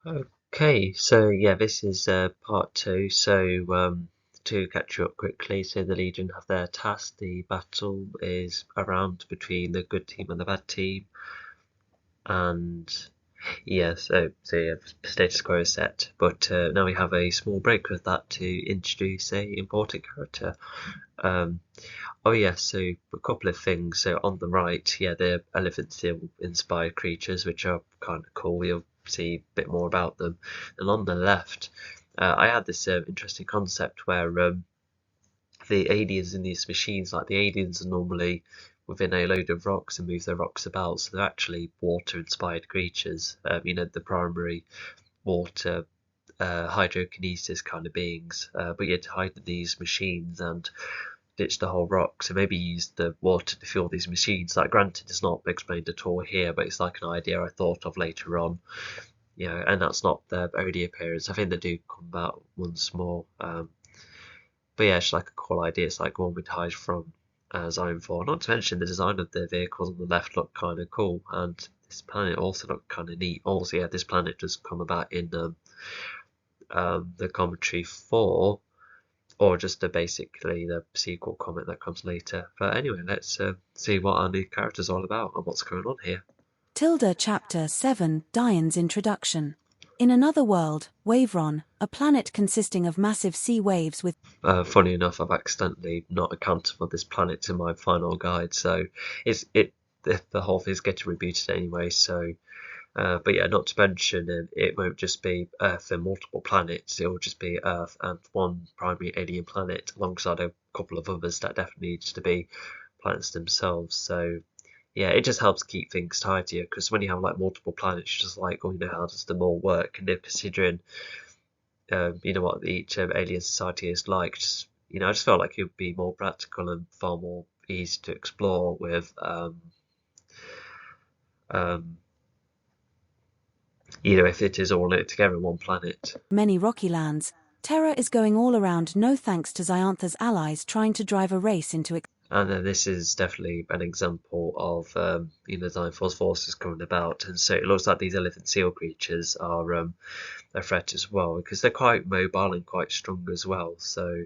Okay, so yeah, this is part two. To catch you up quickly, so the Legion have their task. The battle is around between the good team and the bad team, and yeah, so yeah, status quo is set. But now we have a small break with that to introduce a important character. Um, oh yeah, so a couple of things. So on the right, yeah, the elephant seal inspired creatures, which are kind of cool. We'll see a bit more about them. And on the left, I had this interesting concept where the aliens in these machines, like the aliens, are normally within a load of rocks and move their rocks about, so they're actually water-inspired creatures. The primary water hydrokinesis kind of beings, but you had to hide in these machines and ditch the whole rock. So maybe use the water to fuel these machines. Like, granted, it's not explained at all here, but it's like an idea I thought of later on. And that's not their only appearance. I think they do come out once more. But yeah, it's like a cool idea. It's like one we'd hide from Zone 4. Not to mention the design of the vehicles on the left look kind of cool, and this planet also looked kind of neat. Also, yeah, this planet does come about in the commentary for, or just basically the sequel comment that comes later. But anyway, let's see what our new character's all about and what's going on here. Tilda Chapter 7 Diane's Introduction. In another world, Waveron, a planet consisting of massive sea waves with Funny enough, I've accidentally not accounted for this planet in my final guide, so the whole thing's getting rebooted anyway. So, but yeah, not to mention it won't just be Earth and multiple planets. It will just be Earth and one primary alien planet, alongside a couple of others that definitely needs to be planets themselves. So yeah, it just helps keep things tidier, because when you have like multiple planets, you're just like, oh, how does them all work? And if considering what each alien society is like. I just felt like it would be more practical and far more easy to explore with, um, if it is all together in one planet. many rocky lands. Terror is going all around, no thanks to Xiantha's allies trying to drive a race into And then this is definitely an example of, Force forces coming about. And so it looks like these elephant seal creatures are a threat as well, because they're quite mobile and quite strong as well. So,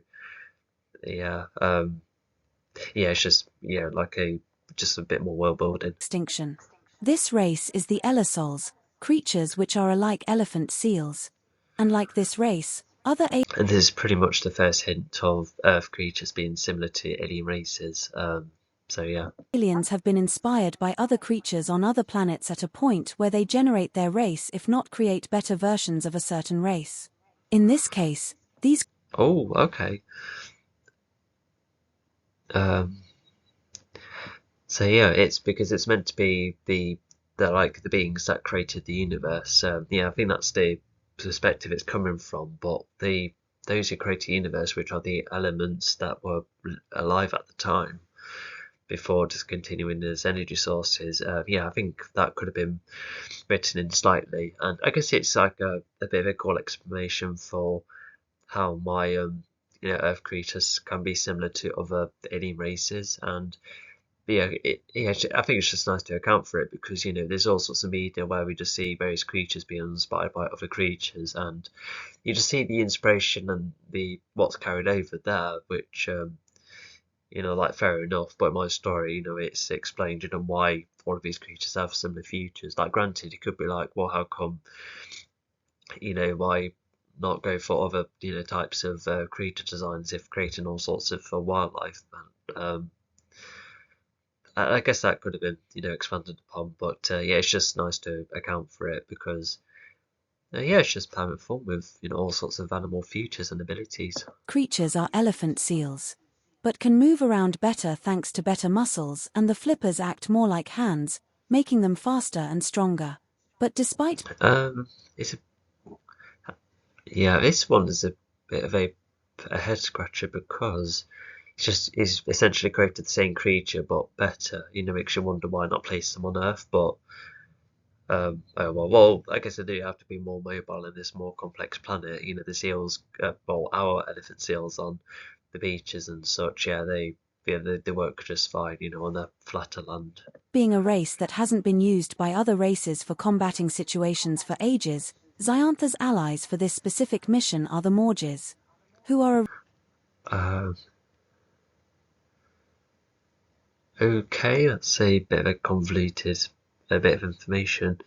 yeah, it's just, just a bit more world building. extinction. This race is the Elesols, creatures which are alike elephant seals. And like this race, other And this is pretty much the first hint of Earth creatures being similar to alien races. So yeah. aliens have been inspired by other creatures on other planets at a point where they generate their race, if not create better versions of a certain race. In this case, these Oh, okay. Um, so yeah, it's because it's meant to be the beings that created the universe. I think that's the perspective it's coming from. But those who created the universe, which are the elements that were alive at the time, before discontinuing as energy sources. I think that could have been written in slightly, and I guess it's like a bit of a cool explanation for how my Earth creatures can be similar to other alien races. And I think it's just nice to account for it, because there's all sorts of media where we just see various creatures being inspired by other creatures, and you just see the inspiration and the what's carried over there, which like, fair enough. But in my story, it's explained, why all of these creatures have similar features. Like, granted, it could be like, well, how come, why not go for other, types of creature designs if creating all sorts of wildlife? I guess that could have been, expanded upon. But it's just nice to account for it, because it's just having fun with, all sorts of animal features and abilities. creatures are elephant seals, but can move around better thanks to better muscles, and the flippers act more like hands, making them faster and stronger. But despite It's a Yeah, this one is a bit of a head scratcher, because is essentially created the same creature but better. Makes you wonder why not place them on Earth. But I guess they do have to be more mobile in this more complex planet. The seals, our elephant seals on the beaches and such. They work just fine. On a flatter land. being a race that hasn't been used by other races for combating situations for ages, Xyantha's allies for this specific mission are the Morges, who are Um, okay, that's a bit of a convoluted bit of information.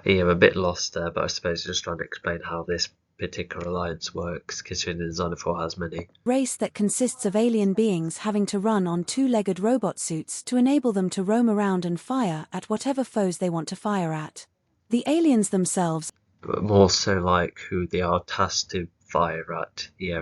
Yeah, I'm a bit lost there, but I suppose just trying to explain how this particular alliance works, considering the Xenophore has many. race that consists of alien beings having to run on two-legged robot suits to enable them to roam around and fire at whatever foes they want to fire at. The aliens themselves But more so like who they are tasked to fire at. Yeah,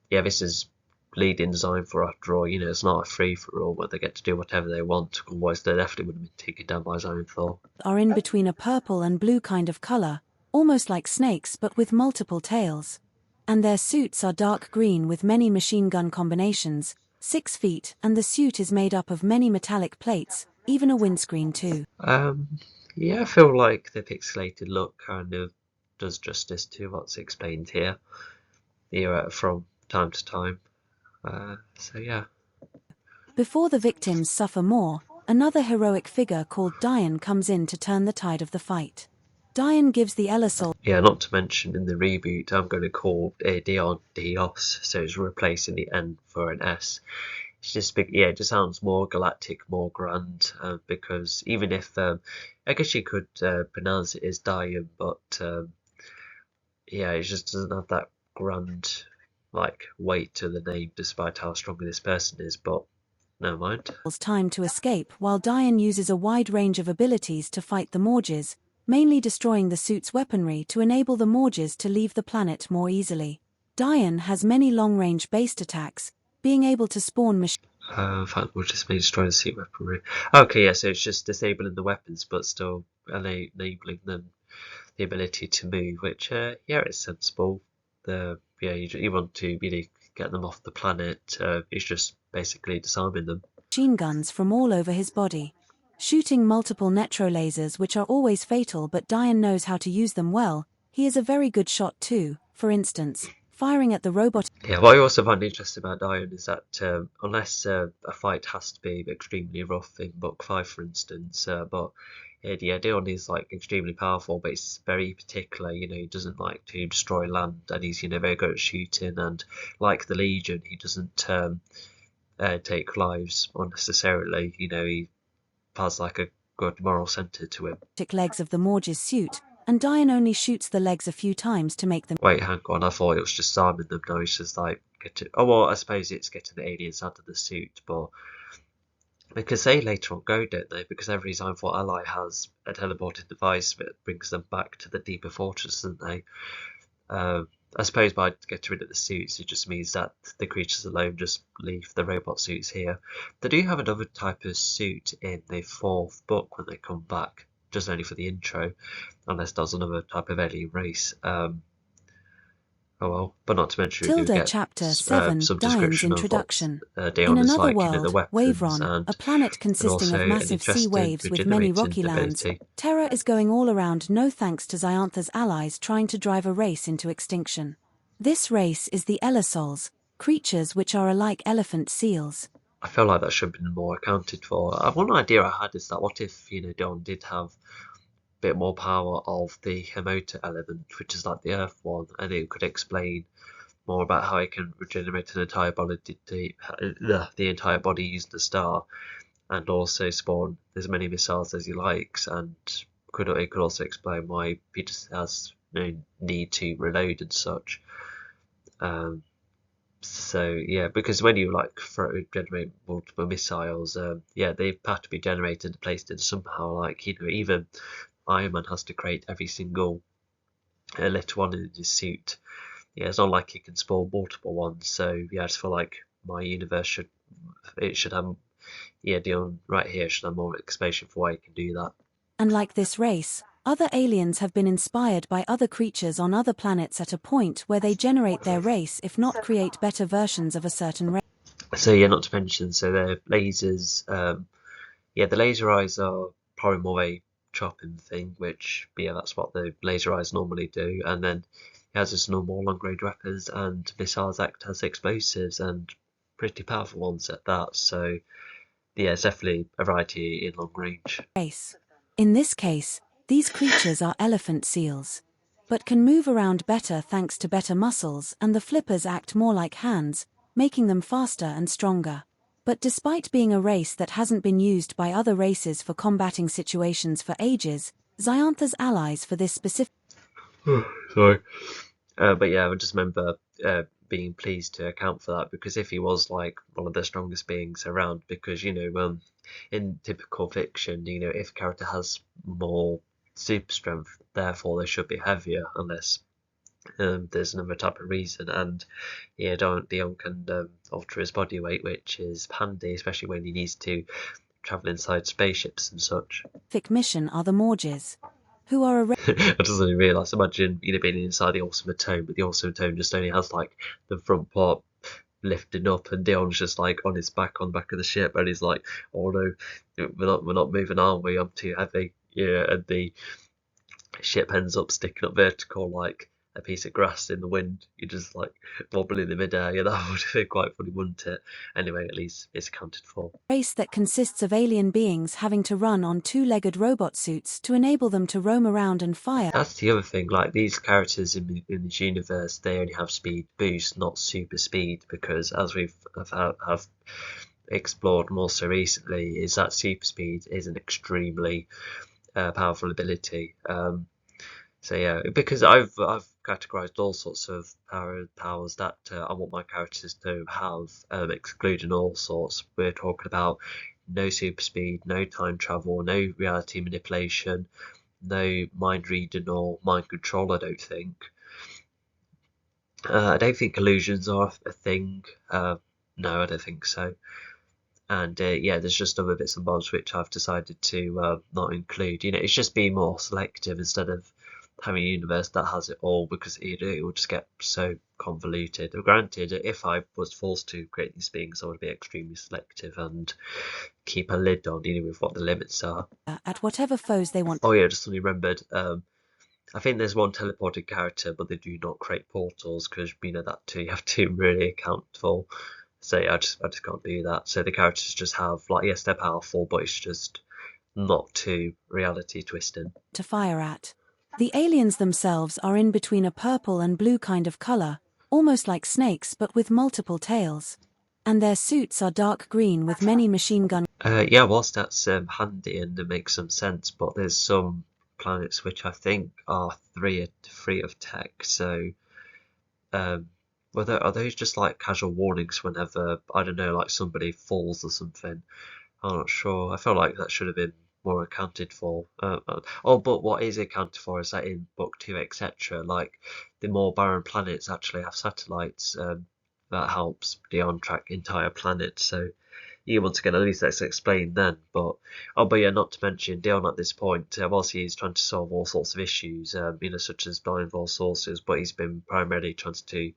this is leading design for after all. It's not a free for all, but they get to do whatever they want. Otherwise, they definitely would have been taken down by Xenophore. are in between a purple and blue kind of color, almost like snakes but with multiple tails. And their suits are dark green with many machine gun combinations, 6 feet, and the suit is made up of many metallic plates, even a windscreen too. Yeah, I feel like the pixelated look kind of does justice to what's explained here. From time to time. So yeah. Before the victims suffer more, another heroic figure called Diane comes in to turn the tide of the fight. Diane gives the Elisol Yeah, not to mention in the reboot, I'm going to call Dion Dios, so it's replacing the N for an S. It's just big, yeah, it just sounds more galactic, more grand, because even if, I guess you could pronounce it as Diane, but yeah, it just doesn't have that grand, like, weight to the name, despite how strong this person is, but never mind. time to escape while Diane uses a wide range of abilities to fight the Morges, mainly destroying the suit's weaponry to enable the Morges to leave the planet more easily. Diane has many long-range based attacks, being able to spawn machines. In fact, we'll just may destroy the suit weaponry. Okay, yeah, so it's just disabling the weapons, but still enabling them the ability to move, which, yeah, it's sensible. You want to really get them off the planet. It's just basically disarming them. Machine guns from all over his body, shooting multiple netro lasers which are always fatal, but Diane knows how to use them well. He is a very good shot too, for instance, firing at the robot. Yeah, what I also find interesting about Dion is that unless a fight has to be extremely rough in Book 5, for instance, but yeah, Dion is like extremely powerful, but it's very particular. He doesn't like to destroy land, and he's very good at shooting. And like the Legion, he doesn't take lives unnecessarily. He has like a good moral centre to him. Legs of the Morge's suit, and Diane only shoots the legs a few times to make them. Wait, hang on. I thought it was just arming them. No, it's just like oh well, I suppose it's getting the aliens out of the suit, but because they later on go, don't they? Because every Xyanthaur ally has a teleporting device that brings them back to the deeper fortress, doesn't they? I suppose by getting rid of the suits, it just means that the creatures alone just leave the robot suits here. They do have another type of suit in the 4th book when they come back, just only for the intro, unless there's another type of alien race. Oh well, but not to mention we do Tilda get Chapter 7, some Diane's description of introduction. what In Dion is another like, world, the weapons Waveron, a planet consisting also of an massive sea interesting waves with many regenerating rocky lands, ability. terror is going all around no thanks to Xyantha's allies trying to drive a race into extinction. This race is the Elisols, creatures which are alike elephant seals. I feel like that should have been more accounted for. One idea I had is that what if, Dion did have a bit more power of the Hemota element, which is like the Earth one, and it could explain more about how he can regenerate an entire body, the entire body using the star, and also spawn as many missiles as he likes, and it could also explain why he just has no need to reload and such. So yeah, because when you generate multiple missiles, yeah, they've had to be generated and placed in somehow. Like even Iron Man has to create every single little one in his suit. Yeah, it's not like he can spawn multiple ones. So yeah, I just feel like my universe should have, yeah, Dion right here should have more explanation for why he can do that. And like this race, other aliens have been inspired by other creatures on other planets at a point where they generate their race, if not create better versions of a certain race. So yeah, not to mention, so their lasers, yeah, the laser eyes are probably more a chopping thing, which yeah, that's what the laser eyes normally do, and then it has its normal long-range weapons, and missiles act as explosives, and pretty powerful ones at that. So yeah, it's definitely a variety in long range. In this case, these creatures are elephant seals, but can move around better thanks to better muscles, and the flippers act more like hands, making them faster and stronger. But despite being a race that hasn't been used by other races for combating situations for ages, Xiantha's allies for this specific Sorry. But yeah, I just remember being pleased to account for that, because if he was like one of the strongest beings around, because in typical fiction, if a character has more super strength, therefore they should be heavier, unless there's another type of reason. And yeah, Dion can alter his body weight, which is handy, especially when he needs to travel inside spaceships and such. mission are the Morges, who are a I just didn't realise. Imagine being inside the Ultimatome, but the Ultimatome just only has like the front part lifting up, and Dion's just like on his back on the back of the ship, and he's like, "Oh no, we're not moving, are we? I'm too heavy." Yeah, and the ship ends up sticking up vertical like a piece of grass in the wind. You're just like wobbling in the midair. Yeah, that would be quite funny, wouldn't it? Anyway, at least it's accounted for. race that consists of alien beings having to run on two-legged robot suits to enable them to roam around and fire. That's the other thing. Like, these characters in this universe, they only have speed boost, not super speed, because as have explored more so recently, is that super speed is an extremely powerful ability. So yeah, because I've categorized all sorts of powers that I want my characters to have, excluding all sorts. We're talking about no super speed, no time travel, no reality manipulation, no mind reading or mind control. I don't think. I don't think illusions are a thing. No, I don't think so. And yeah, there's just other bits and bobs which I've decided to not include. It's just being more selective instead of having a universe that has it all, because it would just get so convoluted. Granted, if I was forced to create these beings, I would be extremely selective and keep a lid on, with what the limits are. At whatever foes they want. Oh yeah, just suddenly remembered. I think there's one teleported character, but they do not create portals, because that too you have to really account for. So yeah, I just can't do that. So the characters just have, like, yes, they're powerful, but it's just not too reality twisting. To fire at. The aliens themselves are in between a purple and blue kind of color, almost like snakes but with multiple tails. And their suits are dark green with many machine gun. Yeah, whilst that's handy and it makes some sense, but there's some planets which I think are free of tech. So are those just like casual warnings whenever, I don't know, like somebody falls or something? I'm not sure. I feel like that should have been more accounted for. But what is accounted for is that in book 2, etc., like the more barren planets actually have satellites. That helps Dion track entire planets. So once again, at least that's explained then. But yeah, not to mention Dion at this point, whilst he's trying to solve all sorts of issues, such as blindfold sources, but he's been primarily trying to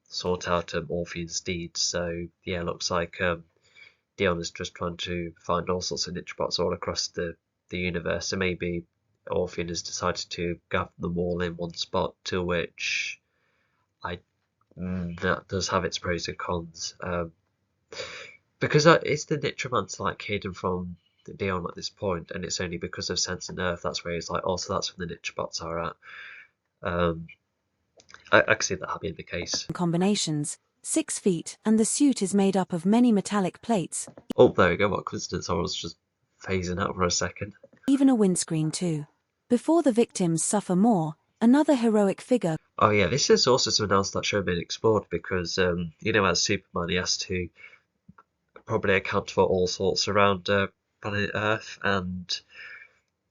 sort out Orphean's deeds. So yeah, looks like Dion is just trying to find all sorts of niche bots all across the universe. So maybe Orphean has decided to gather them all in one spot, to which that does have its pros and cons. Because is the Nitromance like hidden from Dion at this point, and it's only because of Sense and Earth that's where he's like, oh, so that's where the Nitrobots are at. I can see that being the case. Combinations, 6 feet, and the suit is made up of many metallic plates. Oh, there we go. What coincidence! I was just phasing out for a second. Even a windscreen too. Before the victims suffer more, another heroic figure. Oh yeah, this is also something else that should have been explored, because as Superman, he has to probably account for all sorts around planet Earth, and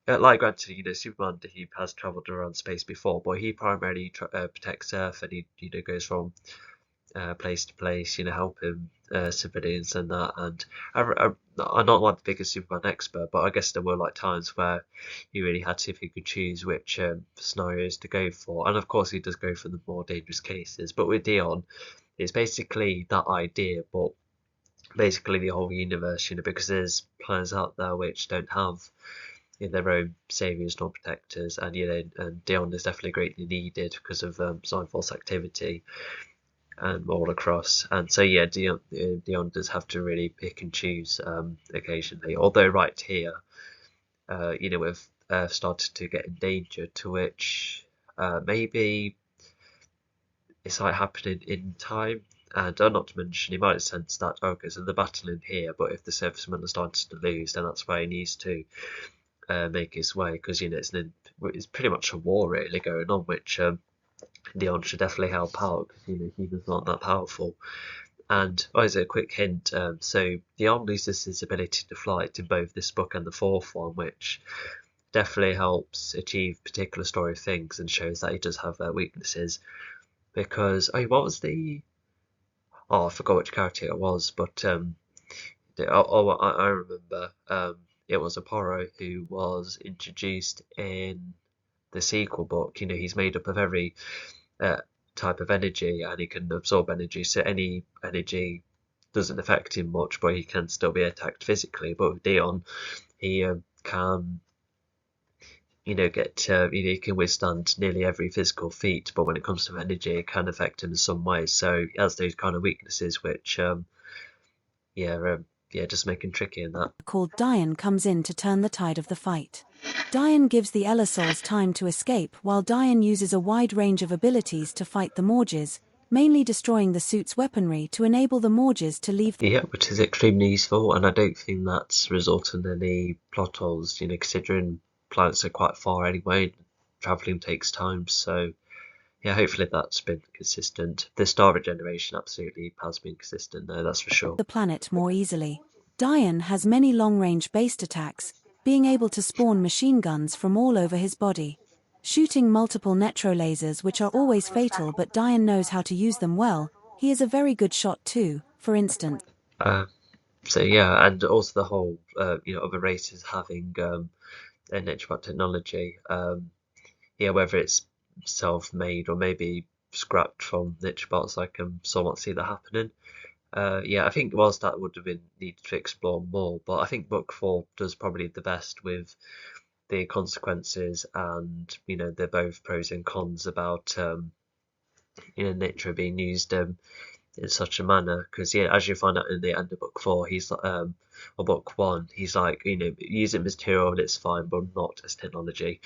like, granted, Superman, he has travelled around space before, but he primarily protects Earth, and he goes from place to place, helping civilians and that. And I'm not like the biggest Superman expert, but I guess there were like times where he really had to, if he could choose which scenarios to go for. And of course, he does go for the more dangerous cases. But with Dion, it's basically that idea, but basically the whole universe, because there's planets out there which don't have their own saviors nor protectors, and and Dion is definitely greatly needed because of Force activity and all across. And so yeah, Dion does have to really pick and choose occasionally. Although right here, with started to get endangered, to which maybe it's like happening in time. And not to mention, he might have sensed that, okay, so they're battling here, but if the servicemen are starting to lose, then that's where he needs to make his way, because it's pretty much a war really going on, which Dion should definitely help out, because humans aren't that powerful. And as a quick hint, so Dion loses his ability to flight in both this book and the fourth one, which definitely helps achieve particular story things and shows that he does have weaknesses. Because what was I forgot which character it was, but I remember. It was Apollo who was introduced in the sequel book. He's made up of every type of energy, and he can absorb energy, so any energy doesn't affect him much, but he can still be attacked physically. But with Dion, he can he can withstand nearly every physical feat, but when it comes to energy, it can affect him in some way. So he has those kind of weaknesses, which just make him tricky in that. Called Dion comes in to turn the tide of the fight. Dion gives the Ellisouls time to escape, while Dion uses a wide range of abilities to fight the Morges, mainly destroying the suit's weaponry to enable the Morges to leave. Yeah, which is extremely useful, and I don't think that's resulted in any plot holes, considering planets are quite far anyway, travelling takes time, so yeah, hopefully that's been consistent. The star regeneration absolutely has been consistent, though, that's for sure. The planet more easily. Dion has many long-range based attacks, being able to spawn machine guns from all over his body. Shooting multiple netro lasers, which are always fatal, but Dion knows how to use them well. He is a very good shot too, for instance. So yeah, and also the whole, other races having their nature technology, whether it's self-made or maybe scrapped from niche bots, I can somewhat see that happening. I think whilst that would have been needed to explore more, but I think book 4 does probably the best with the consequences, and they're both pros and cons about nature being used in such a manner, because as you find out in the end of book 4, he's or book 1, he's like, using material, it's fine, but not as technology,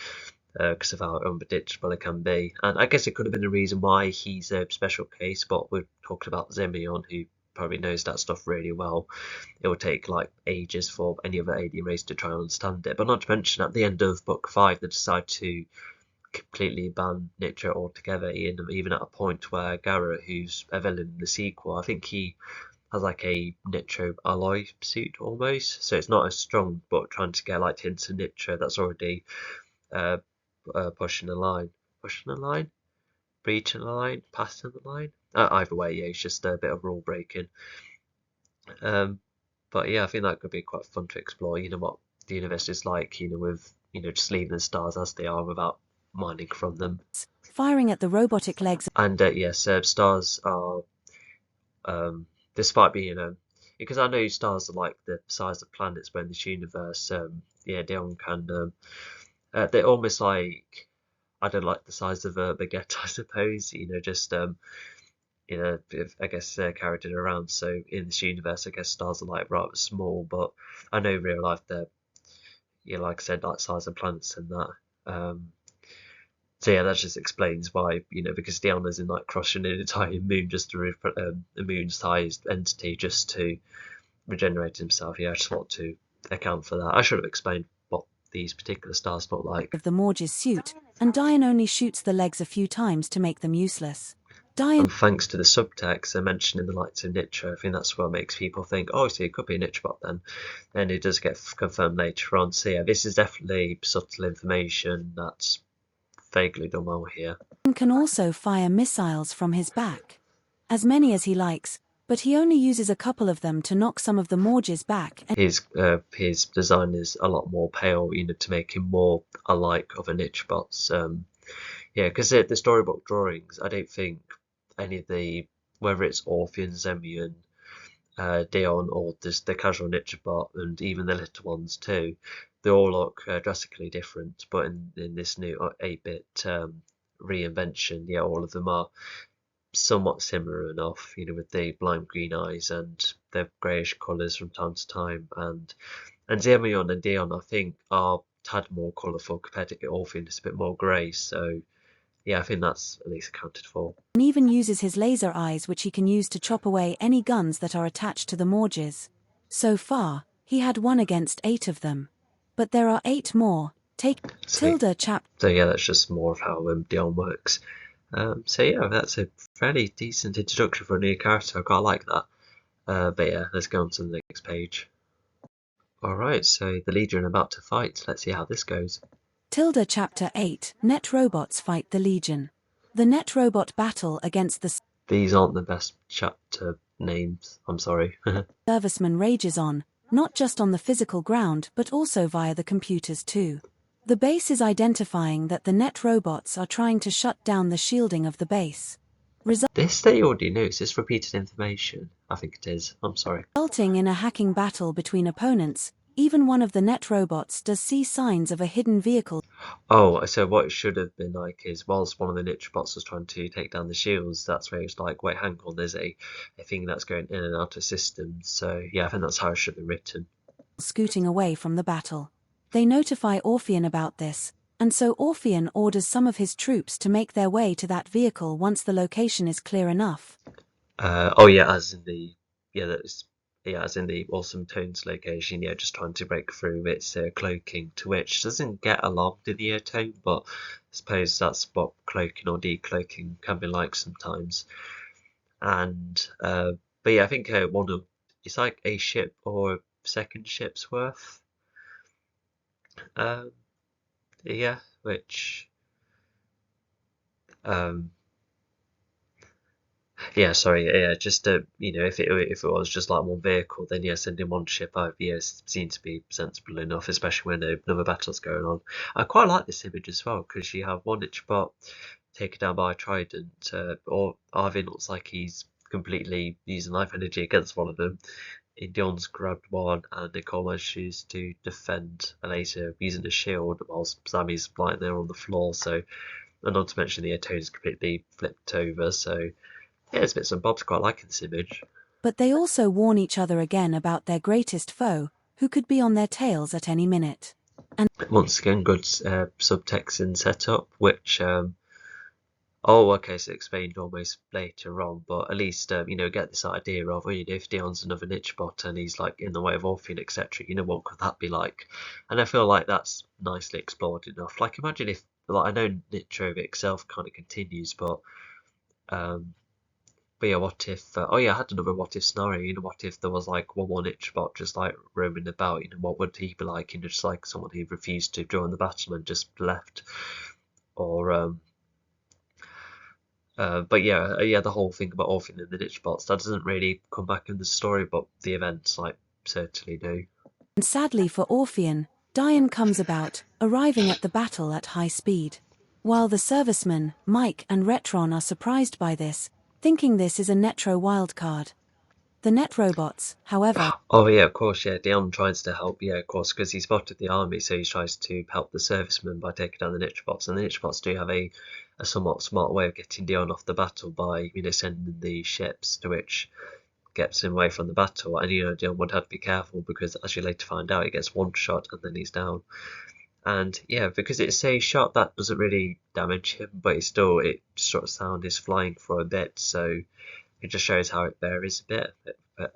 because of how unpredictable it can be. And I guess it could have been a reason why he's a special case, but we're talking about Zemion, who probably knows that stuff really well. It would take like ages for any other alien race to try and understand it. But not to mention, at the end of book 5, they decide to completely ban Nitra altogether, even at a point where Gara, who's a villain in the sequel, I think he has like a Nitro alloy suit almost, so it's not as strong, but trying to get like hints of Nitro that's already pushing the line, breaching the line, passing the line. Either way, it's just a bit of rule breaking. But yeah, I think that could be quite fun to explore. What the universe is like, with just leaving the stars as they are without mining from them. Firing at the robotic legs. And yes, stars are, despite being because I know stars are like the size of planets, but in this universe, Dion can. They're almost like, I don't like the size of a baguette, I suppose. Just I guess carried it around. So in this universe, I guess stars are like rather small, but I know in real life they're, like I said, like size of planets and that. So yeah, that just explains why, because Diana's in like crushing an entire moon just to a moon-sized entity just to regenerate himself. Yeah, I just want to account for that. I should have explained what these particular stars look like. Of the Morge's suit, and Dion only shoots the legs a few times to make them useless. Dion, thanks to the subtext I mentioned in the lights of Nitra, I think that's what makes people think, oh, so it could be a Nitrabot then. And it does get confirmed later on. So yeah, this is definitely subtle information that's vaguely done well here. Can also fire missiles from his back. As many as he likes, but he only uses a couple of them to knock some of the Morges back. His design is a lot more pale, to make him more alike of a Nitrabots. Because the storybook drawings, I don't think any of the, whether it's Orphean, Zemian, Dion, or just the casual Nitrabot, and even the little ones too, they all look drastically different. But in this new 8-bit reinvention, all of them are somewhat similar enough, with the blind green eyes and the greyish colours from time to time. And Zemion and Dion, I think, are tad more colourful compared to Orpheum, it's a bit more grey. So yeah, I think that's at least accounted for. And even uses his laser eyes, which he can use to chop away any guns that are attached to the Morges. So far, he had won against 8 of them. But there are 8 more. Take Tilda chapter. So yeah, that's just more of how Dion works. So yeah, that's a fairly decent introduction for a new character. I quite like that. But yeah, let's go on to the next page. Alright, so the Legion are about to fight. Let's see how this goes. Tilda chapter 8. Net robots fight the Legion. The net robot battle against the These aren't the best chapter names, I'm sorry. serviceman rages on, not just on the physical ground but also via the computers too. The base is identifying that the net robots are trying to shut down the shielding of the base. This they already knew, is this repeated information? I think it is, I'm sorry. Resulting in a hacking battle between opponents. Even one of the net robots does see signs of a hidden vehicle. Oh, so what it should have been like is, whilst one of the Nitrobots was trying to take down the shields, that's where it's like, wait, hang on, there's a thing that's going in and out of systems. So yeah, I think that's how it should have been written. Scooting away from the battle. They notify Orpheum about this, and so Orpheum orders some of his troops to make their way to that vehicle once the location is clear enough. Oh yeah, as in the as in the Awesome Tones location, yeah, just trying to break through its cloaking, to which doesn't get alarmed in the tone, but I suppose that's what cloaking or decloaking can be like sometimes. And but yeah, I think it's like a ship or a second ship's worth. Yeah, which yeah, sorry, yeah, just if it was just like one vehicle, then yeah, sending one ship over, yeah, seems to be sensible enough, especially when another battle's going on. I quite like this image as well, because you have one Ichbot taken down by a Trident, or Arvin looks like he's completely using life energy against one of them. Dion's grabbed one, and Nicole manages to defend a laser using a shield, whilst Sammy's lying there on the floor. So, and not to mention the Atone's completely flipped over. So, yeah, it's bits and bobs. Quite liking this image. But they also warn each other again about their greatest foe, who could be on their tails at any minute. And once again, good subtext in setup, which oh, okay, so explained almost later on, but at least get this idea of, if Dion's another niche bot and he's like in the way of Orpheum, etc., what could that be like? And I feel like that's nicely explored enough. Like, imagine if, like, I know Nitro itself kind of continues, but yeah, what if? I had another what if scenario. What if there was like one more niche bot just like roaming about? What would he be like? Just like someone who refused to join the battle and just left, or but yeah, the whole thing about Orpheum and the niche bots, that doesn't really come back in the story, but the events like certainly do. And sadly for Orpheum, Diane comes about, arriving at the battle at high speed. While the servicemen, Mike and Retron, are surprised by this, thinking this is a Netro wildcard. The net robots, however... Oh yeah, of course, yeah, Dion tries to help, yeah, of course, because he spotted the army, so he tries to help the servicemen by taking down the Nitrobots, and the Nitrobots do have a somewhat smart way of getting Dion off the battle by, sending the ships, to which gets him away from the battle, and Dion would have to be careful, because as you later find out, he gets one shot and then he's down. And yeah, because it's a shot that doesn't really damage him, but it sort of sound is flying for a bit, so it just shows how it varies a bit. But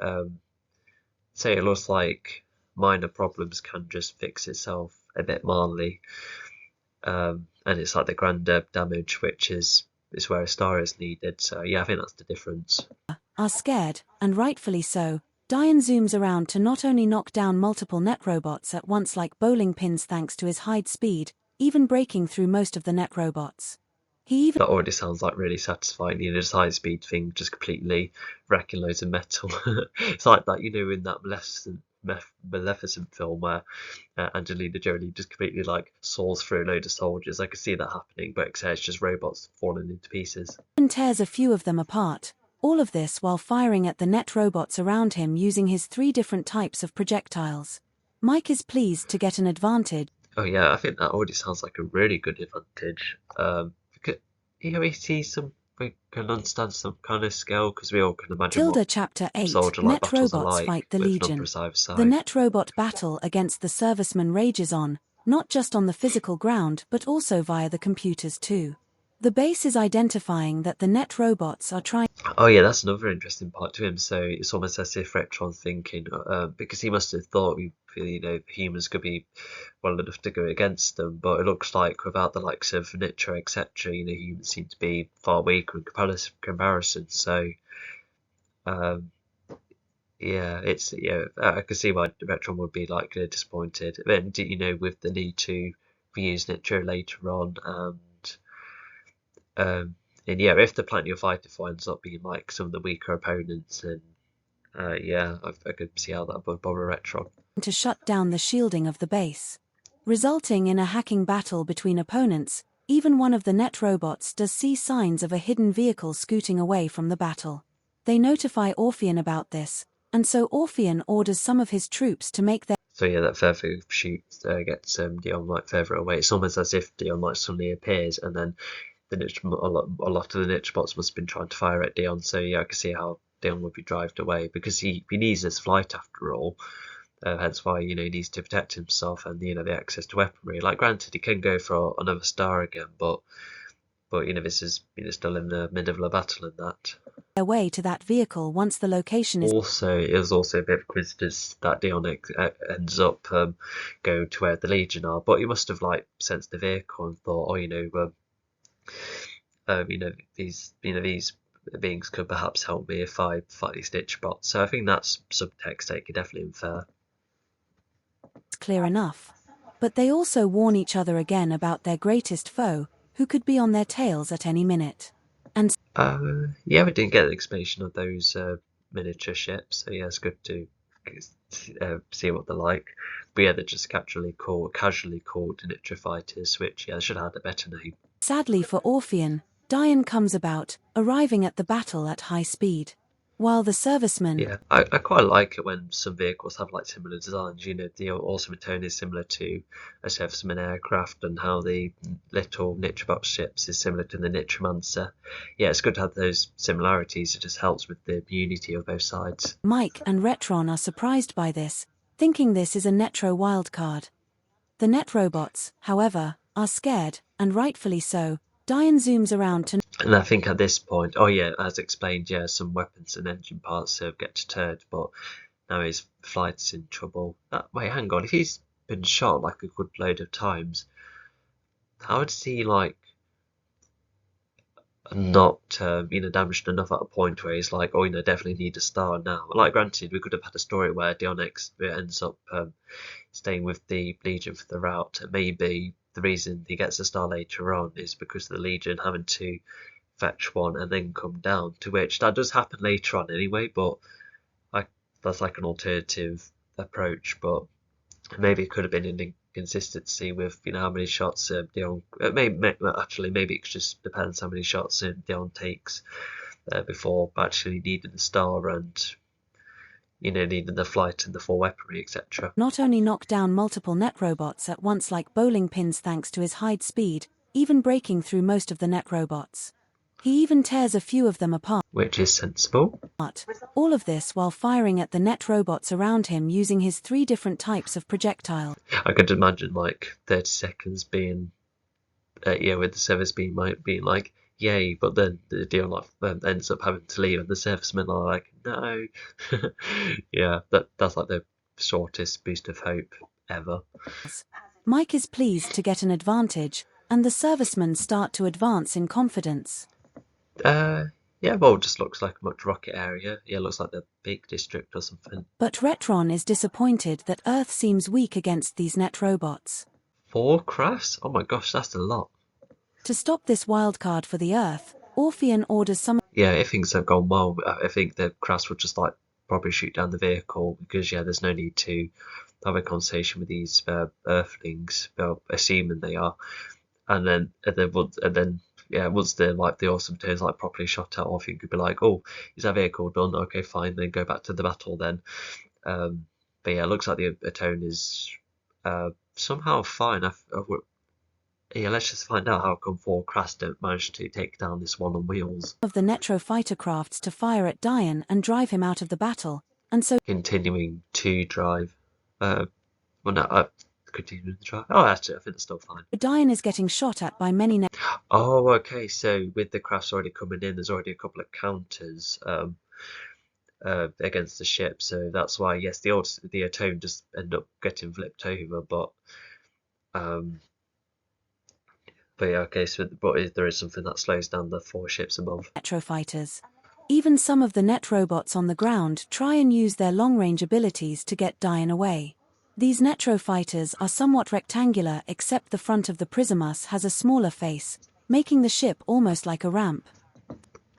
so it looks like minor problems can just fix itself a bit mildly, and it's like the grand damage, which is where a star is needed. So yeah, I think that's the difference. Are scared, and rightfully so. Diane zooms around to not only knock down multiple net robots at once like bowling pins thanks to his high speed, even breaking through most of the net robots. That already sounds like really satisfying, this high speed thing just completely wrecking loads of metal. It's like that, in that Maleficent film where Angelina Jolie just completely like saws through a load of soldiers. I could see that happening, but except it's just robots falling into pieces. And tears a few of them apart. All of this while firing at the net robots around him using his 3 different types of projectiles. Mike is pleased to get an advantage. Oh yeah, I think that already sounds like a really good advantage. Because we can understand some kind of scale, because we all can imagine Tilda chapter 8. Net robots fight the Legion. The net robot battle against the servicemen rages on, not just on the physical ground but also via the computers too. The base is identifying that the net robots are trying. Oh yeah, that's another interesting part to him. So it's almost as if Retron's thinking, because he must have thought humans could be well enough to go against them, but it looks like without the likes of Nitro, etc., humans seem to be far weaker in comparison. So, um, yeah, I can see why Retron would be like disappointed. And with the need to reuse Nitro later on, um, and yeah, if the planet you're fighting for ends up being like some of the weaker opponents, and yeah, I could see how that would bother Retron. To shut down the shielding of the base, resulting in a hacking battle between opponents. Even one of the net robots does see signs of a hidden vehicle scooting away from the battle. They notify Orpheon about this, and so Orpheon orders some of his troops to make their. So yeah, that further shoot gets Dion like further away. It's almost as if Dion like suddenly appears, and then a lot of the niche bots must have been trying to fire at Dion. So yeah, I can see how Dion would be drived away because he needs this flight after all. Hence why he needs to protect himself and the access to weaponry. Like granted, he can go for another star again, but this is still in the middle of a battle in that. Their way to that vehicle once the location is. Also, it was also a bit of a coincidence that Dion ends up going to where the Legion are, but he must have like sensed the vehicle and thought, these beings could perhaps help me if I fight these Stitch bots. So I think that's subtext that you could definitely infer. Clear enough. But they also warn each other again about their greatest foe, who could be on their tails at any minute. And yeah, we didn't get an explanation of those miniature ships, so yeah, it's good to see what they're like. But yeah, they're just casually called miniature fighters, which yeah, should have had a better name. Sadly for Orpheon, Dion comes about, arriving at the battle at high speed. While the servicemen. Yeah, I quite like it when some vehicles have like similar designs. The ultimate tone is similar to a serviceman aircraft, and how the little Nitrobox ships is similar to the Nitromancer. Yeah, it's good to have those similarities. It just helps with the unity of both sides. Mike and Retron are surprised by this, thinking this is a Netro wildcard. The net robots, however, are scared, and rightfully so. Dion zooms around to. And I think at this point, oh yeah, as explained, yeah, some weapons and engine parts get deterred, but now his flight's in trouble. Wait, hang on, if he's been shot like a good load of times, how does he like not damaged enough at a point where he's like, definitely need a star now? Like granted, we could have had a story where Dionx ends up staying with the Legion for the route, and maybe the reason he gets a star later on is because of the Legion having to fetch one and then come down, to which that does happen later on anyway, but that's like an alternative approach. But maybe it could have been an inconsistency with how many shots Dion maybe it just depends how many shots Dion takes before actually needing the star and needing the flight and the full weaponry, etc. Not only knock down multiple net robots at once like bowling pins thanks to his high speed, even breaking through most of the net robots. He even tears a few of them apart. Which is sensible. All of this while firing at the net robots around him using his 3 different types of projectile. I could imagine like 30 seconds being, with the service being like, yay, but then the deal ends up having to leave and the servicemen are like, no. Yeah, that's like the shortest boost of hope ever. Mike is pleased to get an advantage, and the servicemen start to advance in confidence. Yeah, well, it just looks like a much rocket area. Yeah, it looks like the big district or something. But Retron is disappointed that Earth seems weak against these net robots. 4 crafts? Oh my gosh, that's a lot. To stop this wildcard for the Earth, Orpheon orders some. Yeah, if things have gone well, I think the crafts would just like probably shoot down the vehicle, because yeah, there's no need to have a conversation with these Earthlings, assuming they are, and then once the awesome turns like properly shot at, Orpheon could be like, oh, is that vehicle done? Okay, fine, then go back to the battle then. But yeah, it looks like the Atone is somehow fine. Yeah, let's just find out how come 4 crafts don't manage to take down this one on wheels. Of the Netro fighter crafts to fire at Dion and drive him out of the battle, and so continuing to drive. continuing the drive. Oh, actually, I think it's still fine. Diane is getting shot at by many Oh, okay. So with the crafts already coming in, there's already a couple of counters against the ship. So that's why, yes, the Atone just end up getting flipped over. Um, but yeah, okay. So there is something that slows down the 4 ships above. Netro fighters. Even some of the net robots on the ground try and use their long-range abilities to get Diane away. These Netro fighters are somewhat rectangular, except the front of the Prismus has a smaller face, making the ship almost like a ramp.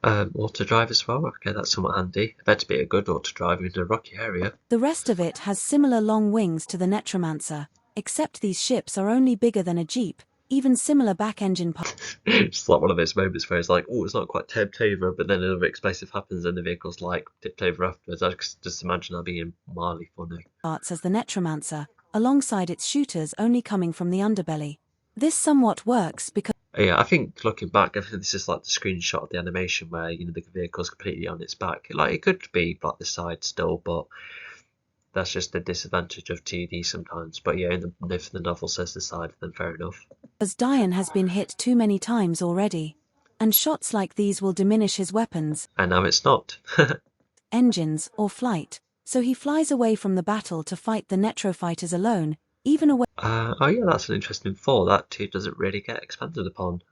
Auto drive as well. Okay, that's somewhat handy. It better be a good auto drive in a rocky area. The rest of it has similar long wings to the Netromancer, except these ships are only bigger than a Jeep, even similar back-engine parts. It's like one of those moments where it's like, oh, it's not quite tipped over, but then another explosive happens and the vehicle's like tipped over afterwards. I just imagine that being mildly funny. As the Netromancer, alongside its shooters only coming from the underbelly. This somewhat works because Yeah, I think looking back, I think this is like the screenshot of the animation where the vehicle's completely on its back. Like it could be like the side still, but that's just the disadvantage of 2D sometimes. But yeah, if the novel says the side, then fair enough. as Diane has been hit too many times already, and shots like these will diminish his weapons, And now it's not. engines, or flight, so he flies away from the battle to fight the Netro fighters alone, even away. Oh yeah, that's an interesting thought. That too doesn't really get expanded upon.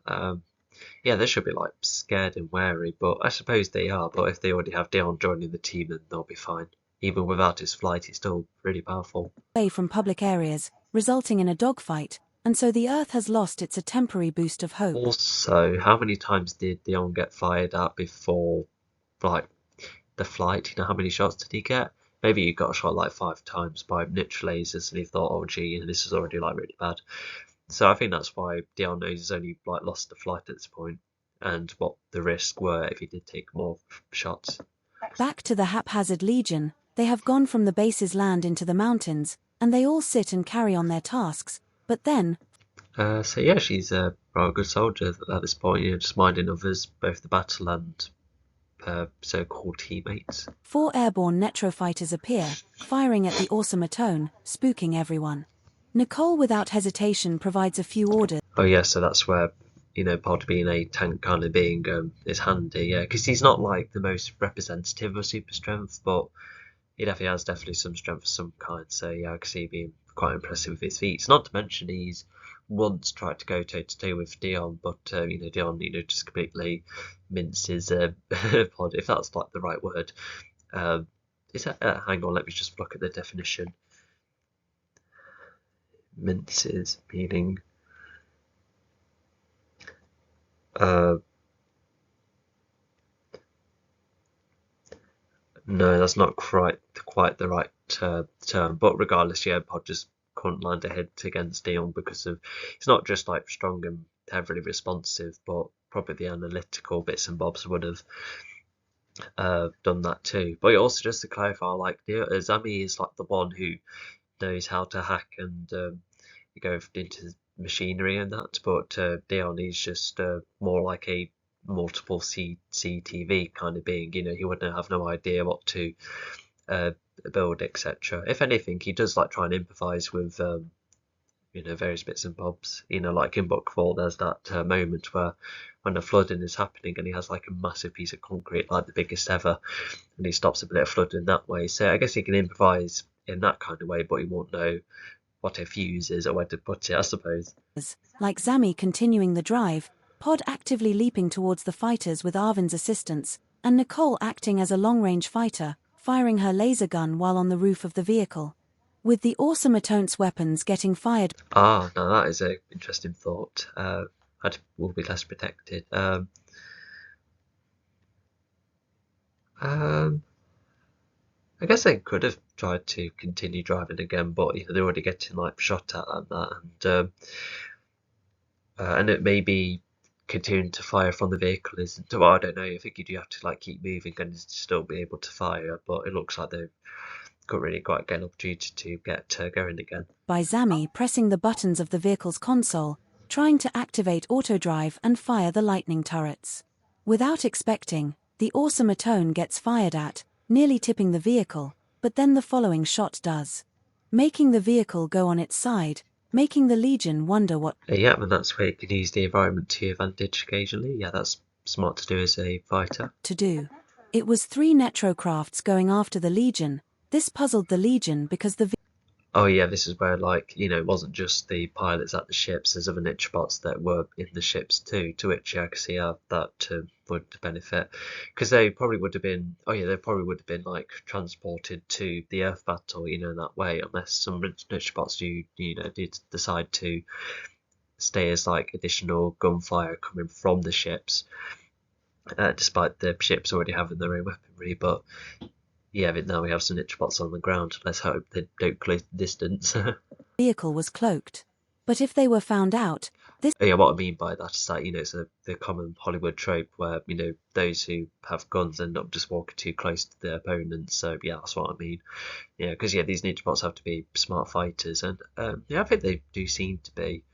Yeah, they should be like scared and wary, but I suppose they are. But if they already have Dion joining the team, then they'll be fine. Even without his flight, he's still really powerful. Away from public areas, resulting in a dogfight, and so the Earth has lost its temporary boost of hope. Also, how many times did Dion get fired at before, like, the flight? How many shots did he get? Maybe he got shot like 5 times by nitro lasers, and he thought, oh gee, this is already like really bad. So I think that's why Dion knows he's only like lost the flight at this point, and what the risks were if he did take more shots. Back to the Haphazard Legion, they have gone from the base's land into the mountains, and they all sit and carry on their tasks, but then. So yeah, she's a rather good soldier at this point, just minding others, both the battle and so-called teammates. 4 airborne Netro fighters appear, firing at the awesome Atone, spooking everyone. Nicole without hesitation provides a few orders. Oh yeah, so that's where, Pod being a tank kind of being is handy, yeah, because he's not like the most representative of super strength, but he definitely some strength of some kind, so yeah, I can see being quite impressive with his feats. Not to mention he's once tried to go toe-to-toe with Dion, but Dion, just completely minces Pod, if that's like the right word. Is that, hang on, let me just look at the definition. Minces, meaning no, that's not quite the right term, but regardless, yeah, Pod just couldn't land a hit against Dion because of he's not just like strong and heavily responsive, but probably the analytical bits and bobs would have done that too. But also, just to clarify, like Zami is like the one who knows how to hack and go into machinery and that, but Dion is just more like a multiple CCTV kind of being. He wouldn't have no idea what to build, etc. If anything, he does like try and improvise with various bits and bobs. Like in book 4, there's that moment where when the flooding is happening and he has like a massive piece of concrete, like the biggest ever, and he stops a bit of flooding that way. So I guess he can improvise in that kind of way, but he won't know what a fuse is or where to put it, I suppose. Like Zami continuing the drive, Pod actively leaping towards the fighters with Arvin's assistance, and Nicole acting as a long-range fighter, firing her laser gun while on the roof of the vehicle. With the awesome Atone's weapons getting fired. Now that is an interesting thought. Will be less protected. I guess they could have tried to continue driving again, but they're already getting like shot at and that, and it may be continuing to fire from the vehicle isn't. Well, I don't know. I think you do have to like keep moving and still be able to fire, but it looks like they've got really quite get an opportunity to get going again. By Zami pressing the buttons of the vehicle's console, trying to activate autodrive and fire the lightning turrets. Without expecting, the awesome Atone gets fired at, nearly tipping the vehicle, but then the following shot does. Making the vehicle go on its side, making the Legion wonder what Yeah, and that's where you can use the environment to your advantage occasionally. Yeah, that's smart to do as a fighter. to do. It was 3 Netrocrafts going after the Legion. This puzzled the Legion because the Oh yeah, this is where, like, it wasn't just the pilots at the ships, there's other niche bots that were in the ships too, to which I can see how that would benefit. Because they probably would have been, like, transported to the Earth battle, in that way, unless some niche bots did decide to stay as, like, additional gunfire coming from the ships, despite the ships already having their own weaponry. But yeah, but now we have some niche bots on the ground. Let's hope they don't close the distance. vehicle was cloaked. But if they were found out, this Yeah, what I mean by that is that, it's the common Hollywood trope where, those who have guns end up just walking too close to their opponents. So, yeah, that's what I mean. Yeah, because, these ninja bots have to be smart fighters. And, I think they do seem to be,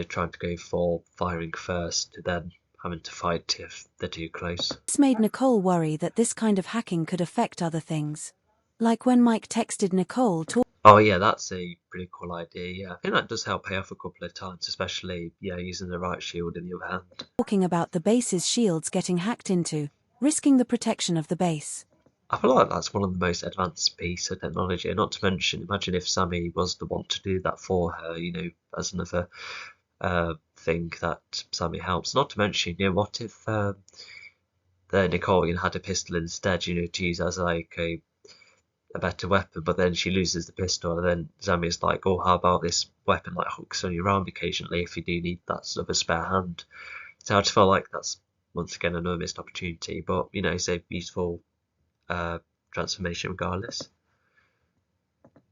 trying to go for firing first, then having to fight if they're too close. made Nicole worry that this kind of hacking could affect other things. Like when Mike texted Nicole Oh yeah, that's a pretty cool idea. Yeah, I think that does help pay off a couple of times, especially using the right shield in the other hand. talking about the base's shields getting hacked into, risking the protection of the base. I feel like that's one of the most advanced piece of technology. And not to mention, imagine if Sammy was the one to do that for her. As another thing that Sammy helps. Not to mention, what if Nicole had a pistol instead? To use as like a better weapon, but then she loses the pistol, and then Sammy's like, oh, how about this weapon like hooks on your arm occasionally if you do need that sort of a spare hand. So I just feel like that's once again another missed opportunity, but it's a useful transformation regardless.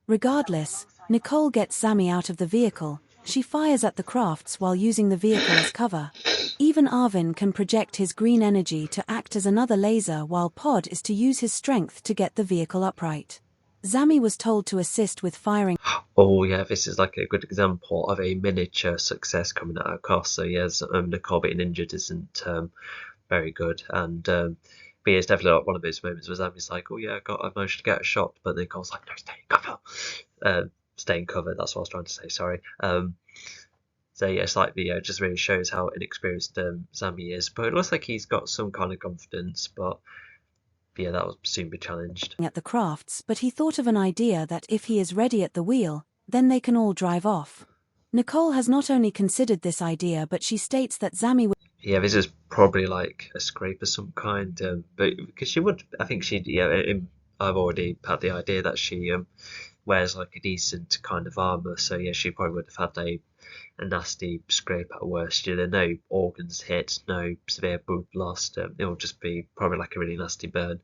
Regardless, Nicole gets Sammy out of the vehicle. She fires at the crafts while using the vehicle as cover. Even Arvin can project his green energy to act as another laser, while Pod is to use his strength to get the vehicle upright. Zami was told to assist with firing. Oh yeah, this is like a good example of a miniature success coming at a cost. So yes, Nicole being injured isn't very good, and but yeah, it's definitely like one of those moments where Zami's like, oh yeah, I managed to get a shot, but Nicole's like, no, stay in cover. Stay in cover, that's what I was trying to say, sorry. So yeah, it's like the just really shows how inexperienced Zami is, but it looks like he's got some kind of confidence, but yeah, that will soon be challenged. At the crafts, but he thought of an idea that if he is ready at the wheel, then they can all drive off. Nicole has not only considered this idea, but she states that Zami yeah, this is probably like a scrape of some kind, but because she would, I think she'd, I've already had the idea that she wears like a decent kind of armor, so yeah, she probably would have had a nasty scrape at worst. No organs hit, no severe blood lost. It'll just be probably like a really nasty burn,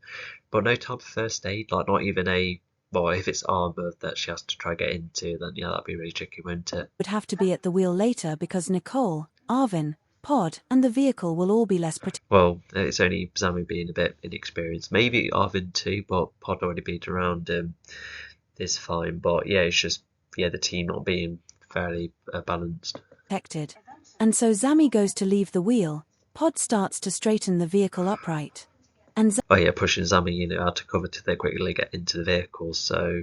but no type of first aid, like not even well, if it's armor that she has to try get into, then yeah, that'd be really tricky, wouldn't it? would have to be at the wheel later because Nicole, Arvin, Pod, and the vehicle will all be less protected. Well, it's only Zami being a bit inexperienced. Maybe Arvin too, but Pod already been around is fine. But yeah, it's just the team not being fairly balanced. And so Zami goes to leave the wheel. Pod starts to straighten the vehicle upright. And oh yeah, pushing Zami, out of cover to they quickly get into the vehicle. So,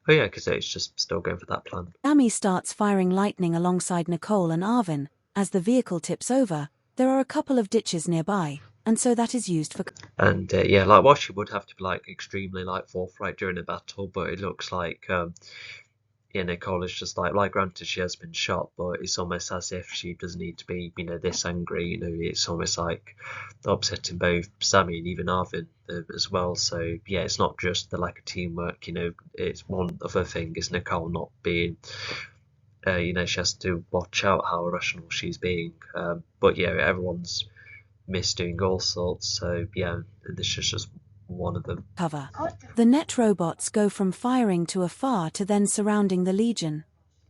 oh yeah, because it's just still going for that plan. Zami starts firing lightning alongside Nicole and Arvin. As the vehicle tips over, there are a couple of ditches nearby, and so that is used for. And yeah, like while she would have to be like extremely like forthright during a battle, but it looks like Nicole is just like granted she has been shot, but it's almost as if she doesn't need to be this angry. It's almost like upsetting both Sammy and even Arvin as well. So yeah, it's not just the lack of teamwork. It's one other thing is Nicole not being. She has to watch out how irrational she's being. But yeah, everyone's missed doing all sorts. So yeah, this is just one of them. Cover. The net robots go from firing to afar to then surrounding the Legion.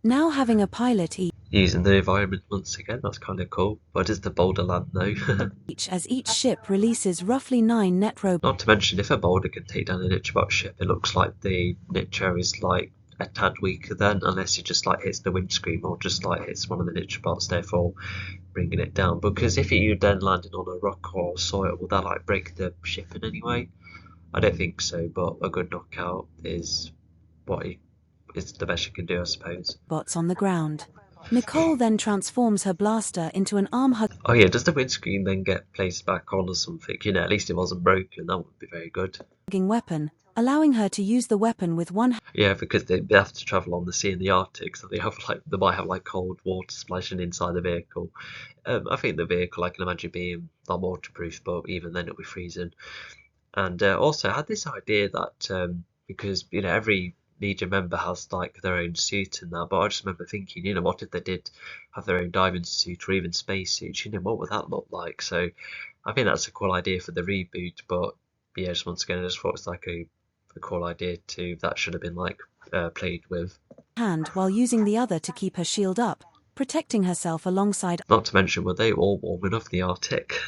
Now having a pilot using the environment once again, that's kind of cool. But is the boulder land though? as each ship releases roughly 9 net robots. Not to mention, if a boulder can take down a Nichbot ship, it looks like the Nicho is like a tad weaker then, unless it just like hits the windscreen or just like hits one of the Nichbots, therefore bringing it down. Because if you then landed on a rock or soil, will that like break the ship in any way? I don't think so, but a good knockout is what is the best she can do, I suppose. Bots on the ground. Nicole then transforms her blaster into an arm-hugging Oh yeah, does the windscreen then get placed back on or something? At least it wasn't broken. That would be very good. weapon, allowing her to use the weapon with one hand. Yeah, because they have to travel on the sea in the Arctic, so they might have like cold water splashing inside the vehicle. I think the vehicle, I can imagine being not waterproof, but even then it'll be freezing. And also I had this idea that because every Legion member has like their own suit and that, but I just remember thinking, what if they did have their own diving suit or even space suits? What would that look like? So I think that's a cool idea for the reboot, but yeah, just once again, I just thought it's like a cool idea too. That should have been like played with. Hand while using the other to keep her shield up, protecting herself alongside Not to mention, were they all warm enough in the Arctic?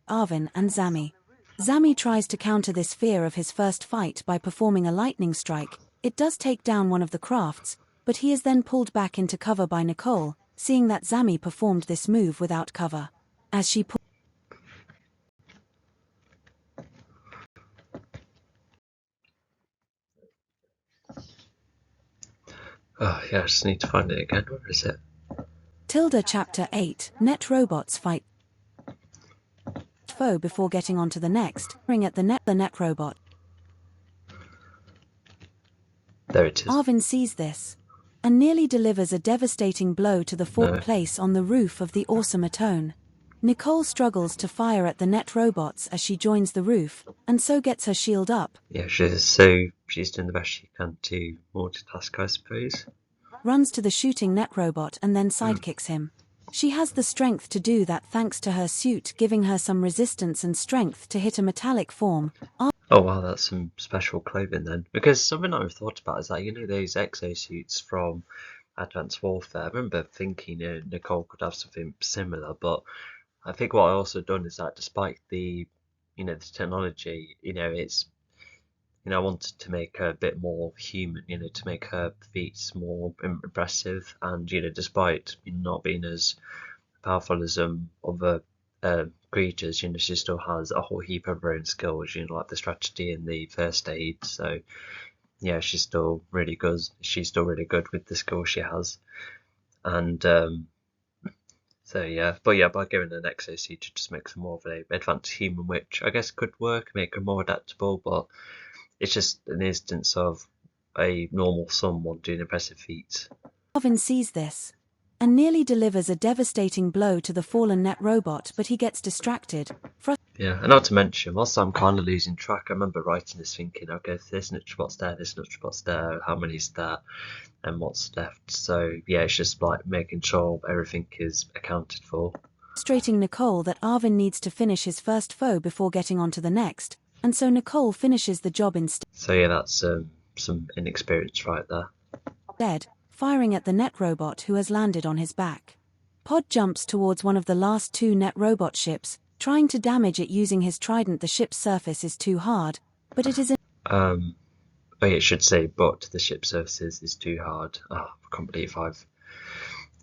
Arvin and Zami. Zami tries to counter this fear of his first fight by performing a lightning strike. It does take down one of the crafts, but he is then pulled back into cover by Nicole, seeing that Zami performed this move without cover. As she Oh yeah, I just need to find it again. Where is it? Tilda Chapter 8, Net Robots Fight Foe before getting on to the next, ring at the net robot. There it is. Arvin sees this and nearly delivers a devastating blow to the fourth place on the roof of the awesome Atone. Nicole struggles to fire at the net robots as she joins the roof, and so gets her shield up. Yeah, she's doing the best she can to multitask, I suppose. Runs to the shooting net robot and then sidekicks him. She has the strength to do that thanks to her suit giving her some resistance and strength to hit a metallic form. Oh wow, that's some special clothing then. Because something I've thought about is that, those exosuits from Advanced Warfare. I remember thinking Nicole could have something similar, but I think what I also done is that despite the technology, it's I wanted to make her a bit more human, to make her feats more impressive, and despite not being as powerful as other creatures, she still has a whole heap of her own skills, like the strategy and the first aid. So yeah, she's still really good. She's still really good with the skills she has, and so yeah, but yeah, by giving her an exosuit, it just makes her more of an advanced human, which I guess could work, make her more adaptable, but it's just an instance of a normal someone doing impressive feats. Arvin sees this and nearly delivers a devastating blow to the fallen net robot, but he gets distracted. Yeah, and not to mention, whilst I'm kind of losing track, I remember writing this thinking, okay, this Nutribot's there, this Nutribot's there, how many's there, and what's left. So yeah, it's just like making sure everything is accounted for. Frustrating Nicole that Arvin needs to finish his first foe before getting on to the next, and so Nicole finishes the job instead. So yeah, that's some inexperience right there. Firing at the net robot who has landed on his back. Pod jumps towards one of the last two net robot ships, trying to damage it using his trident. The ship's surface is too hard, but it is oh yeah, it should say, but the ship's surface is too hard. Oh, I can't believe I've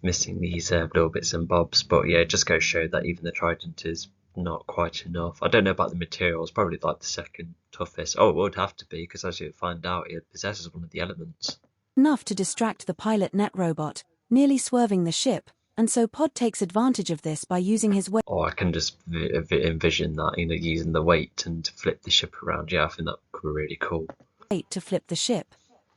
missing these little bits and bobs, but yeah, it just goes to show that even the trident is not quite enough. I don't know about the materials, probably like the second toughest. Oh, it would have to be, because as you find out, it possesses one of the elements. Enough to distract the pilot net robot, nearly swerving the ship, and so Pod takes advantage of this by using his weight. Oh, I can just envision that, using the weight and to flip the ship around. Yeah, I think that could be really cool. To flip the ship,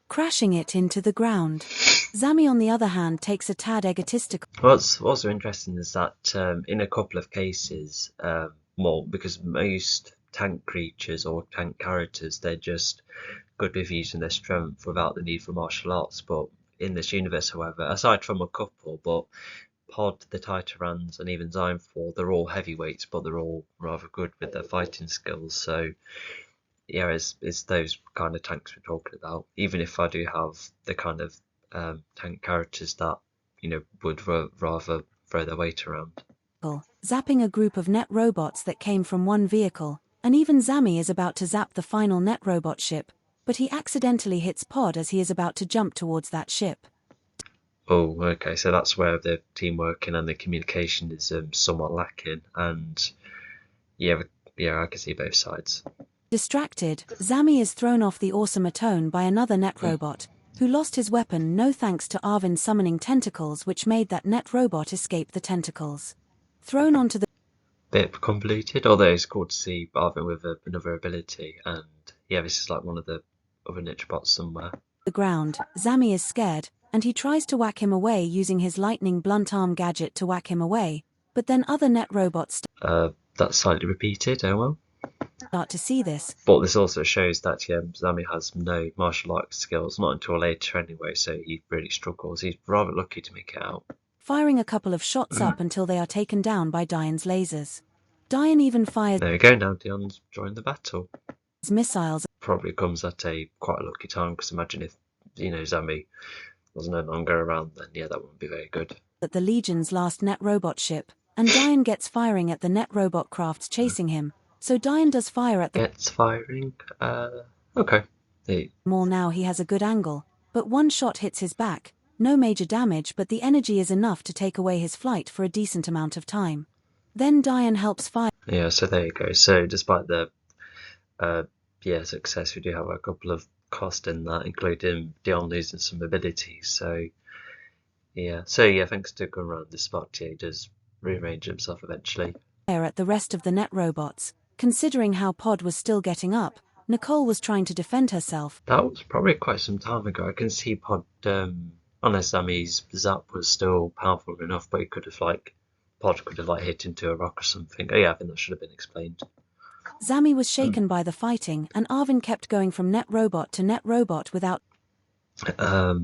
crashing it into the ground. Zami, on the other hand, takes a tad egotistical. What's also interesting is that in a couple of cases, because most tank creatures or tank characters, they're just good with using their strength without the need for martial arts. But in this universe, however, aside from a couple, but Pod, the Titarans, and even Zymefall, they're all heavyweights, but they're all rather good with their fighting skills. So yeah, it's those kind of tanks we're talking about. Even if I do have the kind of tank characters that would rather throw their weight around. Zapping a group of net robots that came from one vehicle, and even Zami is about to zap the final net robot ship, but he accidentally hits Pod as he is about to jump towards that ship. Oh, okay, so that's where the teamwork and the communication is somewhat lacking, and yeah, I can see both sides. Distracted, Zami is thrown off the awesome Atone by another net robot, who lost his weapon no thanks to Arvin summoning tentacles which made that net robot escape the tentacles. Thrown onto the Bit convoluted, although it's cool to see Arvin with another ability, and yeah, this is like one of the other Ninja bots somewhere. ground, Zami is scared, and he tries to whack him away using his lightning blunt arm gadget to whack him away, but then other net robots That's slightly repeated, oh well. Start to see this. But this also shows that Zami has no martial arts skills, not until later anyway, so he really struggles. He's rather lucky to make it out. Firing a couple of shots up until they are taken down by Diane's lasers. Diane even fires There we go, now Dion's joined the battle. missiles. Probably comes at quite a lucky time, because imagine if, Zami was no longer around, then yeah, that wouldn't be very good. At the Legion's last net robot ship, and Diane gets firing at the net robot crafts chasing him, so Diane does fire at the Gets firing, okay. mall. Now he has a good angle, but one shot hits his back, no major damage, but the energy is enough to take away his flight for a decent amount of time. Then Diane helps fire. Yeah, so there you go. So despite the success, we do have a couple of costs in that, including Dion losing some abilities. So thanks to going around this spot, he does rearrange himself eventually. At the rest of the net robots. Considering how Pod was still getting up, Nicole was trying to defend herself. That was probably quite some time ago. I can see Pod, unless Zami's zap was still powerful enough, but Pod could have hit into a rock or something. Oh yeah, I think that should have been explained. Zami was shaken by the fighting, and Arvin kept going from net robot to net robot without. So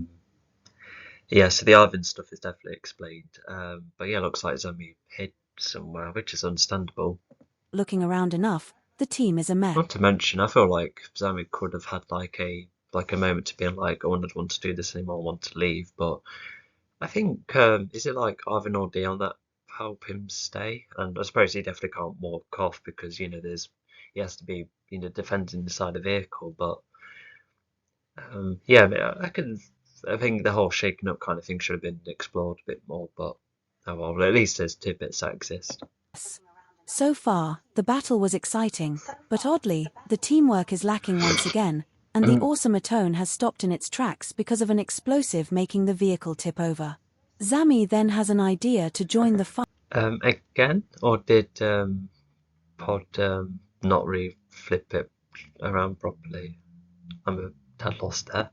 the Arvin stuff is definitely explained. But yeah, looks like Zami hid somewhere, which is understandable. Looking around enough, the team is a mess. Not to mention, I feel like Zami could have had a moment to be like, I wouldn't want to do this anymore, I want to leave. But I think is it like Arvin or Dion that help him stay? And I suppose he definitely can't walk off because he has to be defending inside a vehicle. But I think the whole shaking up kind of thing should have been explored a bit more. But at least there's two bits that exist. So far, the battle was exciting, but oddly, the teamwork is lacking once again, and the awesome Atone has stopped in its tracks because of an explosive making the vehicle tip over. Zami then has an idea to join the fight. Again? Or did Pod not flip it around properly? I'm a tad lost there.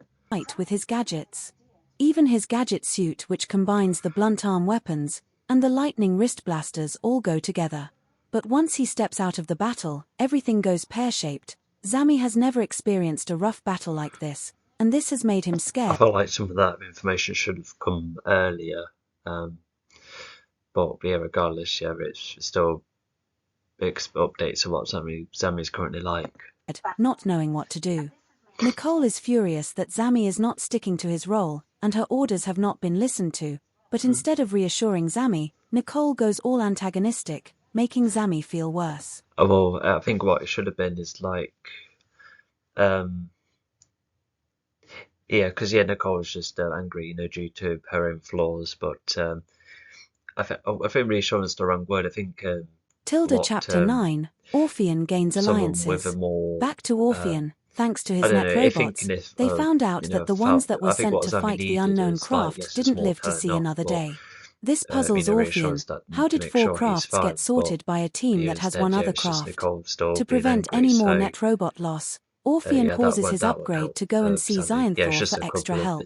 With his gadgets. Even his gadget suit, which combines the blunt arm weapons and the lightning wrist blasters, all go together. But once he steps out of the battle, everything goes pear-shaped. Zami has never experienced a rough battle like this, and this has made him scared. I felt like some of that information should have come earlier. But yeah, regardless, it's still big updates of what Zami's currently like. Not knowing what to do. Nicole is furious that Zami is not sticking to his role, and her orders have not been listened to, but instead of reassuring Zami, Nicole goes all antagonistic, making Zami feel worse. Well, I think what it should have been is because Nicole was just angry, due to her own flaws. But I think reassuring is the wrong word. I think Chapter 9. Orpheon gains alliances. With a more, back to Orpheon. Thanks to his net robots, they found out that the ones that were sent to fight the unknown craft didn't live to see another day. This puzzles Orpheon. How did 4 crafts get sorted by a team that has one other craft? To prevent any more net robot loss, Orpheon pauses his upgrade to go and see Xyanthor for extra help.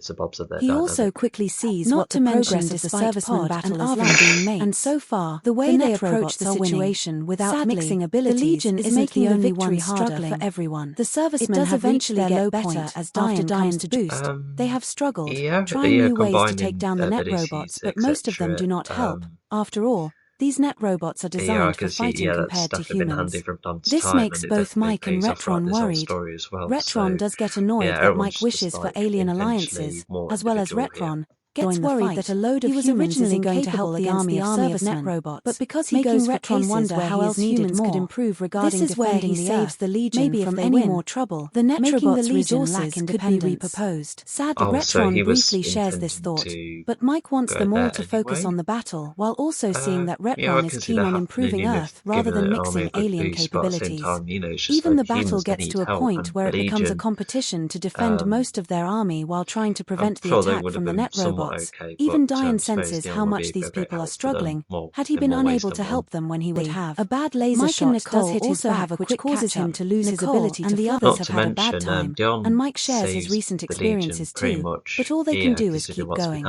He also quickly sees what the progress of the serviceman battle is like, and so far, the way they approach the situation without mixing abilities, the Legion is making the only victory harder for everyone. The servicemen have eventually get better as Diane's boost. They have struggled, trying new ways to take down the net robots, but most of them do not help. After all, these net robots are designed for fighting compared to humans. This makes both Mike and Retron worried. Retron does get annoyed that Mike wishes for alien alliances, as well as Retron, gets worried that a load of humans is going to help the army of net robots, but because he goes for cases wonder how else humans could improve regarding this is where he saves the Legion from any more trouble. The net robots' resources could be repurposed. Sadly, Retron briefly shares this thought, but Mike wants them all to focus on the battle, while also seeing that Retron is keen on improving Earth rather than mixing alien capabilities. Even the battle gets to a point where it becomes a competition to defend most of their army while trying to prevent the attack from the net robots. Even Diane senses how much these people are struggling. Had he been unable to help them when he would have, a bad laser shot does hit his back, which causes him to lose his ability to fly. The others have had a bad time, and Mike shares his recent experiences too, but all they can do is keep going.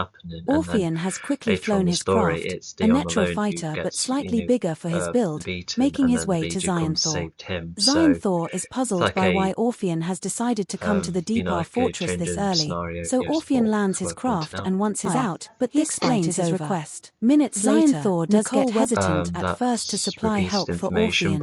Orpheon has quickly flown his craft, a Netro fighter but slightly bigger for his build, making his way to Zion Thor. Zion Thor is puzzled by why Orpheon has decided to come to the Deepar fortress this early, so Orpheon lands his craft and once is out, but this explains his request. Minutes later, Zion Thor does get hesitant at first to supply help for Orpheon,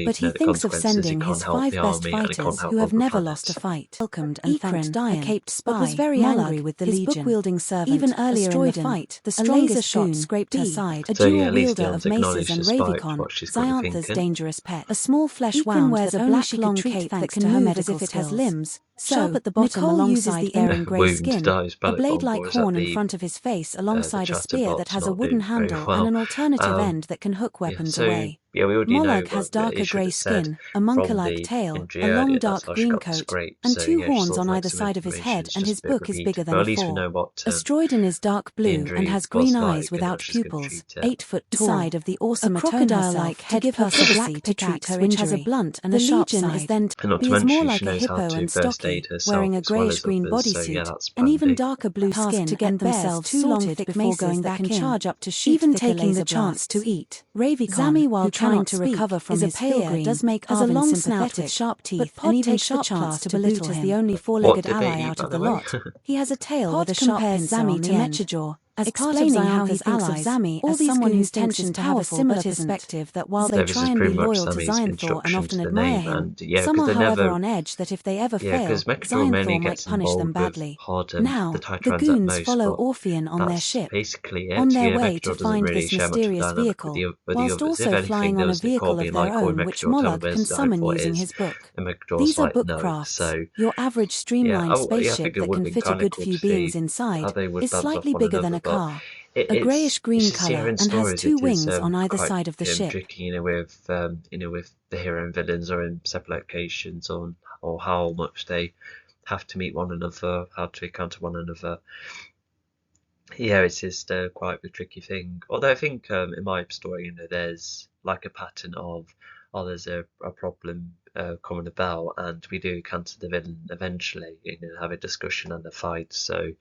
but he thinks of sending his 5 best fighters who have never lost a fight. Welcomed and thanked Diane, a caped spy, was very angry with the Legion. Book-wielding servant, even earlier in the fight, the strongest shot scraped her side. A dual wielder of maces and Ravicon, Ziantha's dangerous pet. A small flesh wound wears a black long cape that can move as if it has limbs. Sharp at the bottom alongside the bearing grey skin, a blade-like horn in front of his face alongside a spear that has a wooden handle and an alternative end that can hook weapons away. Molag has darker grey skin, a monkey-like tail, a long dark green coat, and 2 horns on either side of his head, and his book is bigger than a 4. Asteroidin is dark blue and has green eyes without pupils, 8 foot tall. Side of the awesome crocodile-like head give her black pickaxe which has a blunt and a sharp side. Is then he is more like a hippo and stocky, wearing a greyish-green bodysuit, and even darker blue skin to get themselves sorted before going back and charge up to shoot, even taking the chance to eat. Ravicon, while trying to recover from his pale does make Arvin as a long snout with sharp teeth, and even sharp chance to belittle as the only 4-legged ally out of the lot. He has a tail with a sharp pencil Zami to Mechajaw, as explaining how he thinks of Zami as someone whose tension to have a similar perspective that while they try and be loyal to Zion Thor and often admire him, some are however on edge that if they ever fail, Zion Thor might punish them badly. Now, the goons follow Orpheon on their ship, on their way to find this mysterious vehicle, whilst also flying on a vehicle of their own which Molag can summon using his book. These are book crafts. Your average streamlined spaceship that can fit a good few beings inside is slightly bigger than a car, a greyish-green colour, and has 2 wings on either side of the ship. Tricky, with with the hero and villains are in separate locations, or how much they have to meet one another, how to encounter one another. Yeah, it's just quite a tricky thing. Although I think in my story, there's like a pattern of, there's a problem coming about, and we do encounter the villain eventually, have a discussion and a fight. So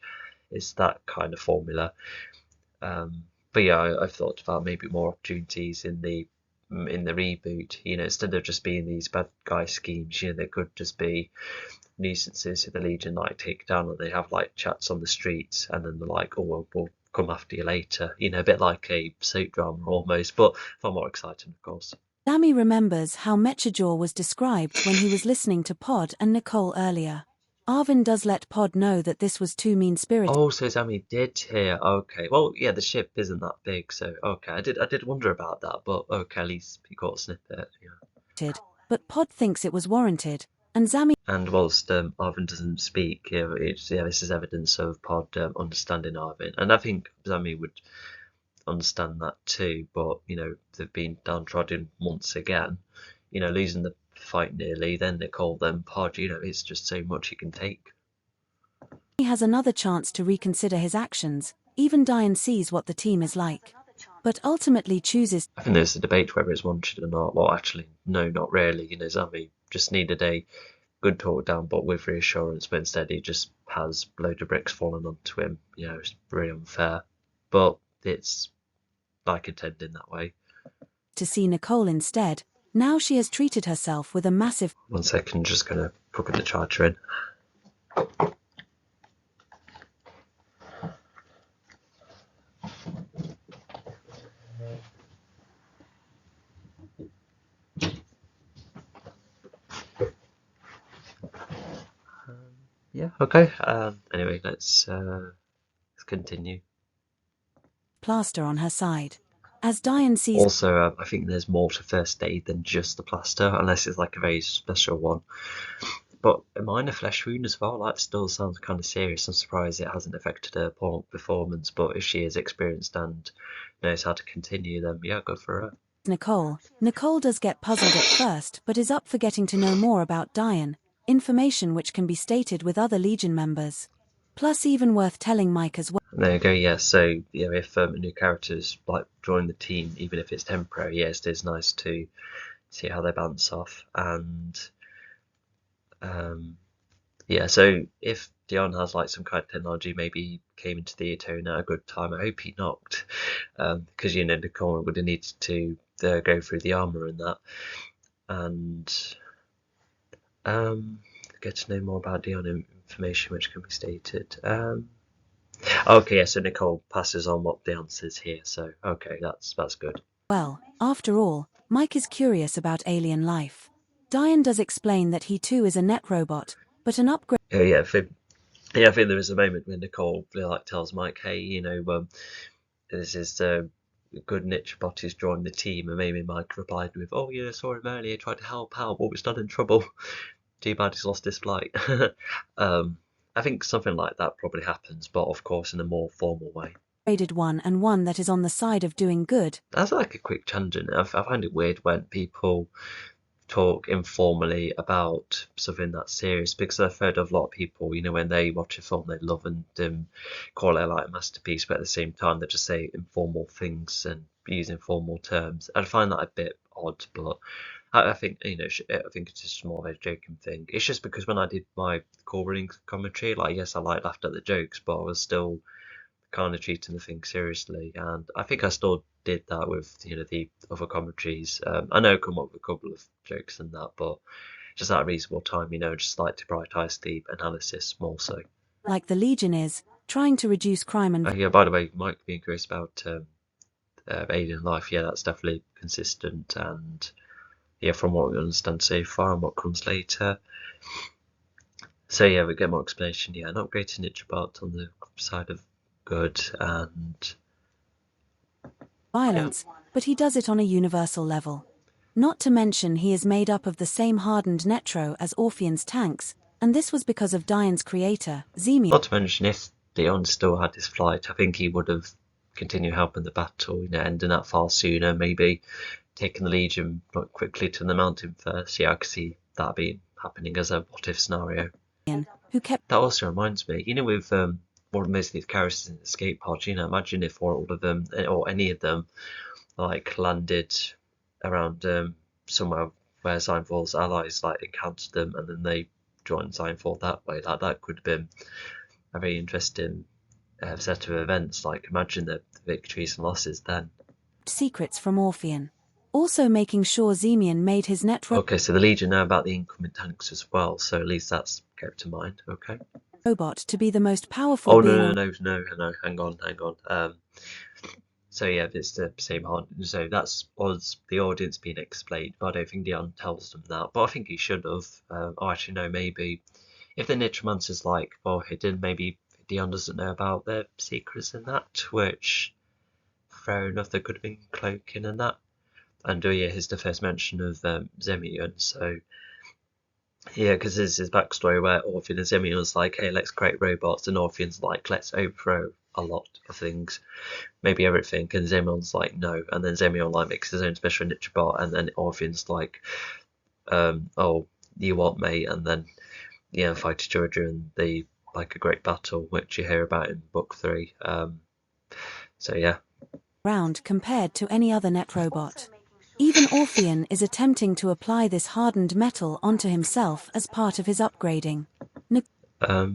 it's that kind of formula. But yeah, I've thought about maybe more opportunities in the reboot. Instead of just being these bad guy schemes, there could just be nuisances who the Legion take down, and they have chats on the streets, and then they're like, "Oh, we'll come after you later." A bit like a soap drama almost, but far more exciting, of course. Sammy remembers how Mechajaw was described when he was listening to Pod and Nicole earlier. Arvin does let Pod know that this was too mean-spirited. Oh, so Sammy did hear. Okay, well, yeah, the ship isn't that big, so okay, I did wonder about that, but okay, at least he caught a snippet. Yeah. But Pod thinks it was warranted, and Zami. And whilst Arvin doesn't speak, this is evidence of Pod understanding Arvin, and I think Zami would understand that too. But they've been downtrodden once again. Losing the fight nearly, then Nicole, then Pod. It's just so much he can take. He has another chance to reconsider his actions. Even Diane sees what the team is like, but ultimately chooses. I think there's a debate whether it's wanted or not. Well, actually, no, not really. Zami just needed a good talk down, but with reassurance. But instead, he just has a load of bricks falling onto him. It's really unfair, but it's intended that way. To see Nicole instead. Now she has treated herself with a massive. 1 second, just gonna plug the charger in. Yeah, okay. Anyway, let's continue. Plaster on her side. As Diane sees Also, I think there's more to first aid than just the plaster, unless it's like a very special one. But a minor flesh wound as well, that still sounds kind of serious. I'm surprised it hasn't affected her performance, but if she is experienced and knows how to continue, then yeah, good for her. Nicole. Nicole does get puzzled at first, but is up for getting to know more about Diane, information which can be stated with other Legion members. Plus even worth telling Mike as well. There you go, yeah, so if new characters like join the team, even if it's temporary, yes, it is nice to see how they bounce off. And yeah, so if Dion has like some kind of technology, maybe he came into the Eternal at a good time. I hope he knocked, because Nicole would have needed to go through the armor and that, and get to know more about Dion information which can be stated. Okay, yeah, so Nicole passes on what the answer is here, so okay, that's good. Well, after all, Mike is curious about alien life. Diane does explain that he too is a net robot, but an upgrade. I think there is a moment when Nicole tells Mike, hey, this is a good niche bot who's joined the team, and maybe Mike replied with, oh yeah, I saw him earlier, tried to help out, but was not in trouble. Too bad he's lost his flight. I think something like that probably happens, but of course in a more formal way. Upgraded one and one that is on the side of doing good. That's like a quick tangent. I find it weird when people talk informally about something that's serious, because I've heard of a lot of people, when they watch a film they love and call it like a masterpiece, but at the same time they just say informal things and use informal terms. I find that a bit odd, but I think I think it's just more of a joking thing. It's just because when I did my core running commentary, yes, I laughed at the jokes, but I was still kind of treating the thing seriously, and I think I still did that with the other commentaries. I know I come up with a couple of jokes and that, but just at a reasonable time, just like to prioritise the analysis more so. Like the Legion is trying to reduce crime and. Yeah, by the way, Mike being curious about alien life, yeah, that's definitely consistent, and yeah, from what we understand so far and what comes later. So yeah, we get more explanation. Yeah, not great to niche about on the side of good and violence, but he does it on a universal level. Not to mention he is made up of the same hardened netro as Orphean's tanks, and this was because of Diane's creator, Zemion. Not to mention if Dion still had his flight, I think he would have continued helping the battle, ending that far sooner, maybe taking the Legion quickly to the mountain first. Yeah, I could see that being happening as a what-if scenario. Who kept. That also reminds me, with most of these characters in the escape pod, imagine if all of them, or any of them, landed around somewhere where Seinfeld's allies encountered them, and then they joined Seinfeld that way. That could have been a very interesting set of events. Imagine the victories and losses then. Secrets from Orphean. Also making sure Zemion made his net. Okay, so the Legion know about the incoming tanks as well, so at least that's kept in mind. Okay. Robot to be the most powerful. Oh no, hang on. So yeah, it's the same hard. So that's was the audience being explained, but I don't think Dion tells them that. But I think he should have. Actually no, maybe if the Nitromancer's hidden, maybe Dion doesn't know about their secrets and that. Which, fair enough, there could have been cloaking and that. And here's the first mention of Zemion. So yeah, because there's his backstory where Orphean and Zemion's hey, let's create robots, and Orphean's let's overthrow a lot of things, maybe everything, and Zemion's no, and then Zemion makes his own special niche bot, and then Orphean's oh, you want me, and then fight each other during the a great battle, which you hear about in book 3. So yeah. Round compared to any other net robot. Even Orphean is attempting to apply this hardened metal onto himself as part of his upgrading. Yeah,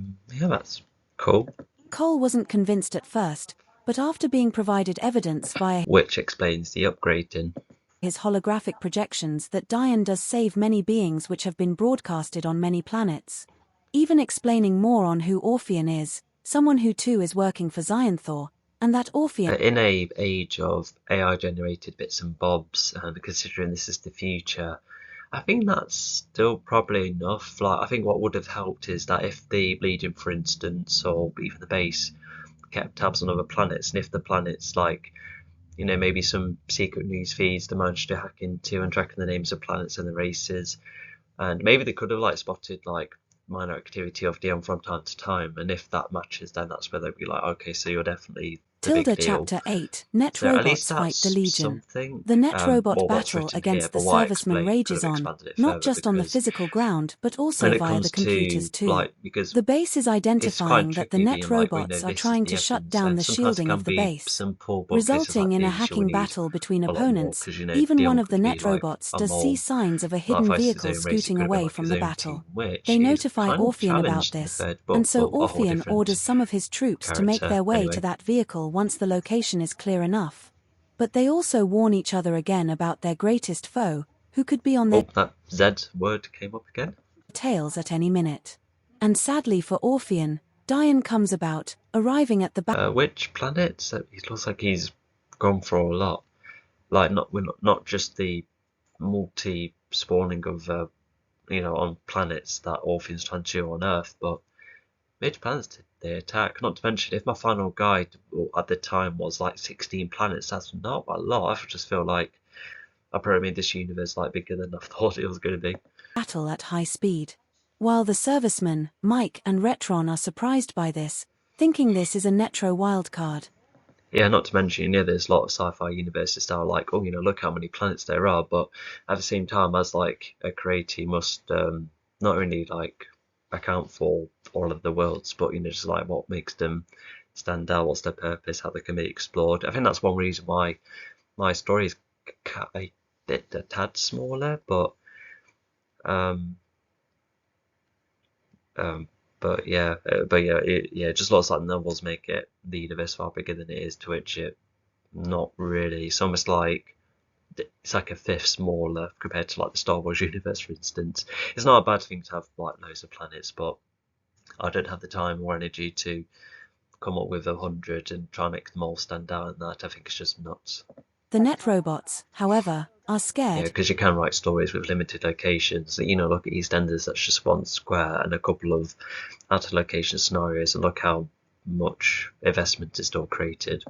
that's cool. Cole wasn't convinced at first, but after being provided evidence via which explains the upgrading his holographic projections that Diane does save many beings which have been broadcasted on many planets. Even explaining more on who Orphean is, someone who too is working for Xyanthor, and that Orphean in a age of AI generated bits and bobs, and considering this is the future, I think that's still probably enough. I think what would have helped is that if the Legion, for instance, or even the base, kept tabs on other planets, and if the planets like, maybe some secret news feeds they managed to hack into and tracking the names of planets and the races, and maybe they could have like spotted like minor activity of Dion from time to time, and if that matches, then that's where they'd be like, okay, so you're definitely the big Tilda deal. Chapter 8 Net So at least Robots Fight the that's Legion. something, The net robot or what's battle written here, against the but what I servicemen explained could rages have on, expanded it not further, just on the because physical ground but also when it via the comes computers to too. like, because The base is it's quite identifying that the tricky net being like, robots are this is trying the to shut evidence, down and the sometimes it shielding can of the be base, simple, but places resulting like in a these you'll hacking need battle between a lot more, opponents. because Even one Dion of the could be net like robots a does see mole. signs of a Like hidden if I his vehicle own race, it scooting could have been away like from his the own battle. team, which They is notify kind of Orpheon about challenged in the this, third and book, so but a whole Orpheon orders different some of his troops to make character. their way to Anyway, that vehicle once the location is clear enough. But they also warn each other again about their greatest foe, who could be on their oh, that Z word came up again. tails at any minute. And sadly for Orpheon, Dion comes about, arriving at the Which planet? It looks like he's gone for a lot. Like not just the multi spawning of on planets that Orpheon's trying to do on Earth, but which planets did they attack? Not to mention, if my final guide at the time was like 16 planets, that's not a lot. I just feel like I probably made this universe like bigger than I thought it was going to be. battle at high speed. While the servicemen, Mike and Retron, are surprised by this, thinking this is a Netro wildcard. Yeah, not to mention, there's a lot of sci-fi universes that are like, oh, look how many planets there are, but at the same time, as like a creator, you must not only like account for all of the worlds, but just like what makes them stand out, what's their purpose, how they can be explored. I think that's one reason why my story is a tad smaller, um, um, it just looks like novels make it the universe far bigger than it is, to which it not really. It's almost like it's like a fifth smaller compared to like the Star Wars universe, for instance. It's not a bad thing to have like loads of planets, but I don't have the time or energy to come up with 100 and try and make them all stand out, and that I think it's just nuts. The net robots, however, are Yeah, scared. because you can write stories with limited locations. Look at EastEnders, that's just one square and a couple of out of location scenarios, and look how much investment is still created.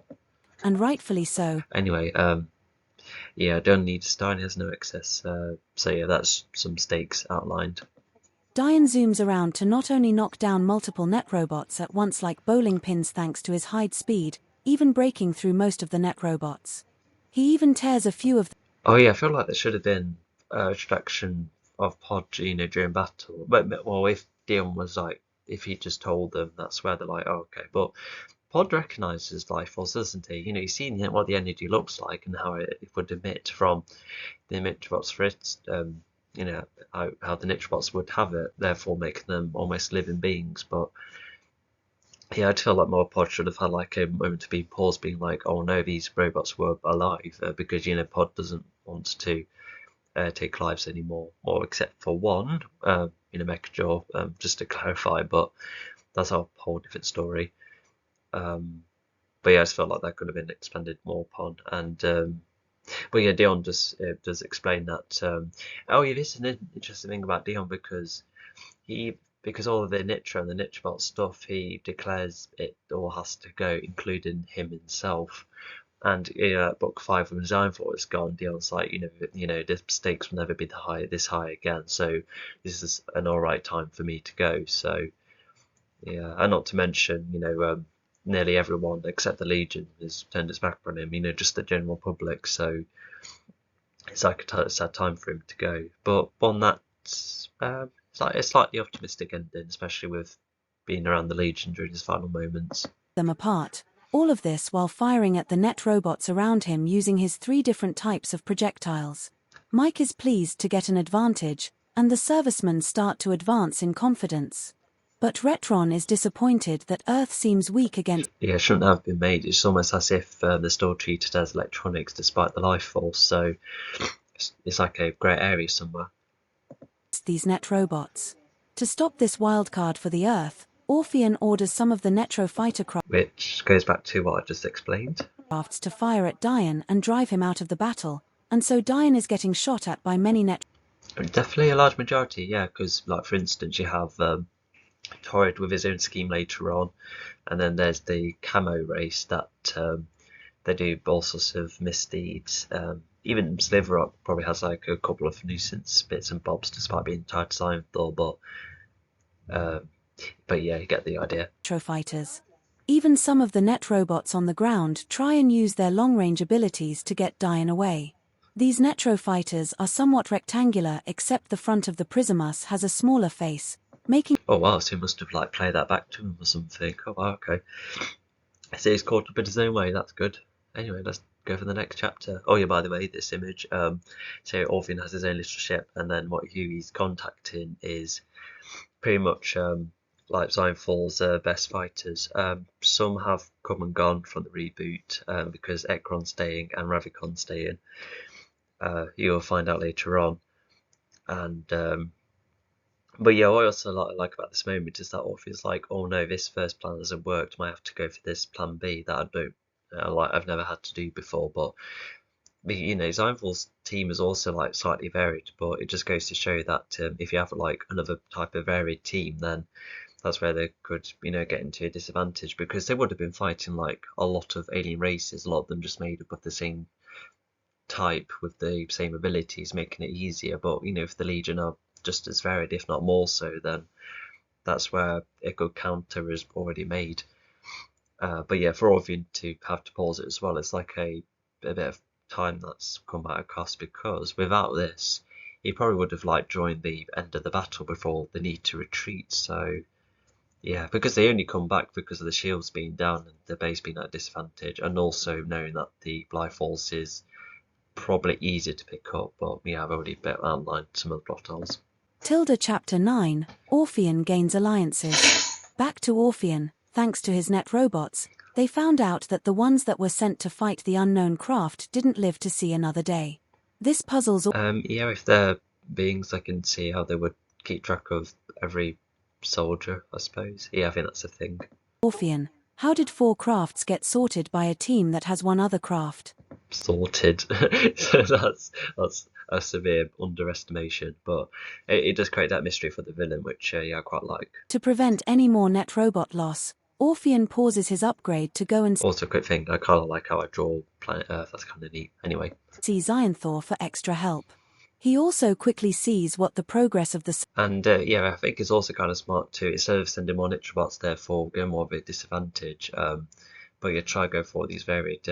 And rightfully so. Anyway, yeah, don't need Stein has no excess. So yeah, that's some stakes outlined. Dion zooms around to not only knock down multiple net robots at once like bowling pins thanks to his high speed, even breaking through most of the net robots. He even tears a few of Oh yeah, I feel like there should have been distraction of Pod, during battle. But well, if Dion was like, if he just told them, that's where they're like, oh, okay. But Pod recognises life force, doesn't he? He's seen what the energy looks like and how it would emit from the Nitrobots for it. How the Nitrobots would have it, therefore making them almost living beings. But yeah, I feel like more Pod should have had like a moment to be paused, being like, "Oh no, these robots were alive," because Pod doesn't want to take lives anymore, or except for one, Mechajaw, just to clarify. But that's a whole different story. But yeah, I just felt like that could have been expanded more upon. And but yeah, Dion does explain that. Oh yeah, this is an interesting thing about Dion, because all of the Nitra and the Nitrabot stuff, he declares it all has to go, including him himself. And book 5 when Zionfall is gone, Dion's like, the stakes will never be this high again. So this is an alright time for me to go. So yeah, and not to mention, nearly everyone except the Legion has turned its back on him. Just the general public. So it's like a sad time for him to go. But one that's it's like a slightly optimistic ending, especially with being around the Legion during his final moments. them apart. All of this while firing at the net robots around him using his 3 different types of projectiles. Mike is pleased to get an advantage, and the servicemen start to advance in confidence. But Retron is disappointed that Earth seems weak against Yeah, it shouldn't have been made. It's almost as if they're still treated as electronics despite the life force, so it's like a grey area somewhere. these net robots. To stop this wildcard for the Earth, Orpheon orders some of the Netro fighter Which goes back to what I just explained. crafts to fire at Dion and drive him out of the battle, and so Dion is getting shot at by many net. Definitely a large majority, yeah, because like for instance you have toyed with his own scheme later on. And then there's the camo race that they do all sorts of misdeeds. Even Sliverrock probably has like a couple of nuisance bits and bobs despite being tied to Silent but yeah, you get the idea. Fighters. Even some of the net robots on the ground try and use their long-range abilities to get Diane away. These Netro fighters are somewhat rectangular except the front of the Prismus has a smaller face, making... Oh wow, so he must have like played that back to him or something. Oh wow, okay. So he's caught up in his own way, that's good. Anyway, let's go for the next chapter. Oh yeah, by the way, this image, so Orphean has his own little ship, and then what Huey's contacting is pretty much like Zynfall's best fighters. Some have come and gone from the reboot because Ekron's staying and Ravicon's staying. You'll find out later on. And but yeah, what I also like about this moment is that Orpheus like, oh no, this first plan hasn't worked. I might have to go for this plan B that I don't I've never had to do before. But you know, Zynfall's team is also like slightly varied, but it just goes to show that if you have like another type of varied team, then that's where they could, you know, get into a disadvantage because they would have been fighting like a lot of alien races, a lot of them just made up of the same type with the same abilities, making it easier. But you know, if the Legion are just as varied, if not more so, then that's where a good counter is already made. But yeah, for Orphean to have to pause it as well, it's like a bit of time that's come at a cost because without this, he probably would have like joined the end of the battle before the need to retreat. So yeah, because they only come back because of the shields being down and the base being at a disadvantage, and also knowing that the Blythe Falls is probably easier to pick up. But yeah, I've already outlined some of the plot holes. Tilda Chapter 9, Orphean gains alliances. Back to Orphean, thanks to his net robots, they found out that the ones that were sent to fight the unknown craft didn't live to see another day. This puzzles... yeah, if they're beings, I can see how they would keep track of every soldier, I suppose. Yeah, I think that's a thing. Orphean, how did 4 crafts get sorted by a team that has one other craft? Sorted. that's a severe underestimation, but it does create that mystery for the villain, which yeah, I quite like. To prevent any more net robot loss, Orphean pauses his upgrade to go and also, a quick thing, I kind of like how I draw planet Earth. That's kind of neat. Anyway, see Xyanthor for extra help. He also quickly sees what the progress of the... And yeah, I think it's also kind of smart too. Instead of sending more Nitrobots, therefore go more of a disadvantage. But you try to go for these varied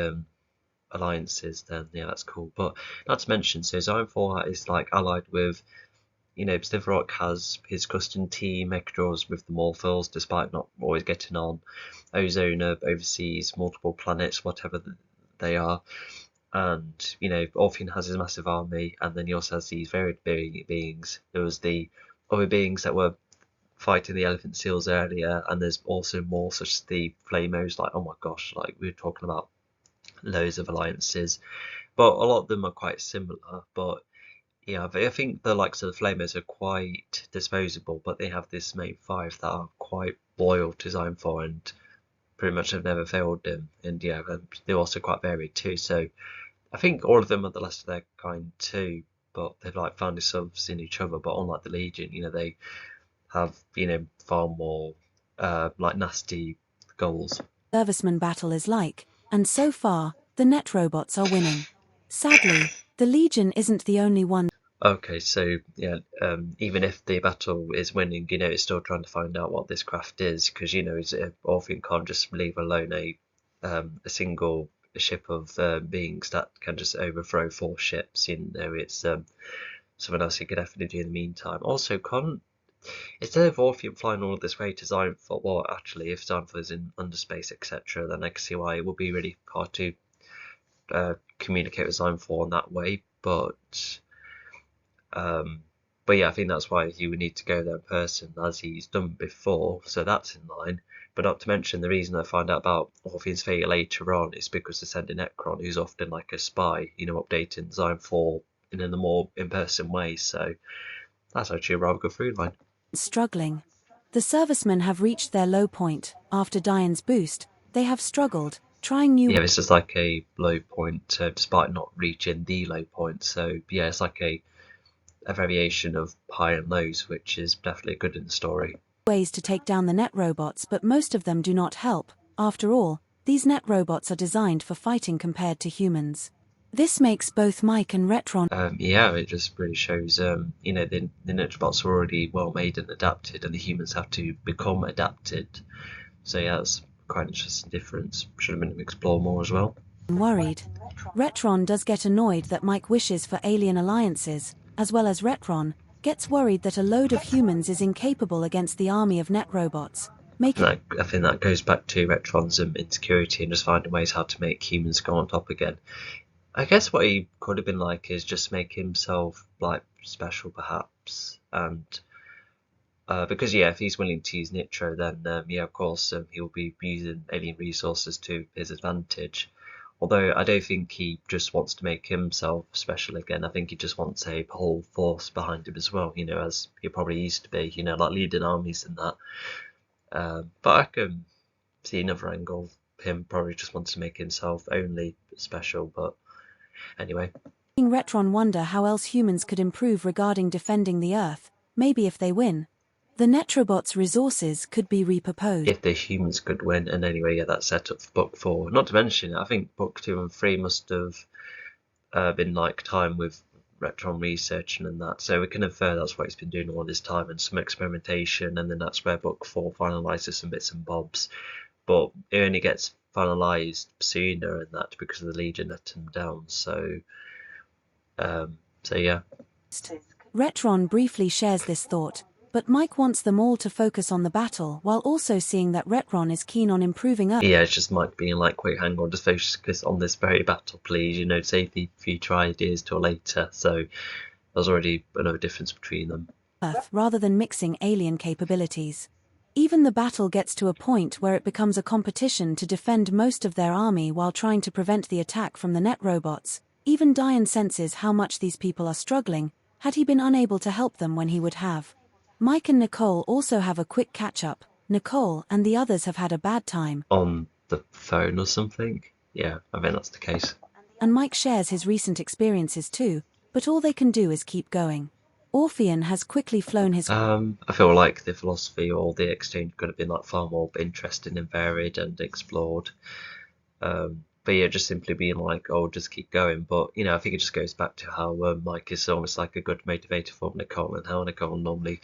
alliances, then yeah, that's cool. But not to mention, so Zynfall is like allied with, you know, Sliverrock has his custom team, Mechadors with the Morphals, despite not always getting on. Ozona oversees multiple planets, whatever they are. And, you know, Orphean has his massive army, and then he also has these varied beings. There was the other beings that were fighting the elephant seals earlier, and there's also more, such as the Flamos. Like, oh my gosh, like we were talking about loads of alliances, but a lot of them are quite similar. But yeah, I think the likes of the Flamos are quite disposable, but they have this main 5 that are quite loyal to Zynfall and pretty much have never failed him. And yeah, they're also quite varied too. So I think all of them are the last of their kind too, but they've like found themselves in each other. But unlike the Legion, you know, they have, you know, far more like nasty goals. Serviceman battle is like, and so far, the net robots are winning. Sadly, the Legion isn't the only one. Okay, so yeah, even if the battle is winning, you know, it's still trying to find out what this craft is, because you know, Orphean can't just leave alone a single ship of beings that can just overthrow 4 ships. You know, it's someone else he could definitely do in the meantime. Also, instead of Orphean flying all this way to Zynfall, well, actually, if Zynfall is in underspace, etc., then I can see why it would be really hard to communicate with Zynfall in that way. But yeah, I think that's why he would need to go there in person, as he's done before, so that's in line. But not to mention, the reason I find out about Orphean's fate later on is because they're sending Ekron, who's often like a spy, you know, updating Zynfall in a more in-person way, so that's actually a rather good through line. Struggling. The servicemen have reached their low point. After Diane's boost, they have struggled, trying new... Yeah, this is like a low point, despite not reaching the low point, so yeah, it's like a variation of high and lows, which is definitely good in the story. ways to take down the net robots, but most of them do not help. After all, these net robots are designed for fighting compared to humans. This makes both Mike and Retron. Yeah, it just really shows, you know, the Nanobots are already well made and adapted, and the humans have to become adapted. So yeah, that's quite an interesting difference. Should have been explored more as well. Worried. Retron does get annoyed that Mike wishes for alien alliances, as well as Retron gets worried that a load of humans is incapable against the army of net robots. I think that goes back to Retron's insecurity and just finding ways how to make humans go on top again. I guess what he could have been like is just make himself like special, perhaps, and because yeah, if he's willing to use Nitro, then yeah, of course, he'll be using alien resources to his advantage. Although I don't think he just wants to make himself special again. I think he just wants a whole force behind him as well, you know, as he probably used to be, you know, like leading armies and that. But I can see another angle. Him probably just wants to make himself only special, but anyway. Making Retron wonder how else humans could improve regarding defending the Earth. Maybe if they win, the Netrobots' resources could be repurposed. If the humans could win, and anyway, yeah, that's set up for book 4. Not to mention, I think book 2 and 3 must have been like time with Retron researching and that, so we can infer that's what he's been doing all this time, and some experimentation, and then that's where book 4 finalises some bits and bobs. But it only gets finalised sooner and that because of the Legion let him down, so yeah. Retron briefly shares this thought, but Mike wants them all to focus on the battle while also seeing that Retron is keen on improving Earth. Yeah, it's just Mike being like, wait, hang on, just focus on this very battle, please, you know, save the future ideas till later. So there's already another difference between them. Earth rather than mixing alien capabilities. Even the battle gets to a point where it becomes a competition to defend most of their army while trying to prevent the attack from the net robots. Even Diane senses how much these people are struggling. Had he been unable to help them when he would have. Mike and Nicole also have a quick catch-up. Nicole and the others have had a bad time. On the phone or something? Yeah, I mean that's the case. And Mike shares his recent experiences too, but all they can do is keep going. Orpheon has quickly flown his... I feel like the philosophy or the exchange could have been like far more interesting and varied and explored. But yeah, just simply being like, oh, just keep going. But, you know, I think it just goes back to how Mike is almost like a good motivator for Nicole and how Nicole normally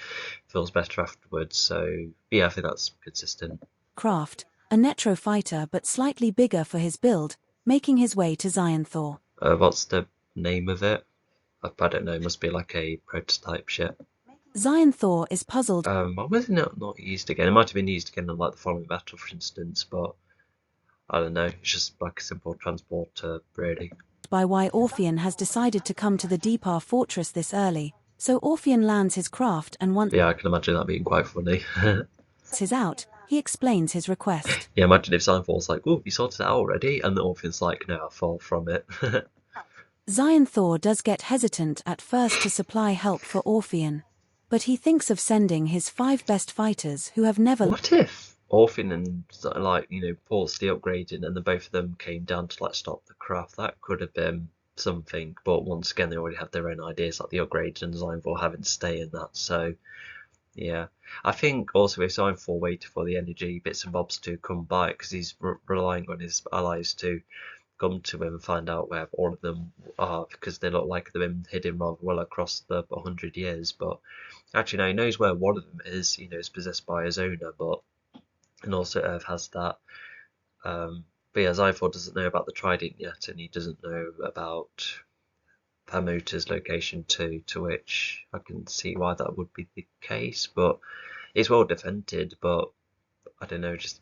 feels better afterwards. So, yeah, I think that's consistent. Craft, a Netro fighter but slightly bigger for his build, making his way to Zion Thor. What's the name of it? I don't know, it must be like a prototype ship. Zion Thor is puzzled. Why was it not used again? It might have been used again in like the following battle, for instance, but I don't know, it's just like a simple transporter, really. By why Orpheon has decided to come to the Deepar Fortress this early, so Orpheon lands his craft and once... Yeah, I can imagine that being quite funny. ...is out, he explains his request. Yeah, imagine if Zion Thor's like, oh, you sorted it out already? And the Orpheon's like, no, I fall from it. Zion Thor does get hesitant at first to supply help for Orpheon, but he thinks of sending his 5 best fighters who have never... What if Orpheon and, like, you know, paused the upgrading and then both of them came down to, like, stop the craft? That could have been something, but once again, they already had their own ideas, like the upgrades and Zion Thor having to stay in that, so... Yeah, I think also if Zion Thor waited for the energy bits and bobs to come by, because he's relying on his allies to come to him and find out where all of them are, because they look like they've been hidden rather well across the 100 years. But actually, now he knows where one of them is. You know, it's possessed by his owner, but and also Earth has that. But yeah, Zion Thor doesn't know about the Trident yet, and he doesn't know about Hamota's location too, to which I can see why that would be the case. But it's well defended, but I don't know, it just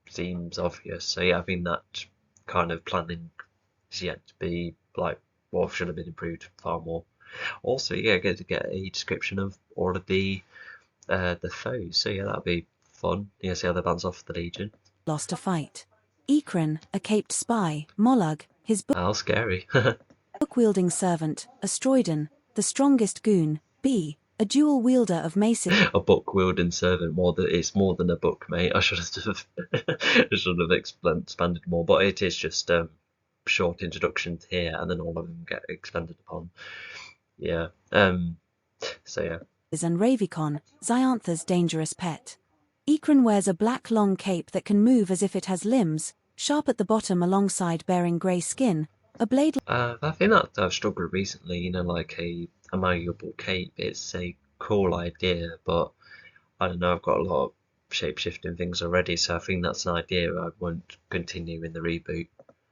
seems obvious. So yeah, I think that kind of planning is yet to be like what should have been improved far more. Also, yeah, get to get a description of all of the foes. So yeah, that'll be fun. Yeah, see how they bounce off the Legion. Lost a fight. Ekron, a caped spy. Mollug, his How scary. book-wielding servant. Astroidon, the strongest goon. B, a dual wielder of maces. A book-wielding servant, it's more than a book, mate. I should have expanded more, but it is just short introductions here, and then all of them get expanded upon. Yeah. So yeah. and Ravicon, Zyantha's dangerous pet. Ekron wears a black long cape that can move as if it has limbs, sharp at the bottom alongside bearing grey skin, a blade. I think that I've struggled recently, like a malleable cape. It's a cool idea, but I don't know, I've got a lot of shape-shifting things already, so I think that's an idea I won't continue in the reboot.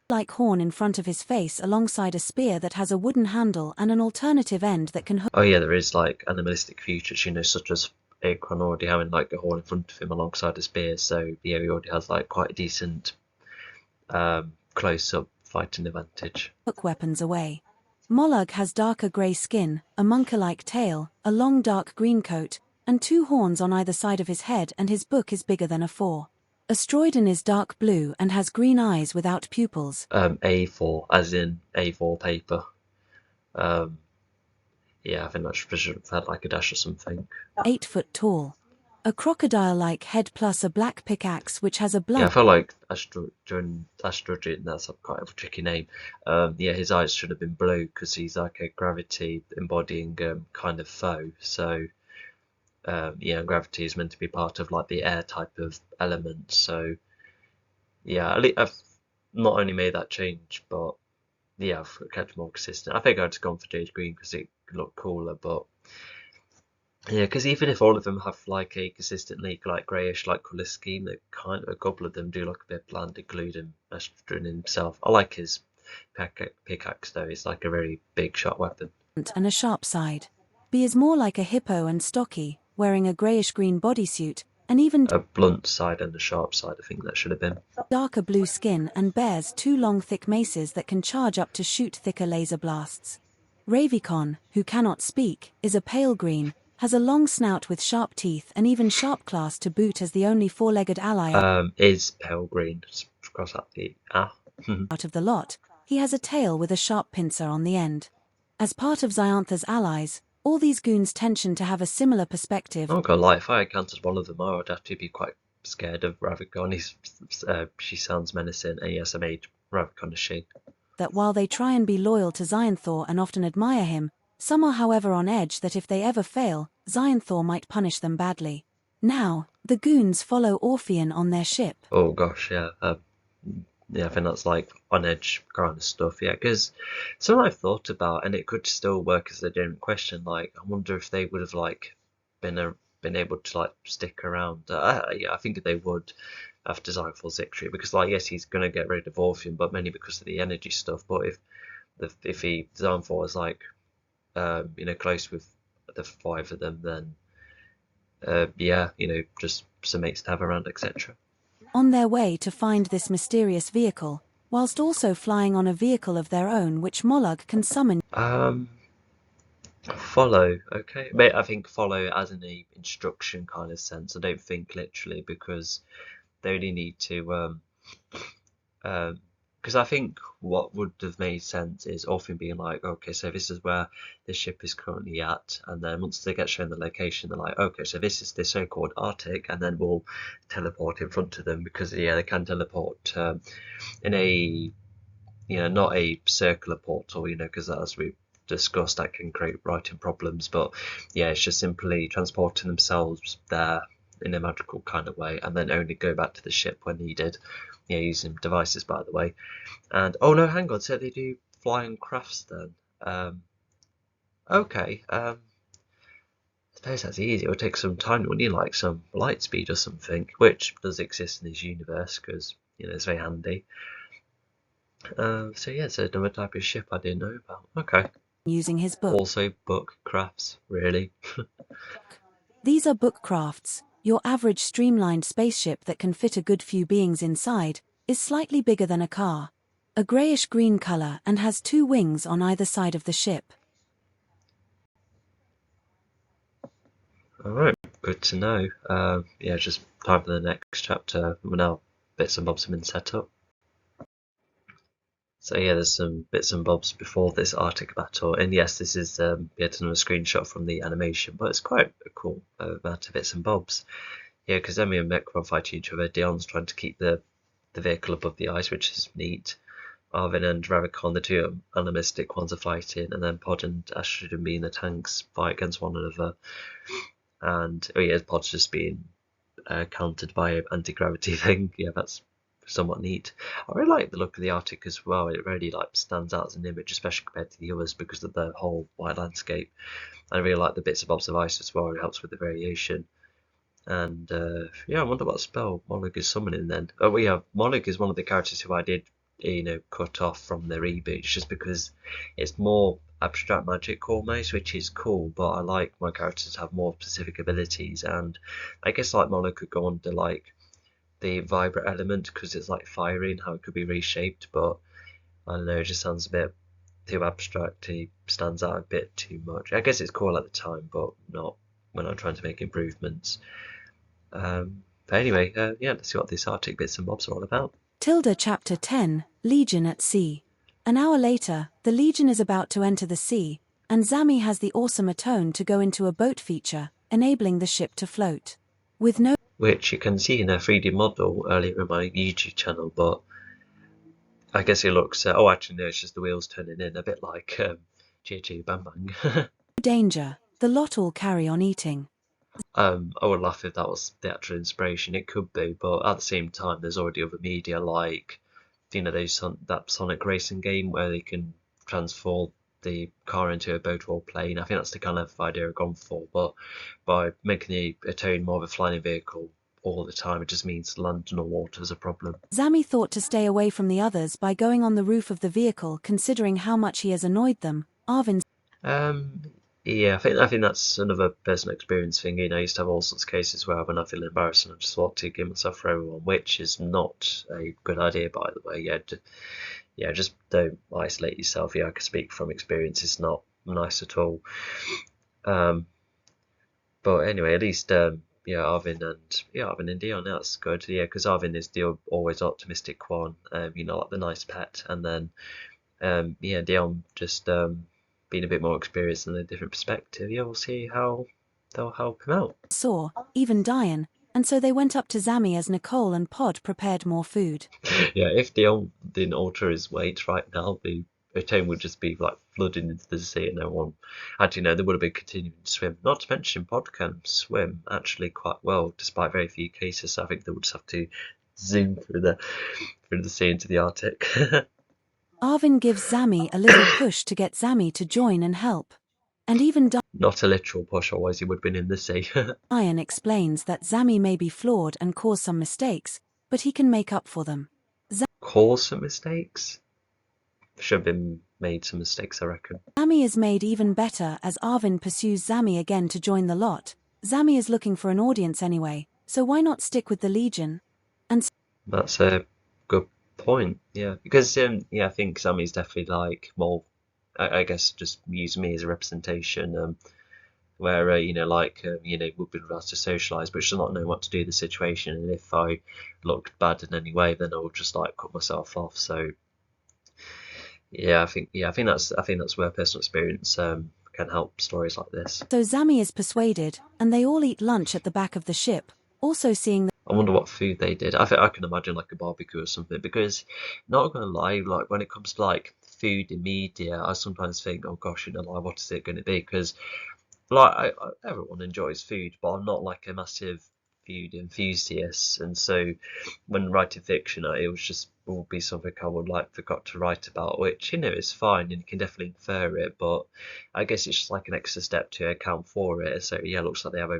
Like horn in front of his face alongside a spear that has a wooden handle and an alternative end that can Oh yeah, there is like animalistic features, such as Akron already having like a horn in front of him alongside a spear, so yeah, he already has like quite a decent close-up fighting advantage. hook weapons away. Mollug has darker grey skin, a monka-like tail, a long dark green coat, and 2 horns on either side of his head, and his book is bigger than a 4. Asteroidon is dark blue and has green eyes without pupils. A4, as in A4 paper. Yeah, I think that should have had like a dash or something. 8 foot tall. A crocodile-like head plus a black pickaxe which has a blunt. Yeah, I felt like Asteroidon, that's quite a tricky name. Yeah, his eyes should have been blue because he's like a gravity embodying kind of foe. So yeah, gravity is meant to be part of like the air type of element. So yeah, I've not only made that change, but yeah, I've kept it more consistent. I think I'd just gone for Jade Green because it looked cooler, but yeah, because even if all of them have like a consistently like greyish like colour scheme, they kind of a couple of them do look a bit bland, including Astrid himself. I like his pickaxe though; it's like a very big sharp weapon. And a sharp side. B is more like a hippo and stocky, wearing a greyish-green bodysuit, and even a blunt side and a sharp side, I think that should have been. Darker blue skin and bears 2 long thick maces that can charge up to shoot thicker laser blasts. Ravicon, who cannot speak, is a pale green, has a long snout with sharp teeth and even sharp claws to boot as the only 4-legged ally is pale green. Just cross out the out of the lot. He has a tail with a sharp pincer on the end. As part of Zyantha's allies, all these goons tension to have a similar perspective. I'm not gonna lie, if I encountered one of them, I would have to be quite scared of Ravicon. She sounds menacing, and yes, I made Ravicon a she. That while they try and be loyal to Zyanthor and often admire him, some are however on edge that if they ever fail, Zyanthor might punish them badly. Now, the goons follow Orpheon on their ship. Oh gosh, yeah. Yeah, I think that's like on edge kind of stuff, yeah, because something I've thought about, and it could still work as a genuine question, like, I wonder if they would have, like, been able to, like, stick around. Yeah, I think they would after Zyphel's victory, because, like, yes, he's going to get rid of Orpheon, but mainly because of the energy stuff, but if Zypher was, like, close with the 5 of them, then, yeah, just some mates to have around, etc. On their way to find this mysterious vehicle, whilst also flying on a vehicle of their own which Mollug can summon. Follow, okay. But I think follow as in a instruction kind of sense. I don't think literally, because they only need to because I think what would have made sense is often being like, okay, so this is where the ship is currently at, and then once they get shown the location, they're like, okay, so this is the so-called Arctic, and then we'll teleport in front of them, because yeah, they can teleport in a not a circular portal, because as we discussed, that can create writing problems, but yeah, it's just simply transporting themselves there in a magical kind of way, and then only go back to the ship when needed. Yeah, using devices, by the way. And oh no, hang on, so they do flying crafts then. Okay, I suppose that's easy. It would take some time, wouldn't you, like some light speed or something, which does exist in this universe, because it's very handy. So yeah, it's another type of ship I didn't know about. Okay. Using his book. Also book crafts, really. These are book crafts. Your average streamlined spaceship that can fit a good few beings inside is slightly bigger than a car. A greyish-green color and has 2 wings on either side of the ship. Alright, good to know. Yeah, just time for the next chapter. We're now bits and bobs have been set up. So yeah, there's some bits and bobs before this Arctic battle, and yes, this is yet another screenshot from the animation, but it's quite a cool amount of bits and bobs. Yeah, because Emmy and Mekron fight each other. Dion's trying to keep the vehicle above the ice, which is neat. Arvin and Ravicon, the two animistic ones, are fighting, and then Pod and Astrid and being the tanks fight against one another. And Pod's just being countered by an anti-gravity thing. Yeah, that's somewhat neat. I really like the look of the Arctic as well. It really stands out as an image, especially compared to the others, because of the whole wide landscape. I really like the bits and bobs of ice as well. It helps with the variation. And I wonder what spell Molig is summoning then. Oh yeah, Molig is one of the characters who I did cut off from the reboots, just because it's more abstract magic almost, which is cool, but I like my characters to have more specific abilities, and I guess Molig could go under the vibrant element because it's like fiery and how it could be reshaped, but I don't know, it just sounds a bit too abstract. He stands out a bit too much. I guess it's cool at the time, but not when I'm trying to make improvements. But anyway, let's see what this Arctic bits and bobs are all about. Tilda Chapter 10, Legion at Sea. An hour later, the Legion is about to enter the sea, and Zami has the awesome atone to go into a boat feature, enabling the ship to float. With no Which you can see in a 3D model earlier in my YouTube channel, but I guess it looks... actually no, it's just the wheels turning in, a bit like Choo Bang Bang. danger, the lot all carry on eating. I would laugh if that was the actual inspiration. It could be, but at the same time, there's already other media like, that Sonic racing game where they can transform the car into a boat or plane. I think that's the kind of idea I've gone for, but by making a Atone more of a flying vehicle all the time, it just means land and water is a problem. Zami thought to stay away from the others by going on the roof of the vehicle, considering how much he has annoyed them. Arvin. Yeah, I think that's another personal experience thing. I used to have all sorts of cases where when I feel embarrassed and I just want to give myself for everyone, which is not a good idea, by the way. Just don't isolate yourself. I can speak from experience. It's not nice at all. But anyway, at least Arvin and Dion, that's good. Yeah, because Arvin is the always optimistic one. Like the nice pet, and then Dion just being a bit more experienced and a different perspective. We'll see how they'll help him out. Saw, even Diane, and so they went up to Zami as Nicole and Pod prepared more food. Yeah, if Dion didn't alter his weight right now, the Atone would just be flooding into the sea, and no one. Actually, no, they would have been continuing to swim. Not to mention, Pod can swim actually quite well, despite very few cases. So I think they would just have to zoom through the sea into the Arctic. Arvin gives Zami a little push to get Zami to join and help. And even not a literal push, otherwise he would have been in the sea. Diane explains that Zami may be flawed and cause some mistakes, but he can make up for them. Cause some mistakes? Should have been made some mistakes, I reckon. Zami is made even better as Arvin pursues Zami again to join the lot. Zami is looking for an audience anyway, so why not stick with the Legion? And that's a good point, yeah. Because, I think Zami's definitely more, I guess, just use me as a representation, where, we've been asked to socialise, but she'll not know what to do in the situation, and if I looked bad in any way, then I would just, cut myself off, so... I think that's where personal experience can help stories like this. So Zami is persuaded, and they all eat lunch at the back of the ship, also seeing I wonder what food they did. I think I can imagine a barbecue or something, because not gonna lie, when it comes to food in media, I sometimes think, oh gosh, what is it going to be? Because everyone enjoys food, but I'm not a massive food enthusiast, and so when writing fiction, would be something I would forgot to write about, which is fine and you can definitely infer it, but I guess it's just an extra step to account for it. So it looks like they have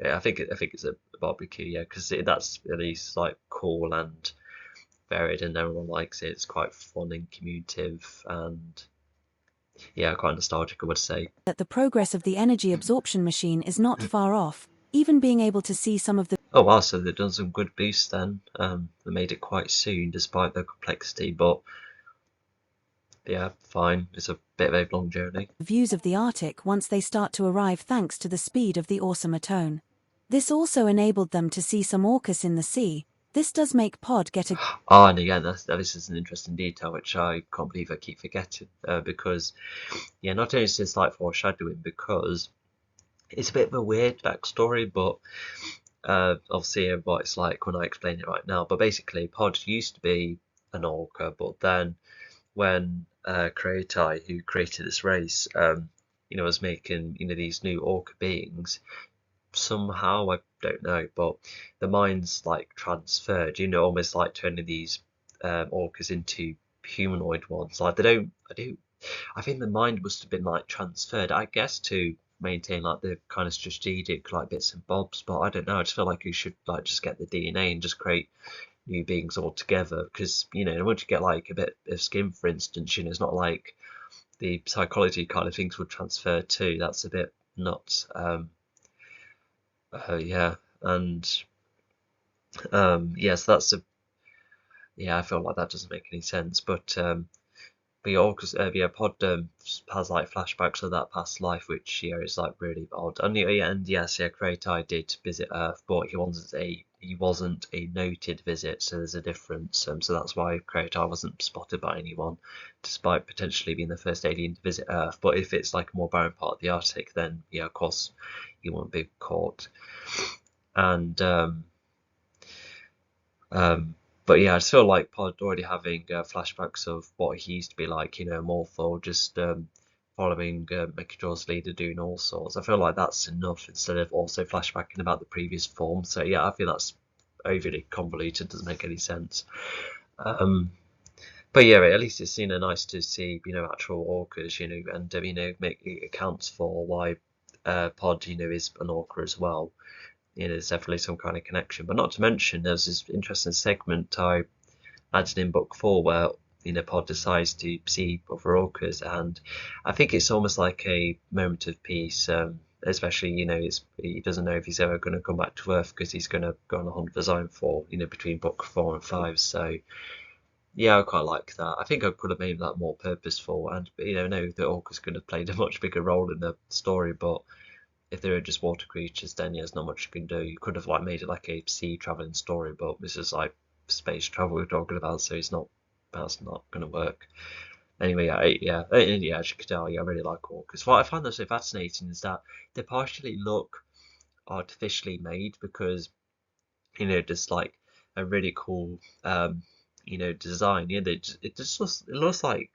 I think it's a barbecue, because that's at least cool and varied, and everyone likes it. It's quite fun and communicative, and quite nostalgic, I would say. That the progress of the energy absorption machine is not far off, even being able to see some of the... Oh wow, so they've done some good boosts then. They made it quite soon despite the complexity, but fine. It's a bit of a long journey. Views of the Arctic once they start to arrive thanks to the speed of the awesome Atone. This also enabled them to see some orcas in the sea. This does make Pod get a... and again, this is an interesting detail which I can't believe I keep forgetting, because, not only is this foreshadowing, because it's a bit of a weird backstory, but I'll see what it's like when I explain it right now. But basically, Pod used to be an orca, but then when Creatai, who created this race, was making these new orca beings, somehow I don't know, but the mind's like transferred, almost like turning these orcas into humanoid ones. Like I think the mind must have been like transferred, I guess, to maintain like the kind of strategic like bits and bobs, but I don't know. I just feel like you should like just get the DNA and just create new beings altogether, because once you get like a bit of skin, for instance, it's not like the psychology kind of things would transfer too. That's a bit nuts. Yeah, and yeah, so that's a yeah. I feel like that doesn't make any sense, but yeah, yeah, Pod has like flashbacks of that past life, which is like really odd. And yes, yeah, Kratai did visit Earth, but he wasn't a noted visit, so there's a difference. So that's why Kratai wasn't spotted by anyone, despite potentially being the first alien to visit Earth. But if it's like a more barren part of the Arctic, then yeah, of course, he won't be caught. And um, but yeah, I just feel like Pod already having flashbacks of what he used to be like, Morphle, just following Mechador's leader, doing all sorts. I feel like that's enough instead of also flashbacking about the previous form. So yeah, I feel that's overly convoluted, doesn't make any sense. But yeah, at least it's nice to see actual orcas, and it accounts for why Pod is an orca as well. There's definitely some kind of connection. But not to mention, there's this interesting segment I added in book 4 where Pod decides to see other orcas, and I think it's almost like a moment of peace. Especially, he doesn't know if he's ever going to come back to Earth because he's going to go on a hunt for Zion 4, between book 4 and 5. So yeah, I quite like that. I think I could have made that more purposeful, and know the orcas could have played a much bigger role in the story, but if they were just water creatures, then yeah, there's not much you can do. You could have like made it like a sea traveling story, but this is like space travel we're talking about, so that's not going to work. Anyway, as you can tell, yeah, I really like orcas. What I find so fascinating is that they partially look artificially made because just like a really cool design. Yeah, it looks like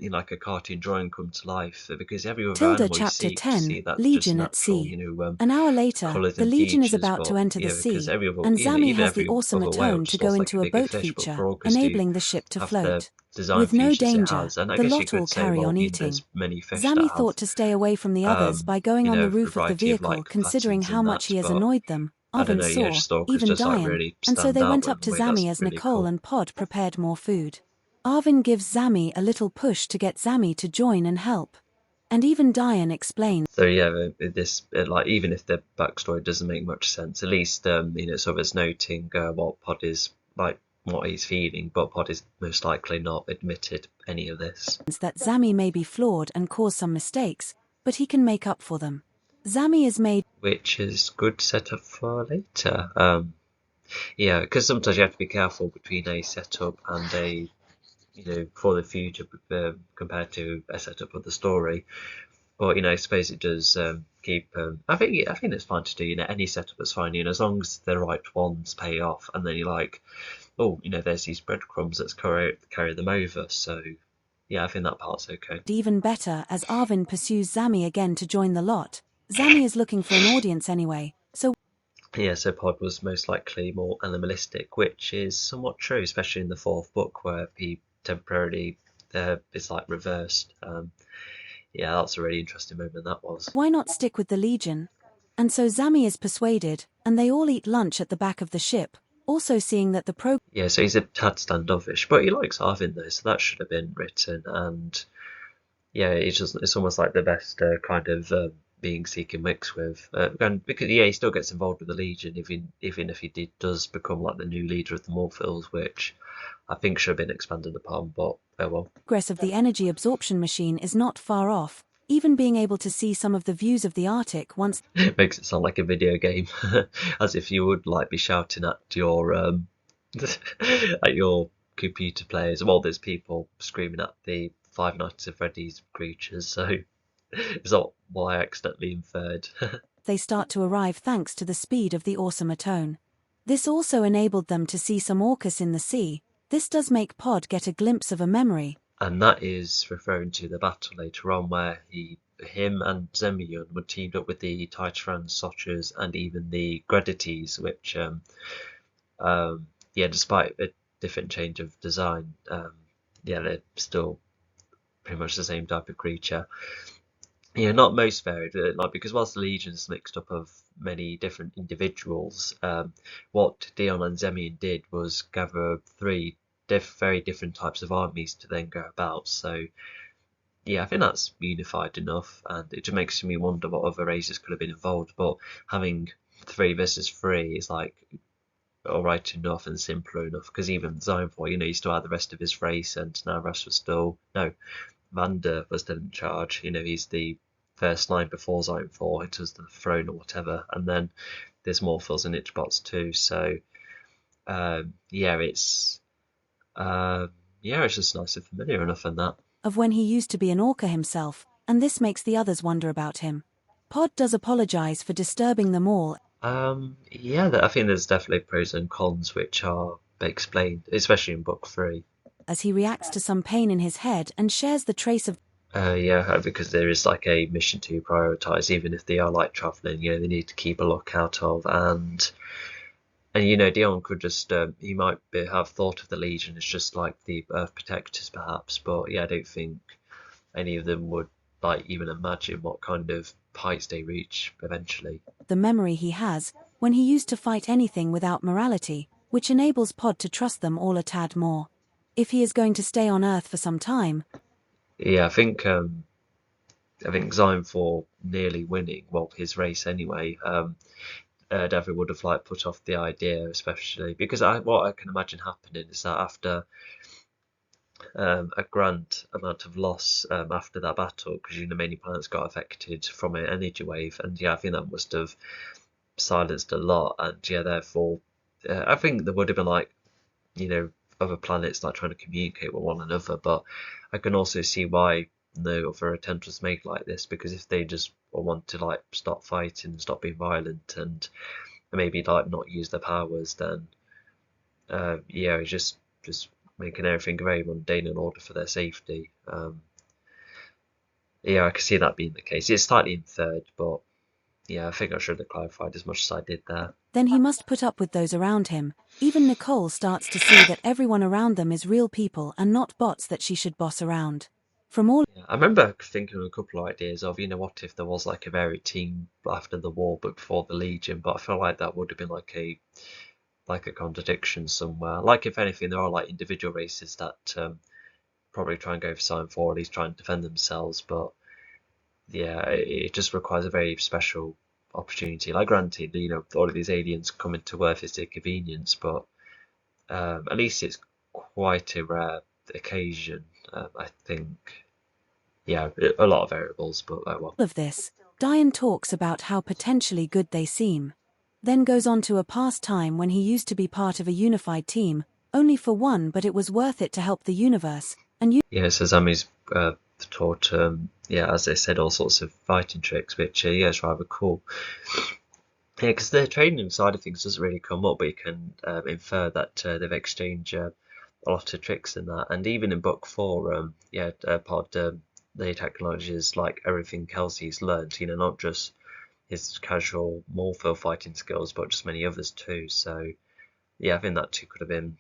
like a cartoon drawing come to life, because every other Tilda animal you Chapter see, you 10, see that's just Legion at natural, Sea. An hour later, colours the and Legion is features, about to but enter the because sea, every other, and Zami even has the every awesome other whale Atone to just go looks like a into a bigger boat fish, but feature, orcas do enabling the ship to have the float. design With no features it danger, has, and I the guess you lot could all say, carry well, on eating. there's many fish that Zami have thought to stay away from the others by going on the a roof of the variety of vehicle, like considering patterns how and much that, he has but annoyed them. I don't Arvin know, yeah, saw, just orcas even just like Diane, really and so stand they out went in up a to way that's Zami as really Nicole cool. and Pod prepared more food. Arvin gives Zami a little push to get Zami to join and help. And even Diane explains. So yeah, like even if the backstory doesn't make much sense, at least sort of it's noting what Pod is like, what he's feeling, but Pod is most likely not admitted any of this. That Zami may be flawed and cause some mistakes, but he can make up for them. Zami is made, Which is good setup for later. Yeah, because sometimes you have to be careful between a setup and a for the future, compared to a setup of the story. But I suppose it does keep. I think it's fine to do. Any setup is fine. As long as the right ones pay off, and then you're like, oh, there's these breadcrumbs, let's carry them over. So yeah, I think that part's okay. even better as Arvin pursues Zami again to join the lot. Zami is looking for an audience anyway, so Yeah, so Pod was most likely more animalistic, which is somewhat true, especially in the fourth book where he temporarily is like reversed. Yeah, that's a really interesting moment that was. why not stick with the Legion? And so Zami is persuaded, and they all eat lunch at the back of the ship, also seeing that the program Yeah, so he's a tad standoffish, but he likes Arvin though, so that should have been written. And yeah, it's almost like the best kind of being he can mix with, and because yeah, he still gets involved with the Legion, even if he does become like the new leader of the Morphils, which I think should have been expanded upon, but oh well. progress of the energy absorption machine is not far off, even being able to see some of the views of the Arctic once It makes it sound like a video game, as if you would like be shouting at your at your computer players. Well, there's people screaming at the Five Nights at Freddy's creatures, so it's not what I accidentally inferred. they start to arrive thanks to the speed of the awesome Atone. This also enabled them to see some orcas in the sea, This does make Pod get a glimpse of a memory, and that is referring to the battle later on where him and Zemyon were teamed up with the Tyrannosaurs and even the Gredites, which, yeah, despite a different change of design, yeah, they're still pretty much the same type of creature. Yeah, not most varied, like because whilst the Legion is mixed up of many different individuals, what Dion and Zemyon did was gather three very different types of armies to then go about. So yeah, I think that's unified enough, and it just makes me wonder what other races could have been involved. But having 3 versus 3 is like alright enough and simpler enough, because even Zionfor, you still had the rest of his race, and Navras was still no. Vander was still in charge. He's the first line before Zone 4, it was the throne or whatever, and then there's Morphils and Itchbots too. So yeah, it's just nice and familiar enough in that. of when he used to be an Orca himself, and this makes the others wonder about him. Pod does apologize for disturbing them all. Yeah, I think there's definitely pros and cons which are explained, especially in book 3. As he reacts to some pain in his head and shares the trace of Yeah, because there is like a mission to prioritize, even if they are like traveling, they need to keep a lookout of, and Dion could just he might have thought of the Legion as just like the Earth Protectors, perhaps, but yeah, I don't think any of them would like even imagine what kind of heights they reach eventually. the memory he has when he used to fight anything without morality, which enables Pod to trust them all a tad more. If he is going to stay on Earth for some time, Yeah, I think Zion for nearly winning, well, his race anyway. Definitely would have like put off the idea, especially because what I can imagine happening is that after a grand amount of loss after that battle, because many planets got affected from an energy wave, and yeah, I think that must have silenced a lot, and yeah, therefore, I think there would have been like other planets like trying to communicate with one another, but I can also see why no other attempt was made like this, because if they just want to like stop fighting, stop being violent, and maybe like not use their powers, then yeah, it's just making everything very mundane in order for their safety. Yeah, I can see that being the case. It's slightly inferred, but yeah, I think I should have clarified as much as I did there. then he must put up with those around him. Even Nicole starts to see that everyone around them is real people and not bots that she should boss around. From all Yeah, I remember thinking of a couple of ideas of, what if there was like a varied team after the war but before the Legion, but I feel like that would have been like a contradiction somewhere. Like if anything, there are like individual races that probably try and go for Sign 4, at least try and defend themselves, but yeah, it just requires a very special opportunity. Like granted, all of these aliens coming to Earth is a convenience, but at least it's quite a rare occasion. I think, yeah, a lot of variables, but well. of this, Diane talks about how potentially good they seem. Then goes on to a past time when he used to be part of a unified team, only for one, but it was worth it to help the universe, and Yeah, so Zami's taught, yeah, as they said, all sorts of fighting tricks, which, yeah, is rather cool. Yeah, because the training side of things doesn't really come up, but you can infer that they've exchanged a lot of tricks in that. And even in book 4, yeah, Pod, the technologies like everything Kelsey's learned, not just his casual Morphle fighting skills, but just many others too. So, yeah, I think that too could have been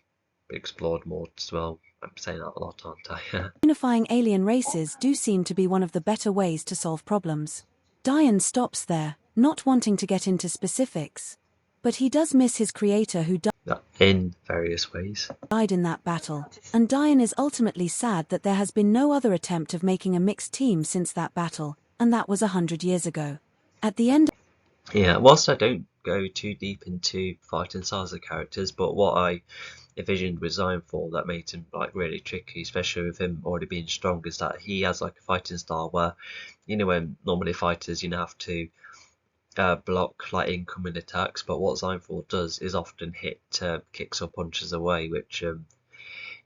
explored more as well. I'm saying that a lot, aren't I? unifying alien races do seem to be one of the better ways to solve problems. Diane stops there, not wanting to get into specifics. But he does miss his creator who In various ways. died in that battle, and Diane is ultimately sad that there has been no other attempt of making a mixed team since that battle, and that was 100 years ago. At the end, Yeah, whilst I don't go too deep into fighting styles of characters, but what I envisioned with Zion for that made him like really tricky, especially with him already being strong, is that he has like a fighting style where, when normally fighters, have to block like incoming attacks, but what Zion 4 does is often hit kicks or punches away, which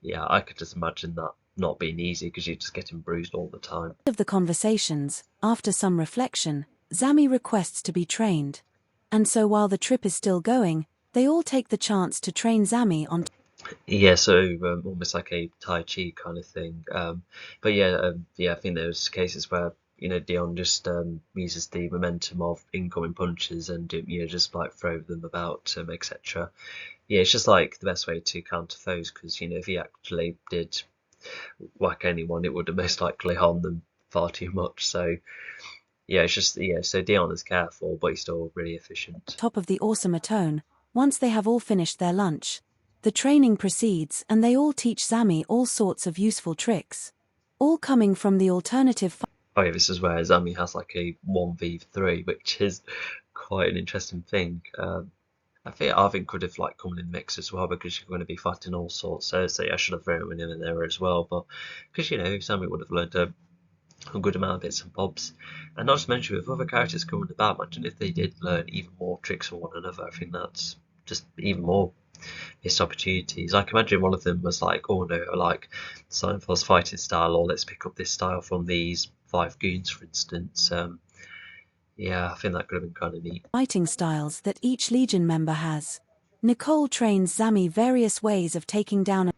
yeah, I could just imagine that not being easy because you're just getting bruised all the time. of the conversations, after some reflection, Zami requests to be trained. And so while the trip is still going, they all take the chance to train Zami on Yeah, so almost like a Tai Chi kind of thing. But yeah, yeah, I think there's cases where Dion just uses the momentum of incoming punches and just like throw them about, etc. Yeah, it's just like the best way to counter foes because if he actually did whack anyone, it would have most likely harmed them far too much. So yeah, it's just So Dion is careful, but he's still really efficient. Top of the awesome atone, once they have all finished their lunch. The training proceeds and they all teach Zami all sorts of useful tricks. All coming from the alternative Oh yeah, this is where Zami has like a 1v3, which is quite an interesting thing. I think Arvin could have like come in the mix as well because you're going to be fighting all sorts. So yeah, I should have thrown him in there as well. But because Sammy would have learned a good amount of bits and bobs, and not to mention with other characters coming about, imagine if they did learn even more tricks from one another. I think that's just even more missed opportunities. Like imagine one of them was like, oh no, like Seinfeld's fighting style, or let's pick up this style from these five goons, for instance. Yeah, I think that could have been kind of neat. fighting styles that each Legion member has. Nicole trains Zami various ways of taking down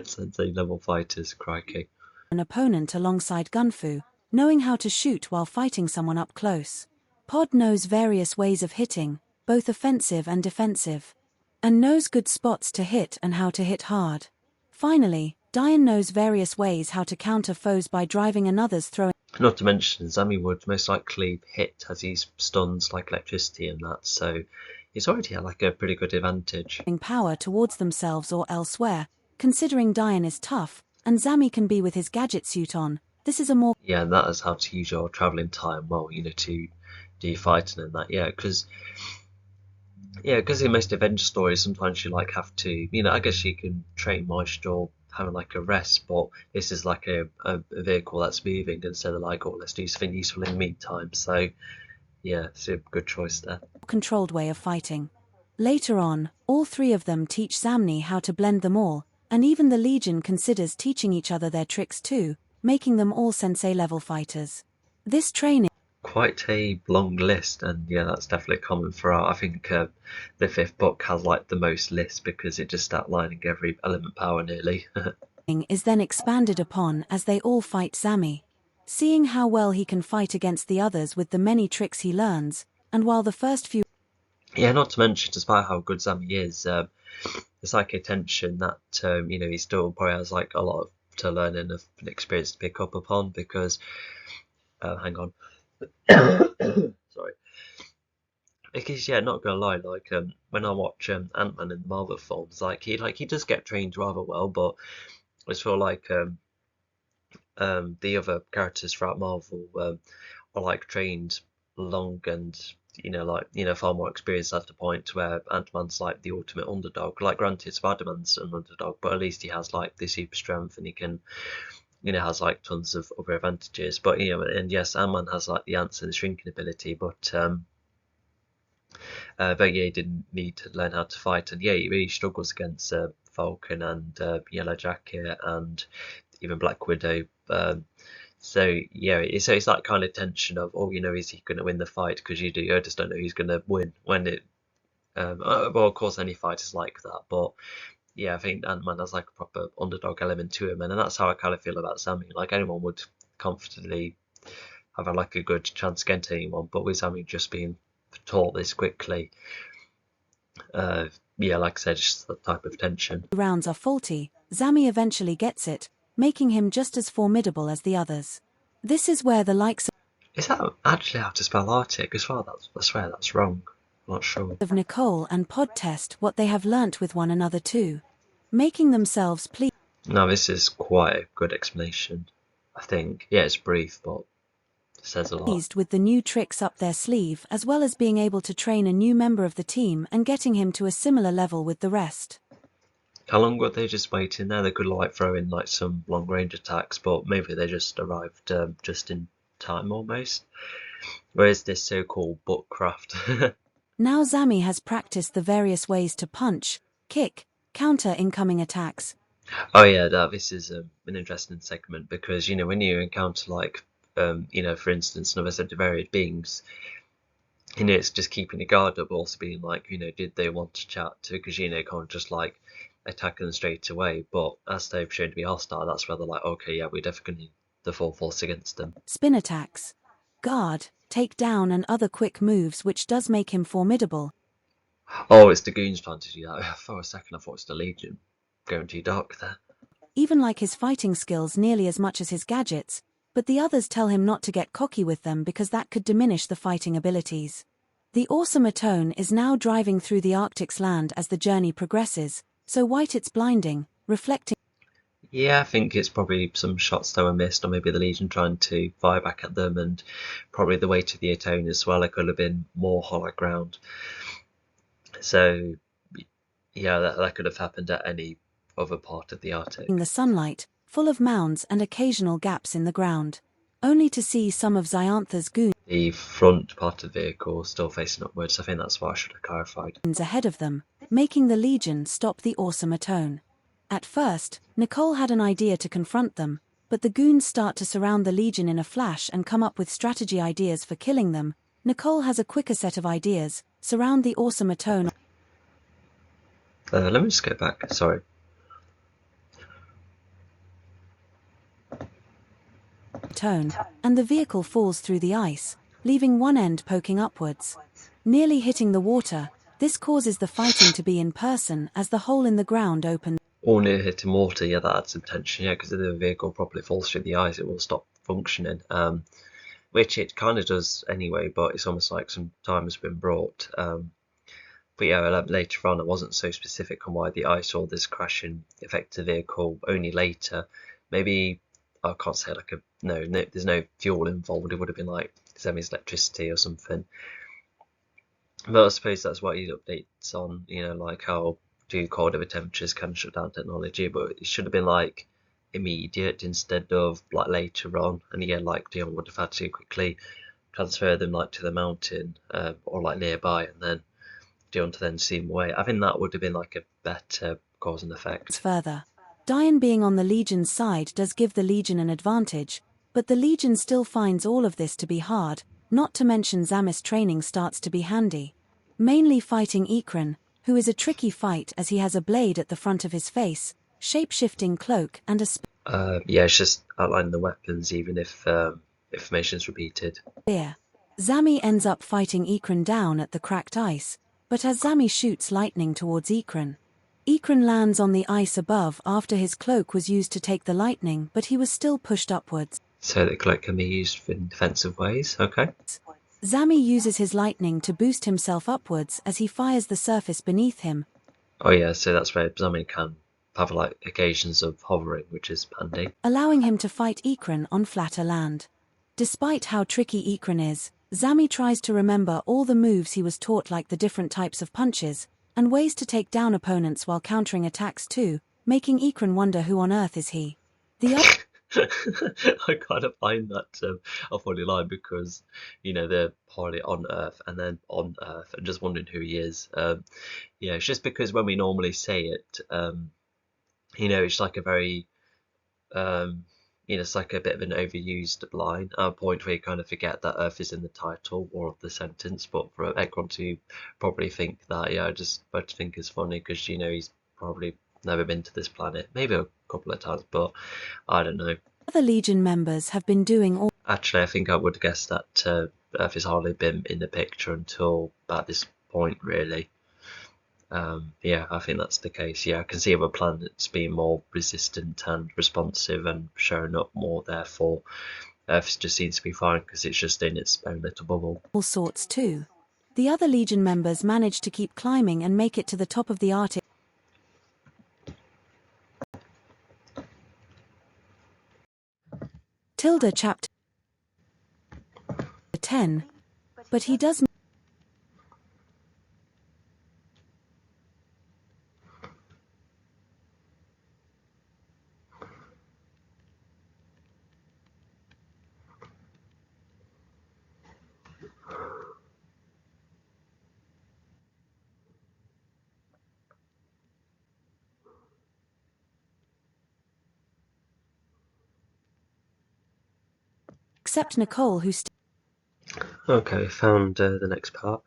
Sensei level fighters, crikey. an opponent alongside Gunfu, knowing how to shoot while fighting someone up close. Pod knows various ways of hitting, both offensive and defensive, and knows good spots to hit and how to hit hard. Finally, Diane knows various ways how to counter foes by driving another's throwing. Not to mention, Zami would most likely hit as he stuns like electricity and that, so he's already had like a pretty good advantage. Power towards themselves or elsewhere, considering Diane is tough, and Zami can be with his gadget suit on. This is a more Yeah, and that is how to use your travelling time well, to do fighting and that. Because in most adventure stories, sometimes you like have to, I guess you can train whilst you're having like a rest, but this is like a vehicle that's moving instead of like, oh, let's do something useful in the meantime. So yeah, it's a good choice there. controlled way of fighting. Later on, all three of them teach Zamni how to blend them all, and even the Legion considers teaching each other their tricks too, making them all sensei-level fighters. This training Quite a long list, and yeah, that's definitely common throughout. I think the fifth book has like the most lists because it just outlining every element power nearly. is then expanded upon as they all fight Zami. Seeing how well he can fight against the others with the many tricks he learns, and while the first few Yeah, not to mention, despite how good Zami is, there's like a tension that he still probably has like a lot to learn and an experience to pick up upon because hang on. Sorry. Because yeah, not gonna lie, like when I watch Ant-Man in the Marvel films, he does get trained rather well, but I just feel like the other characters throughout Marvel are like trained long and far more experienced at the point where Ant-Man's like the ultimate underdog. Like granted, Spider-Man's an underdog, but at least he has like the super strength and he can has like tons of other advantages. But and yes, Ant-Man has like the ants and the shrinking ability, but yeah, he didn't need to learn how to fight, and yeah, he really struggles against Falcon and Yellow Jacket and even Black Widow. So yeah, it's that kind of tension of, oh, is he going to win the fight? Because you just don't know who's going to win when it. Well, of course, any fight is like that, but yeah, I think Ant-Man has like a proper underdog element to him, and that's how I kind of feel about Sammy. Like anyone would confidently have like a good chance against anyone, but with Sammy just being taught this quickly, yeah, like I said, just that type of tension. rounds are faulty, Zami eventually gets it, making him just as formidable as the others. This is where the likes Is that actually how to spell Arctic as well? I swear that's wrong. I'm not sure. of Nicole and Pod test what they have learnt with one another too, making themselves No, this is quite a good explanation, I think. Yeah, it's brief, but it says a lot. pleased with the new tricks up their sleeve as well as being able to train a new member of the team and getting him to a similar level with the rest. How long were they just waiting there? They could like throw in like some long range attacks, but maybe they just arrived just in time almost. Whereas this so-called bookcraft. Now Zami has practiced the various ways to punch, kick, counter incoming attacks. Oh yeah, this is an interesting segment because when you encounter like for instance another set of varied beings, it's just keeping the guard up, but also being like, did they want to chat to? Because, can't just like attack them straight away. But as they've shown to be hostile, that's where they're like, okay, yeah, we're definitely need the full force against them. Spin attacks, guard, take down and other quick moves, which does make him formidable. Oh, it's the goons trying to do that. For a second, I thought it was the Legion. Going too dark there. Even like his fighting skills nearly as much as his gadgets, but the others tell him not to get cocky with them because that could diminish the fighting abilities. The awesome Atone is now driving through the Arctic's land as the journey progresses, so white it's blinding, reflecting. Yeah, I think it's probably some shots that were missed, or maybe the Legion trying to fire back at them, and probably the weight of the Atone as well. It could have been more hollow ground. So, yeah, that could have happened at any other part of the Arctic. The sunlight, full of mounds and occasional gaps in the ground, only to see some of Xiantha's goons The front part of the vehicle still facing upwards. I think that's what I should have clarified. ahead of them, making the Legion stop the awesome Atone. At first, Nicole had an idea to confront them, but the goons start to surround the Legion in a flash and come up with strategy ideas for killing them. Nicole has a quicker set of ideas: surround the awesome Atone, Let me just go back. Sorry. and the vehicle falls through the ice, leaving one end poking upwards. Nearly hitting the water, this causes the fighting to be in person as the hole in the ground opens. Or near hitting water, yeah, that adds some tension, yeah, because if the vehicle properly falls through the ice, it will stop functioning. Which it kind of does anyway, but it's almost like some time has been brought. But yeah, later on, it wasn't so specific on why the ice or this crashing affected the vehicle. Only later, maybe I can't say like no, there's no fuel involved. It would have been like Zemi's electricity or something. But I suppose that's what he updates on, like how too cold of a temperatures can shut down technology. But it should have been like immediate instead of like later on. And again, like Dion would have had to quickly transfer them like to the mountain or like nearby, and then Dion to then see him away. I think that would have been like a better cause and effect. Further, Dion being on the Legion's side does give the Legion an advantage, but the Legion still finds all of this to be hard, not to mention Zamis training starts to be handy. Mainly fighting Ikran, who is a tricky fight as he has a blade at the front of his face, shape-shifting cloak and a Yeah, it's just outlining the weapons, even if information's repeated. spear. Zami ends up fighting Ikran down at the cracked ice, but as Zami shoots lightning towards Ikran, Ikran lands on the ice above after his cloak was used to take the lightning, but he was still pushed upwards. So the cloak can be used in defensive ways, okay. Zami uses his lightning to boost himself upwards as he fires the surface beneath him. Oh yeah, so that's where Zami can have like occasions of hovering, which is handy. Allowing him to fight Ikran on flatter land. Despite how tricky Ikran is, Zami tries to remember all the moves he was taught, like the different types of punches, and ways to take down opponents while countering attacks too, making Ikran wonder who on earth is he. I kind of find that a funny line because, they're partly on Earth and then on Earth and just wondering who he is. Yeah, it's just because when we normally say it, it's like a very, it's like a bit of an overused line, a point where you kind of forget that Earth is in the title or of the sentence. But for Ekron to probably think that, yeah, I just think it's funny because, he's probably never been to this planet, maybe a couple of times, but I don't know. Other Legion members have been doing all. Actually, I think I would guess that Earth has hardly been in the picture until about this point, really. Yeah, I think that's the case. Yeah, I can see other planets being more resistant and responsive and showing up more. Therefore, Earth just seems to be fine because it's just in its own little bubble. All sorts too. The other Legion members manage to keep climbing and make it to the top of the Arctic. Tilda chapter 10. But he does. Except Nicole, who Okay, found the next part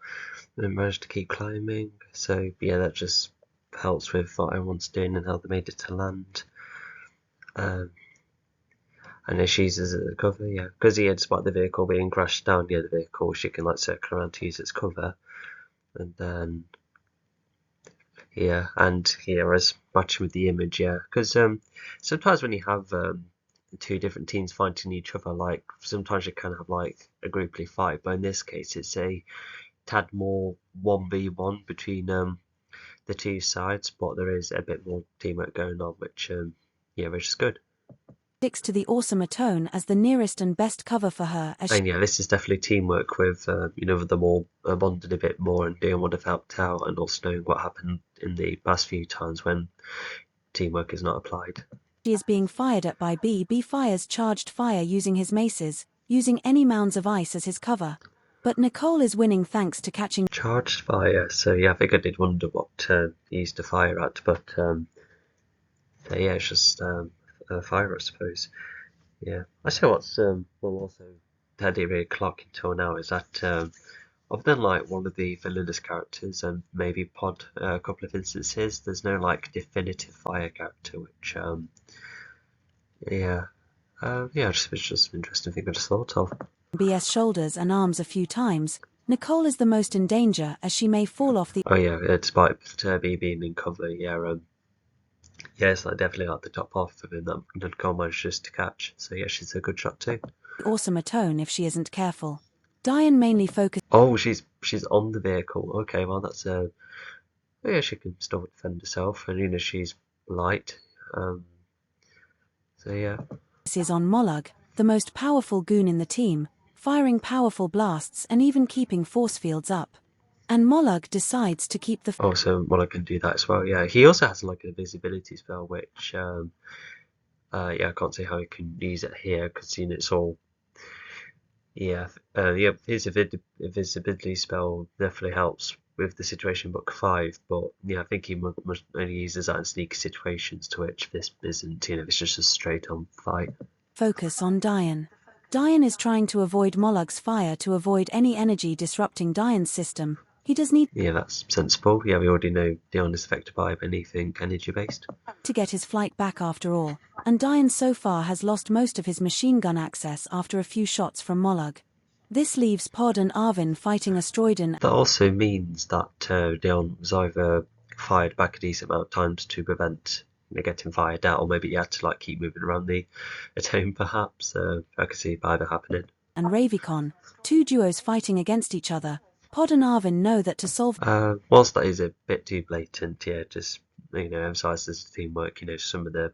and managed to keep climbing. So yeah, that just helps with what everyone's doing and how they made it to land. And if she uses it as a cover, yeah, because despite the vehicle being crashed down near the vehicle, she can like circle around to use its cover, and then yeah, and here as matching with the image, yeah, because sometimes when you have two different teams fighting each other, like sometimes you can have like a grouply fight, but in this case it's a tad more 1v1 between the two sides, but there is a bit more teamwork going on, which is good. Sticks to the awesomer tone as the nearest and best cover for her as And yeah, this is definitely teamwork with them all bonded a bit more and doing what have helped out, and also knowing what happened in the past few times when teamwork is not applied. she is being fired at by B. B fires charged fire using his maces, using any mounds of ice as his cover. But Nicole is winning thanks to catching Charged fire, so yeah, I think I did wonder what he used to fire at, but so yeah, it's just fire, I suppose. Yeah, I say what's well also Teddy really clocking to now is that other than like one of the villainous characters and maybe Pod a couple of instances, there's no like definitive fire character, which it's just an interesting thing I just thought of. BS shoulders and arms a few times. Nicole is the most in danger as she may fall off the Oh yeah, despite Turby being in cover, it's like definitely like the top half of him that Nicole manages to catch. So yeah, she's a good shot too. awesomer tone if she isn't careful. Diane mainly focuses Oh, she's on the vehicle. Okay, well that's yeah, she can still defend herself, and she's light. So yeah. on Mollug, the most powerful goon in the team, firing powerful blasts and even keeping force fields up. And Mollug decides to keep the Oh, so Mollug can do that as well. Yeah, he also has like a visibility spell, which I can't see how he can use it here because it's all. His invisibility spell definitely helps with the situation book 5, but yeah, I think he must only uses that in sneaky situations, to which this isn't. It's just a straight on fight. focus on Diane. Diane is trying to avoid Mollug's fire to avoid any energy disrupting Diane's system. He does need Yeah, that's sensible. Yeah, we already know Dion is affected by anything energy-based. to get his flight back after all, and Diane so far has lost most of his machine gun access after a few shots from Mollug. This leaves Pod and Arvin fighting Asteroidin. That also means that Dion was either fired back a decent amount of times to prevent getting fired out, or maybe he had to like keep moving around the atone perhaps. I could see either happening. And Ravicon, two duos fighting against each other. Pod and Arvin know that to solve whilst that is a bit too blatant, yeah, just emphasises teamwork. Some of the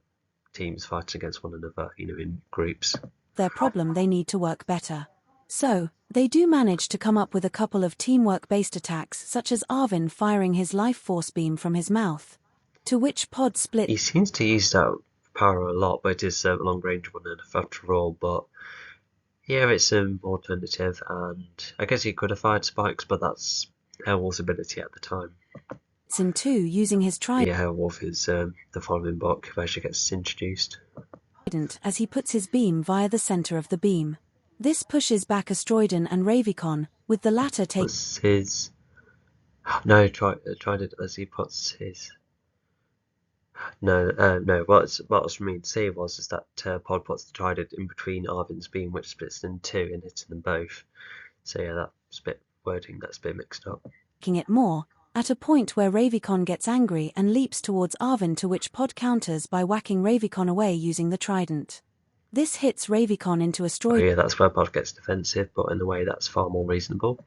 teams fighting against one another, in groups. their problem, they need to work better. So, they do manage to come up with a couple of teamwork-based attacks, such as Arvin firing his life force beam from his mouth, to which Pod split. He seems to use that power a lot, but it is a long-range one after all. But yeah, it's an alternative, and I guess he could have fired spikes, but that's Airwolf's ability at the time. In 2 using his trident. Yeah, Airwolf is the following book where she gets introduced. As he puts his beam via the center of the beam. This pushes back Asteroidin and Ravicon, with the latter taking his. No, tried it as he puts his. No. What I was meaning to say was that Pod puts the trident in between Arvin's beam, which splits in 2 and hits them both. So yeah, that's a bit wording that's a bit mixed up. Making it more, at a point where Ravicon gets angry and leaps towards Arvin, to which Pod counters by whacking Ravicon away using the trident. This hits Ravicon into Asteroidin. Oh yeah, that's where Pod gets defensive, but in a way that's far more reasonable.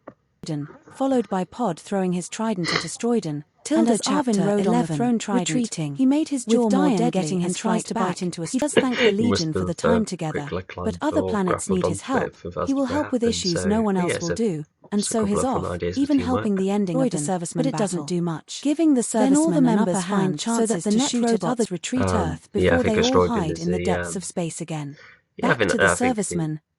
Followed by Pod throwing his trident at Asteroidin. And as Arvin rode on the throne trident, retreating, he made his jaw more deadly getting his tries to bite into He does thank the Legion for the time together, but other planets need his help. He will help with issues no one else will do, and so he's off, even helping the ending of the serviceman, but it doesn't do much. Giving the servicemen an upper hand so that the net robots retreat Earth before they all hide in the depths of space again. Back to the servicemen,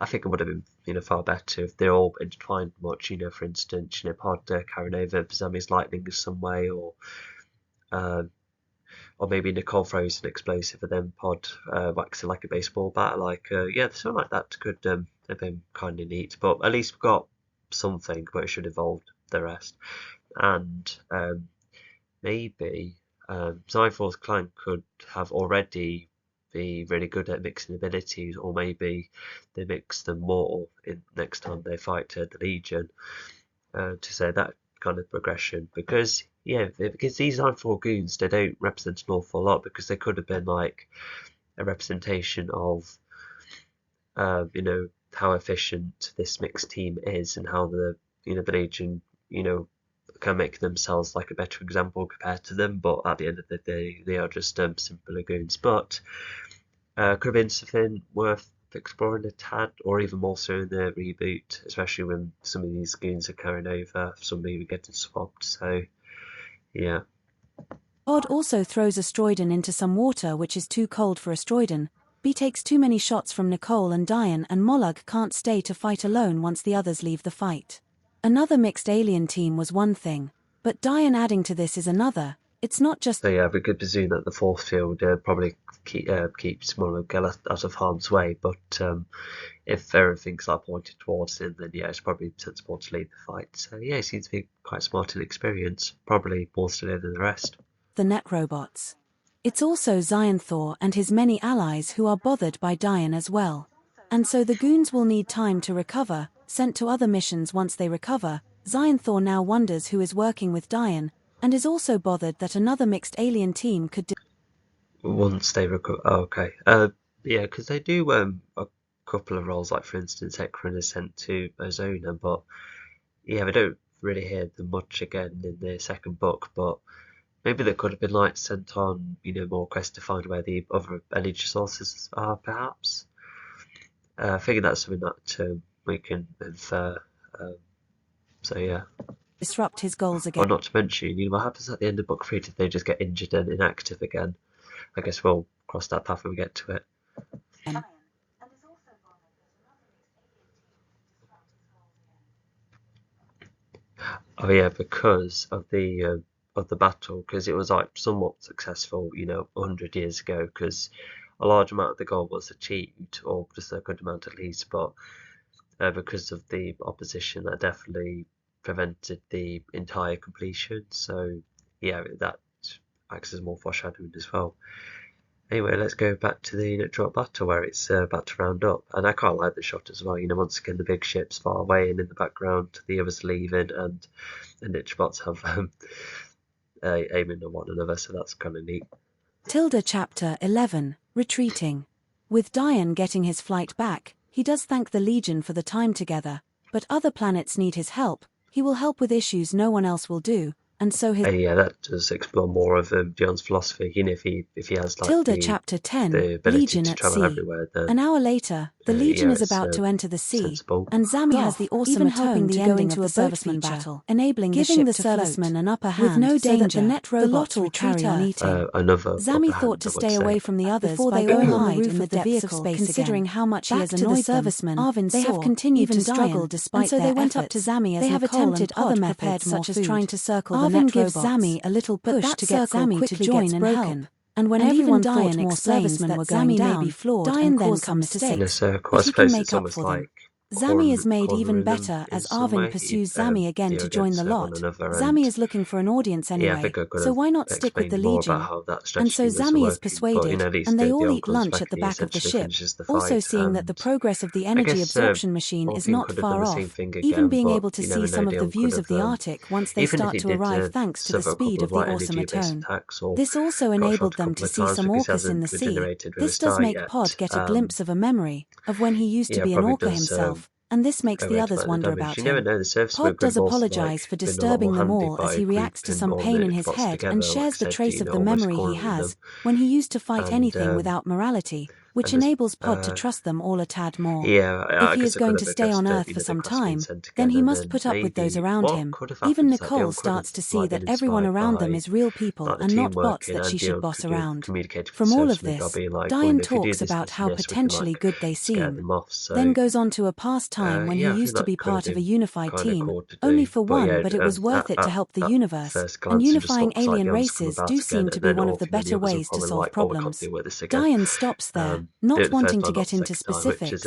I think it would have been, far better if they're all intertwined much. For instance, Pod carrying over Zami's lightning in some way, um, or maybe Nicole throws an explosive and then Pod whacks it like a baseball bat. Yeah, something like that could have been kind of neat. But at least we've got something, but it should evolve the rest. And maybe Zyphor's clan could have already be really good at mixing abilities, or maybe they mix them more in next time they fight the Legion, to say that kind of progression. Because because these Zyphor goons, they don't represent an awful lot, because they could have been like a representation of how efficient this mixed team is, and how the Legion can make themselves like a better example compared to them. But at the end of the day, they are just simple lagoons. But could have been something worth exploring a tad, or even more so in the reboot, especially when some of these goons are carrying over, some maybe getting swapped. So yeah. Pod also throws Astroidon into some water which is too cold for Astroidon. B takes too many shots from Nicole and Diane, and Mollog can't stay to fight alone once the others leave the fight. Another mixed alien team was one thing, but Diane adding to this is another. It's not just... So yeah, we could presume that the force field probably keeps Mollog out of harm's way, but if everything's like pointed towards him, then yeah, it's probably sensible to lead the fight. So yeah, he seems to be quite smart in experience, probably more so than the rest. The net robots. It's also Xyanthor and his many allies who are bothered by Diane as well. And so the goons will need time to recover, sent to other missions once they recover. Xyanthor now wonders who is working with Diane, and is also bothered that another mixed alien team could once they recover. Oh, okay. Yeah, because they do a couple of roles, like for instance, Ekron is sent to Ozona, but yeah, we don't really hear them much again in the second book. But maybe they could have been like sent on, more quests to find where the other energy sources are, perhaps. I figure that's something that we can infer. So yeah. disrupt his goals again. Or not to mention, what happens at the end of book 3 if they just get injured and inactive again? I guess we'll cross that path when we get to it. Oh yeah, because of the battle, because it was like somewhat successful, 100 years ago, because a large amount of the goal was achieved, or just a good amount at least, but because of the opposition, that definitely prevented the entire completion. So yeah, that acts as more foreshadowing as well. Anyway, let's go back to the drop battle where it's about to round up, and I quite like the shot as well. Once again the big ship's far away, and in the background the others leaving, and the Nitrobots have aiming at one another, so that's kind of neat. Tilda Chapter 11, Retreating. With Diane getting his flight back, he does thank the Legion for the time together, but other planets need his help. He will help with issues no one else will do, and so his... yeah, that does explore more of Dion's philosophy. If he has like Tilda Chapter 10, the ability Legion to at travel sea. everywhere, then An hour later, the Legion yeah, is about to enter the sea, sensible. and Zami has the awesome even atone helping to the go ending into of a the serviceman boat feature, battle, enabling giving the ship to float. serviceman an upper hand With no so that danger, the net the robots lot will retreat carry on on eating. Another Zami upper thought hand, to I would stay say. away from the others Before by they go going on the hide roof in the of the depths of vehicle, space considering again. how much he Back has to the annoyed them, serviceman, Arvin they have saw, continued even to struggle Diane, despite and so their they went up efforts. to Zami as They have Nicole attempted and other Pod methods prepared more such as food. trying to circle the Arvin net gives robots, Zami a little but push that to get circle Zami to quickly join gets and broken. help. And when And everyone even thought Diane more explains servicemen that were going Zami may down, be flawed Diane and then cause some comes to say, In a mistakes, circle, I if he can suppose make it's up almost for them. like Zami is made even cornering them better in as some Arvin way, pursues Zami again to join against the one lot. another. Zami And is looking for an audience yeah, I anyway, think I could so have why not stick with the explained more about Legion? how that And so strategy was Zami is working. But persuaded, at least and they the all old eat lunch at the Konspeki back of the essentially ship, finishes the also fight. seeing that the And progress of the I energy guess absorption machine is Orpheum not could have done far the same off, thing even again, being but able to you see never know. some of the Dion could views of have, the Arctic once they even if start he to did arrive thanks to the suffer a speed couple of of the like awesome energy-based atone. attacks, or This also got shot enabled a them couple to of see times some because he orcas in the hasn't sea. regenerated with This his does diet make yet. Pod get a glimpse of a memory of when he used to Yeah, be an probably orca does himself, and this makes the others overestimate the wonder damage. about You never him. know, the servicemen Pod could does have also apologize for been a lot disturbing more them handy all as by he reacts to grouping some all pain the in his plots head and together, like I shares the said, trace of the almost memory he cornering them. has when he used to fight And anything without morality, which there's enables Pod to trust them all a tad more. yeah, If I he guess is I could going have to stay on addressed Earth for the some quest being time, sent then again, he and must then put up with those maybe around what him. could have Even happened is that Nicole Dion could have starts to see like that been everyone inspired around them by is real people like the and not team bots working, that and she should Dion boss could have around. communicated with From the all of servicemen by this, being like, well, Diane if you do talks this, about this, and how this, we can potentially like good they scare seem, them off. So then goes on to a past time when he yeah, I think used to that be could have part of a been unified kind of team, cool to only do. for But one, yeah, but it was worth it to help the at universe, first and glance, it just unifying looks like alien Dion's come races about do again, seem to and be then one of the Orpheum and the better others will ways to probably solve like, oh, we can't problems. deal with this again. Diane stops there, Do not it the first wanting to time, not get the into second time, which is specifics.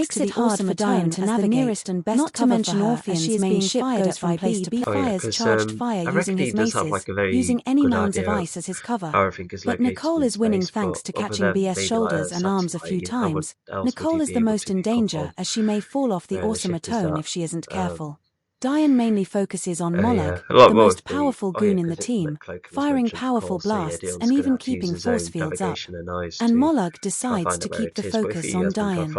makes it hard for Diane to navigate, nearest and best not to mention Orphean's main ship goes from place to place. Fires charged fire using his maces, using any mounds of ice as his cover. But Nicole is winning thanks to catching BS shoulders and arms a few times. Nicole is the most in danger as she may fall off the awesome Atone if she isn't careful. Diane mainly focuses on Mollog, the most powerful goon in the team, firing powerful blasts and even keeping force fields up. And Mollog decides to keep the focus on Diane.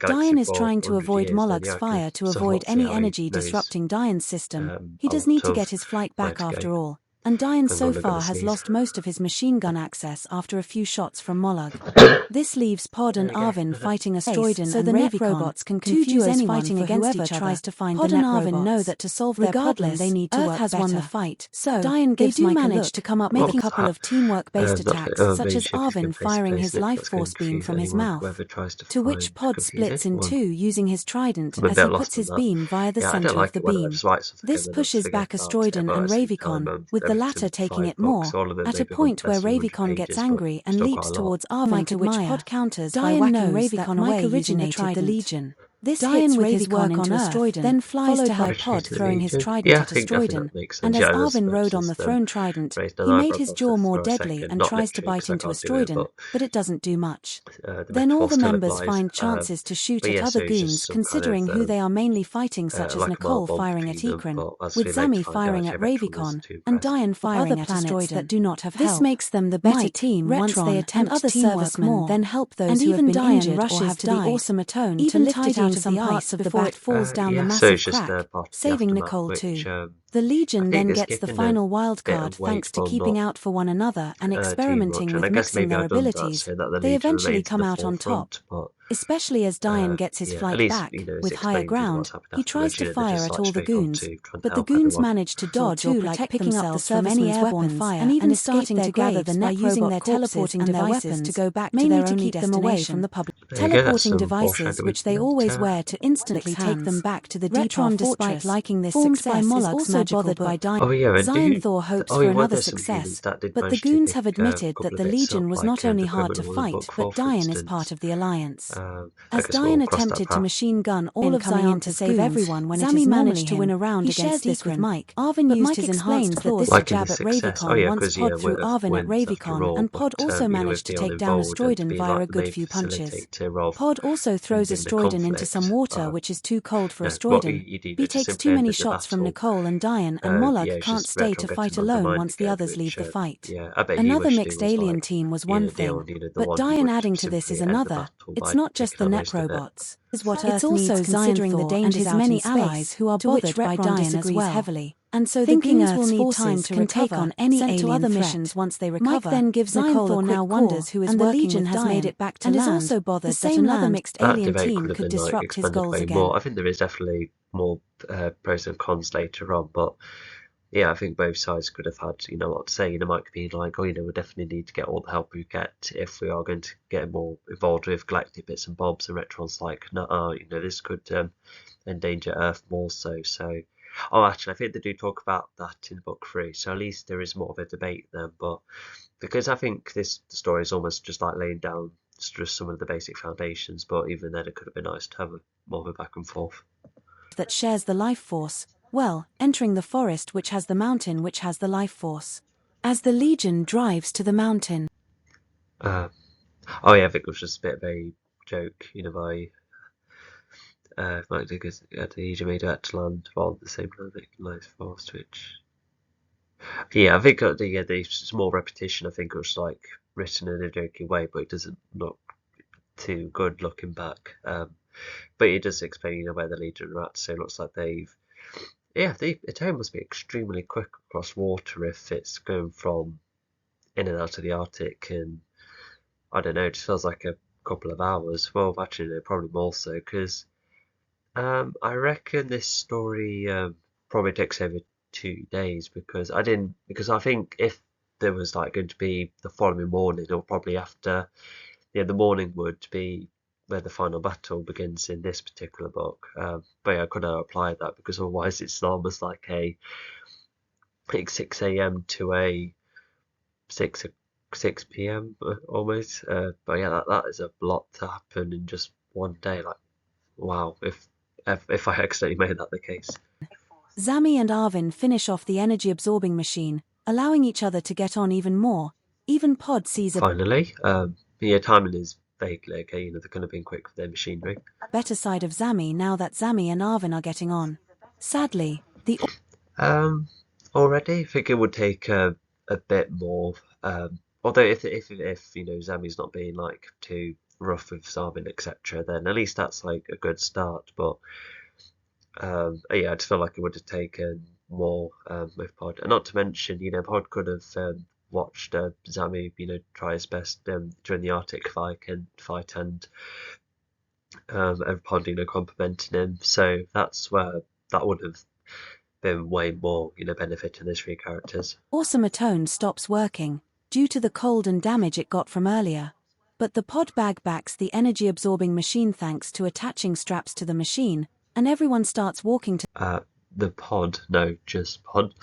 Diane is trying to avoid Mollog's fire to avoid any energy disrupting Diane's system. He does need to get his flight back after all. And Diane so far has lost most of his machine gun access after a few shots from Mollog. This leaves Pod and Arvin fighting Asteroidin so the net robots can confuse anyone fighting against each other. Tries to find Pod and Arvin know that to solve their problem they need to Earth work has better. Won the fight. So Diane gives Mike manage to come up making a couple of teamwork-based attacks, such as Arvin firing his life force beam from his mouth, to which Pod splits in two using his trident as he puts his beam via the center of the beam. This pushes back Asteroidin and Ravikon, with the latter taking it more, at a point where Ravicon gets angry and leaps towards Arvin, to which Pod counters by whacking Ravicon away using the Legion. This hits Ravicon into Asteroidon, then flies to her Pod throwing his trident at Asteroidon, and as Arvin rode on the thrown trident, he made his jaw more deadly and tries to bite into Asteroidon, but it doesn't do much. Then all the members find chances to shoot at other goons, considering who they are mainly fighting, such as Nicole firing at Ekron, with Zami firing at Ravicon, and Diane firing at Asteroidon that do not have help. This makes them the better team once they attempt other servicemen, then help those who have been injured or have to the awesome Atone to lift it out of the ice before it falls down the massive crack, saving Nicole too. The Legion then gets the final wildcard thanks to keeping out for one another and experimenting with mixing their abilities. They eventually come out on top, especially as Diane gets his flight back. With higher ground, he tries to fire at all the goons, but the goons manage to dodge or protect picking up the servicemen's airborne fire and even starting to gather the net using their teleporting devices to go back to their only destination. From the public teleporting devices, which they always wear to instantly take them back to the Detron. Despite liking this success, is also bothered by Diane. Xyanthor hopes for another success, but the goons have admitted that the Legion was not only hard to fight, but Diane is part of the alliance. As Diane attempted to machine gun all of Zion to save everyone when Zami managed to win a round against this with Mike. Arvin used his enhanced claws to jab at Ravicon once Pod threw Arvin at Ravicon, and Pod also managed to take down Asteroidon via a good few punches. Pod also throws Asteroidon into some water which is too cold for Asteroidon. He takes too many shots from Nicole and Diane, and Moloch can't stay to fight alone once the others leave the fight. Another mixed alien team was one thing, but Diane adding to this is another. It's not just the net robots. Is what Earth needs, considering the dangers and his many allies who are bothered by Diane as well. Heavily. And so the goons will need time to take on any alien to other missions once they recover. Mike then gives Nicole a now wonders who is and working the Legion has made it back to and land. Is also bothered that another mixed alien team could disrupt his goals again. More. I think there is definitely more pros and cons later on, but yeah, I think both sides could have had, you know, what to say. You know, Mike being like, oh, you know, we definitely need to get all the help we get if we are going to get more involved with galactic bits and bobs, and Retron's like, nah, you know, this could endanger Earth more so. So, oh, actually, I think they do talk about that in book 3, so at least there is more of a debate then. But because I think the story is almost just like laying down just some of the basic foundations, but even then it could have been nice to have more of a back and forth. That shares the life force. Well, entering the forest which has the mountain which has the life force. As the Legion drives to the mountain. Oh yeah, I think it was just a bit of a joke, you know, by Mike Diggers at the Legion made it to land while the same life force, which yeah, I think the small repetition, I think it was like written in a joking way, but it doesn't look too good looking back. But it does explain, you know, where the Legion are at, so it looks like they've the Atone must be extremely quick across water if it's going from in and out of the Arctic, and I don't know, it just feels like a couple of hours. Well, actually, no, probably more so, because I reckon this story probably takes over 2 days, because I think if there was like going to be the following morning, or probably after, the morning would be where the final battle begins in this particular book. But yeah, I couldn't apply that, because otherwise it's almost like a 6 a.m. to a 6 p.m. almost. But yeah, that is a lot to happen in just one day. Like, wow, if I accidentally made that the case. Zami and Arvin finish off the energy-absorbing machine, allowing each other to get on even more. Even Pod sees a finally. Yeah, timing is vaguely okay, you know, they're going to be quick with their machinery. Better side of Zami now that Zami and Arvin are getting on. Sadly, the already I think it would take a bit more. Although if you know, Zami's not being like too rough with Arvin, etc., then at least that's like a good start. But yeah, I just feel like it would have taken more with Pod, and not to mention, you know, Pod could have watched Zami, you know, try his best during the Arctic fight, and Pod, you know, complimenting him. So that's where that would have been way more, you know, benefiting these 3 characters. awesome Atone stops working due to the cold and damage it got from earlier. But the pod bag backs the energy-absorbing machine thanks to attaching straps to the machine, and everyone starts walking to The pod, no, just pod.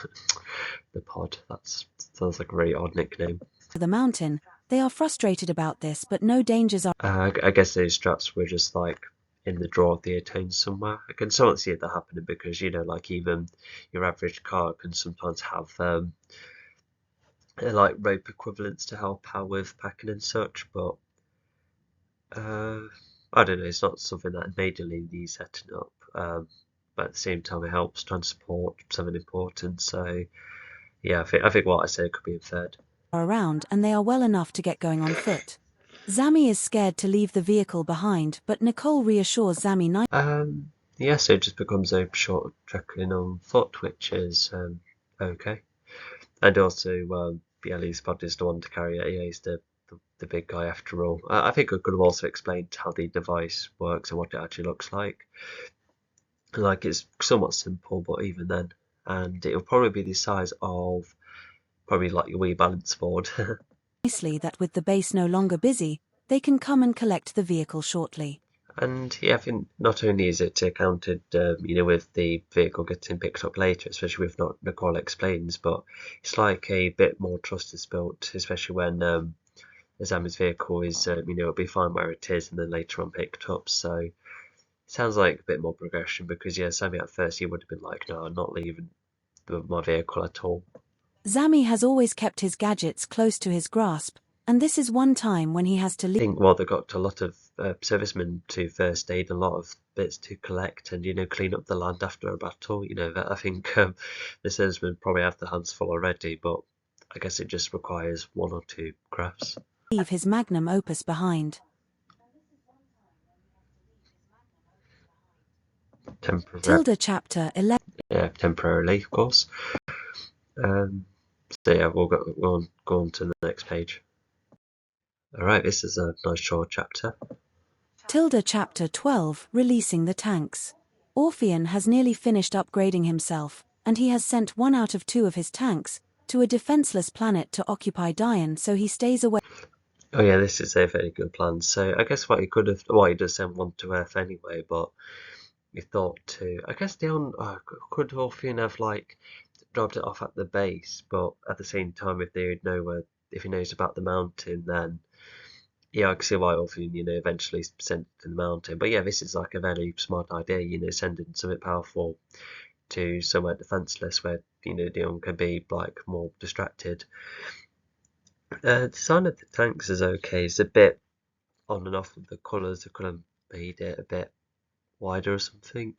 The pod. That sounds like a very odd nickname. The mountain. They are frustrated about this, but no dangers are. I guess those straps were just like in the drawer of the airtone somewhere. I can somewhat see that happening because like even your average car can sometimes have like rope equivalents to help out with packing and such, but uh, I don't know. It's not something that majorly needs setting up. But at the same time, it helps transport something important. So yeah, I think what I said could be inferred. Around and they are well enough to get going on foot. Zammy is scared to leave the vehicle behind, but Nicole reassures Zammy nicely. Yeah, so it just becomes a short trekking on foot, which is okay. And also, yeah, Lee's pod is the one to carry it. Yeah, he's the big guy after all. I think I could have also explained how the device works and what it actually looks like. Like it's somewhat simple, but even then, and it'll probably be the size of probably like your Wii balance board. That with the base no longer busy, they can come and collect the vehicle shortly. And yeah, I think not only is it accounted, with the vehicle getting picked up later, especially with not Nicole explains, but it's like a bit more trust is built, especially when Azami's vehicle is, it'll be fine where it is, and then later on picked up. So it sounds like a bit more progression because yeah, Sammy at first he would have been like, no, I'm not leaving my vehicle at all. Zammy has always kept his gadgets close to his grasp, and this is one time when he has to I leave. think well, they got a lot of servicemen to first aid, a lot of bits to collect, and clean up the land after a battle. That I think the servicemen probably have their hands full already, but I guess it just requires one or two crafts. Leave his magnum opus behind. Tilda chapter 11. Yeah, temporarily, of course. So yeah, we'll go on to the next page. All right, this is a nice short chapter. Tilda chapter 12, releasing the tanks. Orpheon has nearly finished upgrading himself, and he has sent 1 out of 2 of his tanks to a defenseless planet to occupy Dian, so he stays away. Oh yeah, this is a very good plan. So I guess what he could have, well, he does send one to Earth anyway, but he thought to, I guess could Orpheon have like dropped it off at the base, but at the same time, if he knows about the mountain, then yeah, I can see why Orpheon, eventually sent it to the mountain. But yeah, this is like a very smart idea, sending something powerful to somewhere defenseless where Dion can be like more distracted. Design of the tanks is okay. It's a bit on and off with the colours. They could have made it a bit wider or something.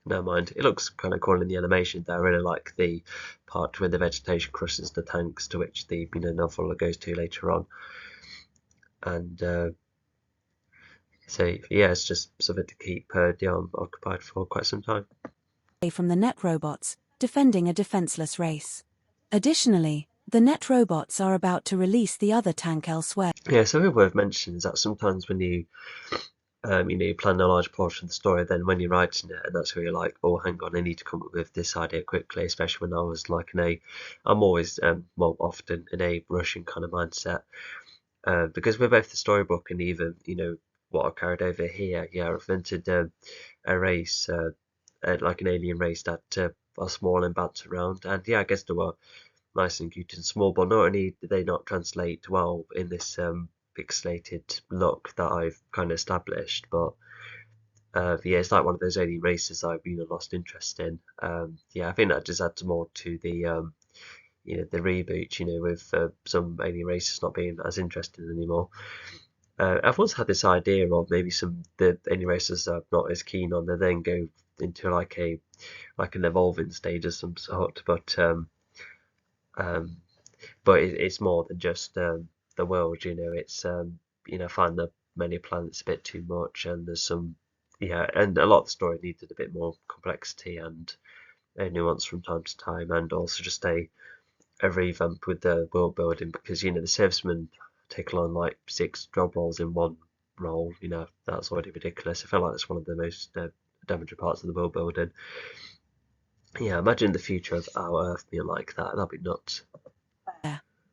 Never mind. It looks kind of cool in the animation there. I really like the part where the vegetation crushes the tanks, to which the novel goes to later on. And so yeah, it's just something to keep Dion occupied for quite some time. From the net robots, defending a defenseless race. Additionally, the net robots are about to release the other tank elsewhere. Yeah, something worth mentioning is that sometimes when you you plan a large portion of the story, then when you're writing it, and that's where you're like, oh, hang on, I need to come up with this idea quickly, especially when I was like I'm always, often in a rushing kind of mindset, because with both the storybook and even, what I carried over here, yeah, I invented a race, like an alien race that are small and bounce around, and yeah, I guess they were nice and cute and small, but not only did they not translate well in this pixelated look that I've kind of established, but yeah, it's like one of those alien races I've lost interest in. Yeah, I think that just adds more to the the reboot, with some alien races not being as interesting anymore. I've always had this idea of maybe the alien races I'm not as keen on, they then go into like an evolving stage of some sort, but it's more than just the world. It's I find the many planets a bit too much, and there's some and a lot of the story needed a bit more complexity and nuance from time to time, and also just a revamp with the world building, because the servicemen take on like 6 job roles in one role. That's already ridiculous. I feel like that's one of the most damaging parts of the world building. Yeah, imagine the future of our Earth being like that. That'd be nuts.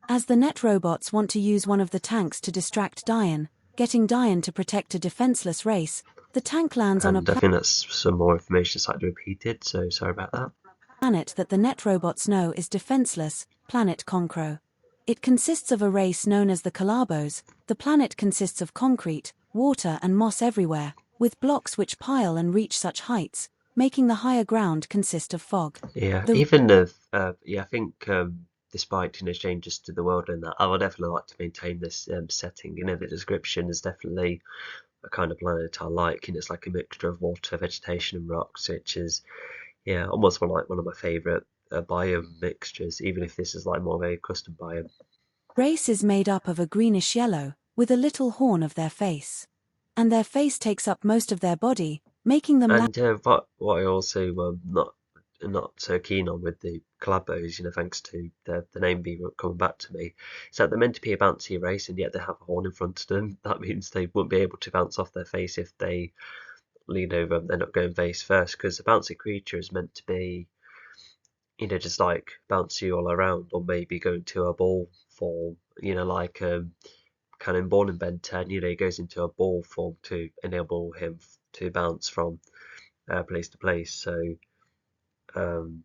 As the net robots want to use one of the tanks to distract Dian, getting Dian to protect a defenseless race, The tank lands on a And I think that's some more information slightly repeated, so sorry about that. planet that the net robots know is defenseless, planet Concro. It consists of a race known as the Calabos. The planet consists of concrete, water and moss everywhere, with blocks which pile and reach such heights, making the higher ground consist of fog. Yeah, The even if yeah, I think despite changes to the world and that, I would definitely like to maintain this setting. The description is definitely a kind of planet I like, and it's like a mixture of water, vegetation, and rocks, which is yeah, almost one of my favourite biome mixtures, even if this is like more of a custom biome. race is made up of a greenish yellow, with a little horn of their face. And their face takes up most of their body, making them And what I also not so keen on with the collabos, thanks to the name being coming back to me, is that they're meant to be a bouncy race, and yet they have a horn in front of them. That means they wouldn't be able to bounce off their face if they lean over and they're not going face first, because a bouncy creature is meant to be, just like bouncy all around, or maybe going to a ball form, like Cannonball in Ben 10, he goes into a ball form to enable him to bounce from place to place. Um,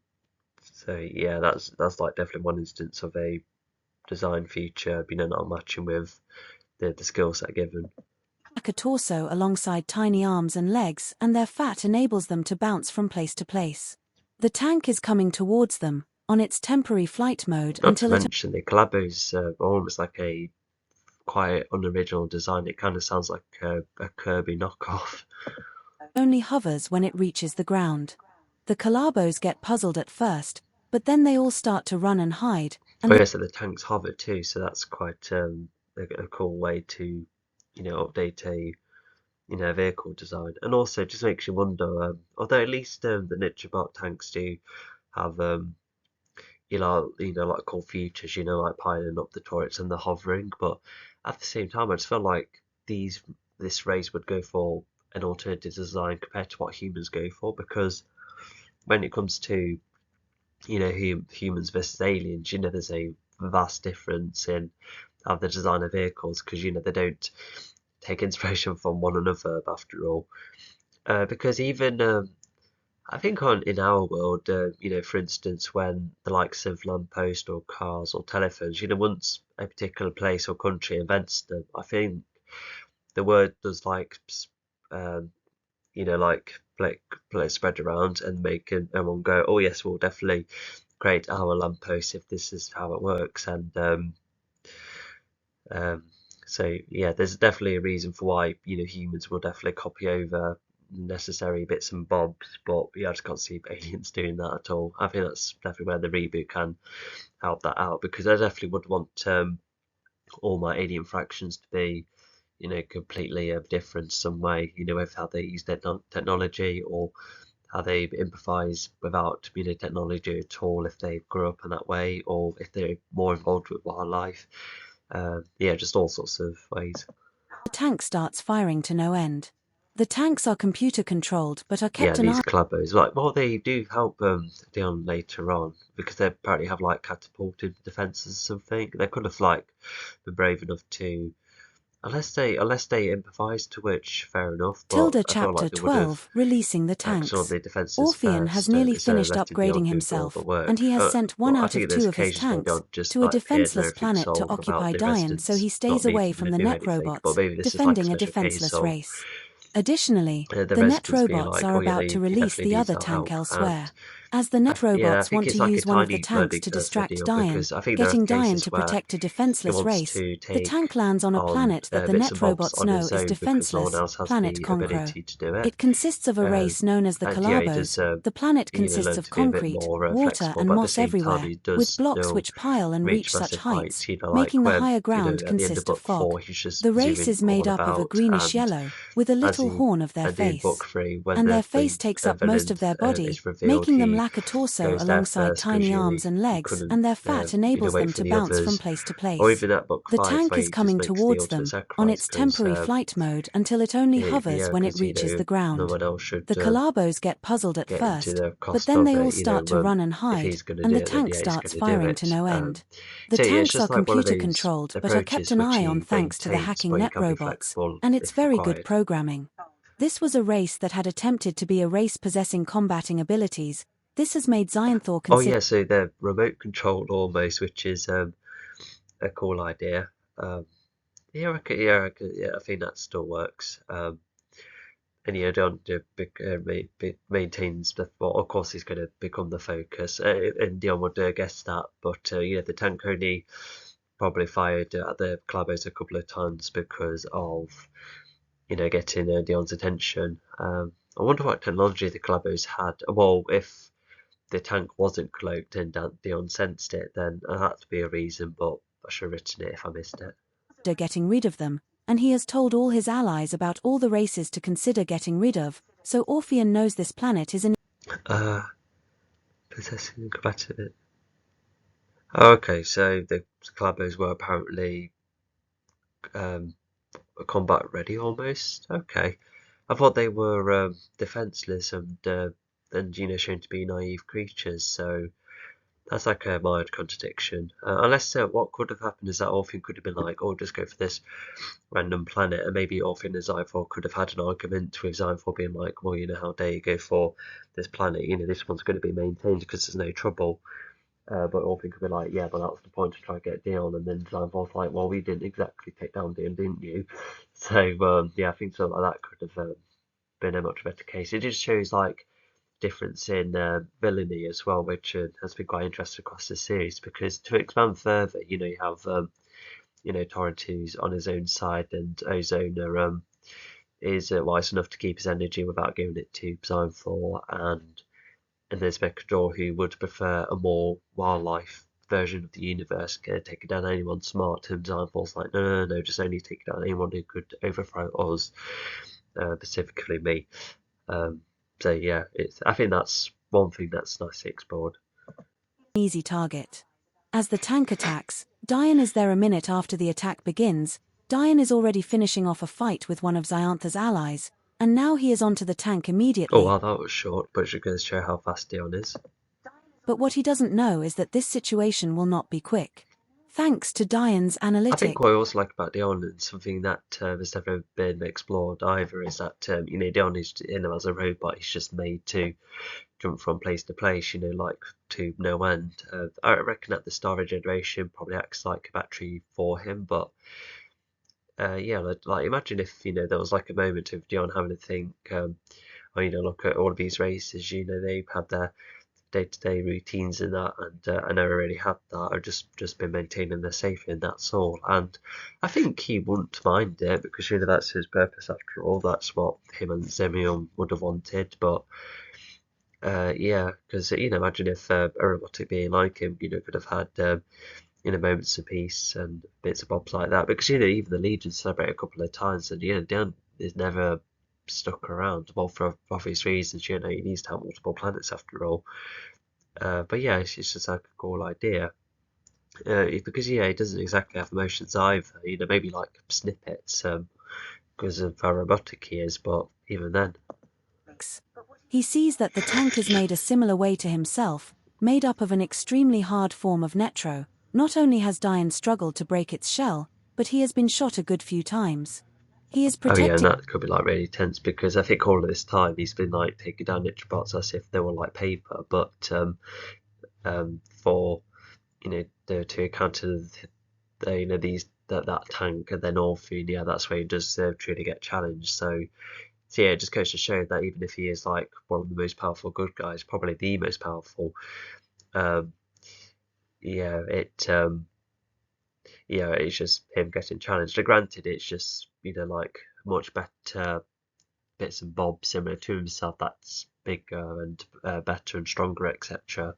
so yeah, that's like definitely one instance of a design feature, not matching with the skill set given. a torso alongside tiny arms and legs, and their fat enables them to bounce from place to place. The tank is coming towards them, on its temporary flight mode Not until to it mention the collabos are almost like a quite unoriginal design. It kind of sounds like a Kirby knockoff. only hovers when it reaches the ground. The Calabos get puzzled at first, but then they all start to run and hide, and Oh yeah, so the tanks hover too, so that's quite a cool way to, update a vehicle design, and also just makes you wonder. Although at least the NinjaBot tanks do have like cool features, like piling up the turrets and the hovering, but at the same time, I just feel like this race would go for an alternative design compared to what humans go for, because when it comes to humans versus aliens, there's a vast difference in how the design of vehicles, because they don't take inspiration from one another after all. Because even I think in our world, for instance, when the likes of lamppost or cars or telephones, once a particular place or country invents them, I think the word does like um, like spread around and make everyone go, oh yes, we'll definitely create our lamppost if this is how it works. And um, so yeah, there's definitely a reason for why humans will definitely copy over necessary bits and bobs, but yeah, I just can't see aliens doing that at all. I think that's definitely where the reboot can help that out, because I definitely would want all my alien fractions to be completely different some way, with how they use their technology, or how they improvise without technology at all, if they grew up in that way, or if they're more involved with wildlife. Yeah, just all sorts of ways. the tank starts firing to no end. The tanks are computer controlled but are Yeah, kept an these eye collabos, well, they do help Dion later on, because they apparently have like catapulted defenses or something. They could have like been brave enough to, unless they improvise, to which fair enough, but Tilda I feel Chapter like they would have 12 Releasing the actually tanks. the defenses Orpheon has first, nearly instead of finished letting Dion upgrading do all the himself, and work. he has sent one But I out of think there's two of his occasions where tanks Dion just to a like appeared and defenseless everything's planet to solved without occupy the Dian, so he residents not stays away needing from to the do net anything. But robots, maybe this is like a defending a special case defenseless of race. Additionally, the the net residents being robots like, are oh yeah, about to he release definitely the needs other our tank help. And elsewhere. As the net yeah, I robots think want it's to like a use one of the tiny tanks learning to curve for distract Dion, Dian, because I think there are getting Dian cases to where protect a he defenseless wants race, to the take tank lands on a on planet that the bits net and bobs robots on know his is own because no one defenseless, else has planet the Concro. ability to do it. It consists of a race known as the And yeah, he does Calabos. The planet consists learn of to be a bit concrete, more water flexible, and but at the moss same time everywhere, he with does blocks still which pile and reach reach such massive heights, heights. making Like the when higher ground at the end of consist of book four, fog. he's just The race zooming is made all up of a about, greenish and yellow, with a as little he horn of their and in book face. three, when And their the face takes up most villain of their body, is revealed, making them he lack a torso goes there alongside first because tiny arms and he legs, couldn't and their fat enables wait them for to the bounce from others. place to Or place. even at book The five, tank where is he just coming makes the towards ultimate them, on sacrifice its because temporary flight mode until it only hovers when it because reaches the no ground. one else should The Calabos get puzzled at get into first, the but cost then of they all it. start to run and If hide, he's going to and do the it, then tank yeah, he's starts going to do firing to it. no end. The So yeah, it's tanks are just like one of computer those controlled but are kept approaches an which eye on he thanks to the maintains, hacking but he net can be robots, flexible and it's if very good required. programming. This was a race that had attempted to be a race possessing combating abilities. This has made Xyanthor Oh consider yeah, so they're remote controlled almost, which is a cool idea. Yeah, I think that still works. And yeah, John maintains the. Well, of course, he's going to become the focus, and Dion would guess that. But yeah, the tank only probably fired at the Clabos a couple of times because of getting Dion's attention. I wonder what technology the Clabos had. Well, if the tank wasn't cloaked and Dion sensed it, then that had to be a reason. But I should have written it if I missed it. getting rid of them, and he has told all his allies about all the races to consider getting rid of, so Orpheon knows this planet is an Uh, possessing combative. Okay, so the Clabos were apparently um, combat ready almost. Okay, I thought they were defenseless and shown to be naive creatures. So that's like a mild contradiction. Unless what could have happened is that Orpheum could have been like, "Oh, just go for this random planet," and maybe Orpheum and Xyphor could have had an argument with Xyphor being like, "Well, how dare you go for this planet? This one's going to be maintained because there's no trouble." But Orpheum could be like, "Yeah, but that's the point to try to get Dion," and then Xyphor's like, "Well, we didn't exactly take down Dion, didn't you?" So yeah, I think something like that could have been a much better case. It just shows like difference in villainy as well, which has been quite interesting across the series. Because to expand further, you have Torrent who's on his own side, and Ozona is wise enough to keep his energy without giving it to Xyphor, and there's Mechador who would prefer a more wildlife version of the universe, taking down anyone smart. And Xyphor's like, no, just only take down anyone who could overthrow us, specifically me. So yeah, I think that's one thing that's nicely explored. easy target. As the tank attacks, Dion is there a minute after the attack begins. Dion is already finishing off a fight with one of Xyanthor's allies, and now he is onto the tank Oh immediately. wow, that was short, but it goes to show how fast Dion is. But what he doesn't know is that this situation will not be quick. Thanks to Dion's I think analytics. what I also like about Dion, and something that has never been explored either, is that Dion is as a robot, he's just made to jump from place to place, like to no end. I reckon that the Star Regeneration probably acts like a battery for him, but yeah, like imagine if there was like a moment of Dion having to think, or look at all of these races, they've had their day-to-day routines and that, and I never really had that. I've just been maintaining their safety, and that's all. And I think he wouldn't mind it because that's his purpose after all. That's what him and Zemion would have wanted. But yeah, because imagine if a robotic being like him, could have had moments of peace and bits of bobs like that. Because even the Legion celebrate a couple of times, and Dan is never stuck around. Well, for obvious reasons, he needs to have multiple planets after all. But yeah, it's just like a cool idea. Because yeah, he doesn't exactly have emotions either. Maybe like snippets, because of how robotic he is. But even then, He sees that the tank is made a similar way to himself, made up of an extremely hard form of Netro. Not only has Dion struggled to break its shell, but he has been shot a good few times. He is oh yeah, and protecting that could be like really tense because I think all of this time he's been like taking down Nitrobots as if they were like paper. But for to counter these that tank and then Orpheum, yeah, that's where he does truly get challenged. So yeah, it just goes to show that even if he is like one of the most powerful good guys, probably the most powerful, um, yeah, it's just him getting challenged. And granted, it's just like much better bits and bobs similar to himself. That's bigger and better and stronger, etc.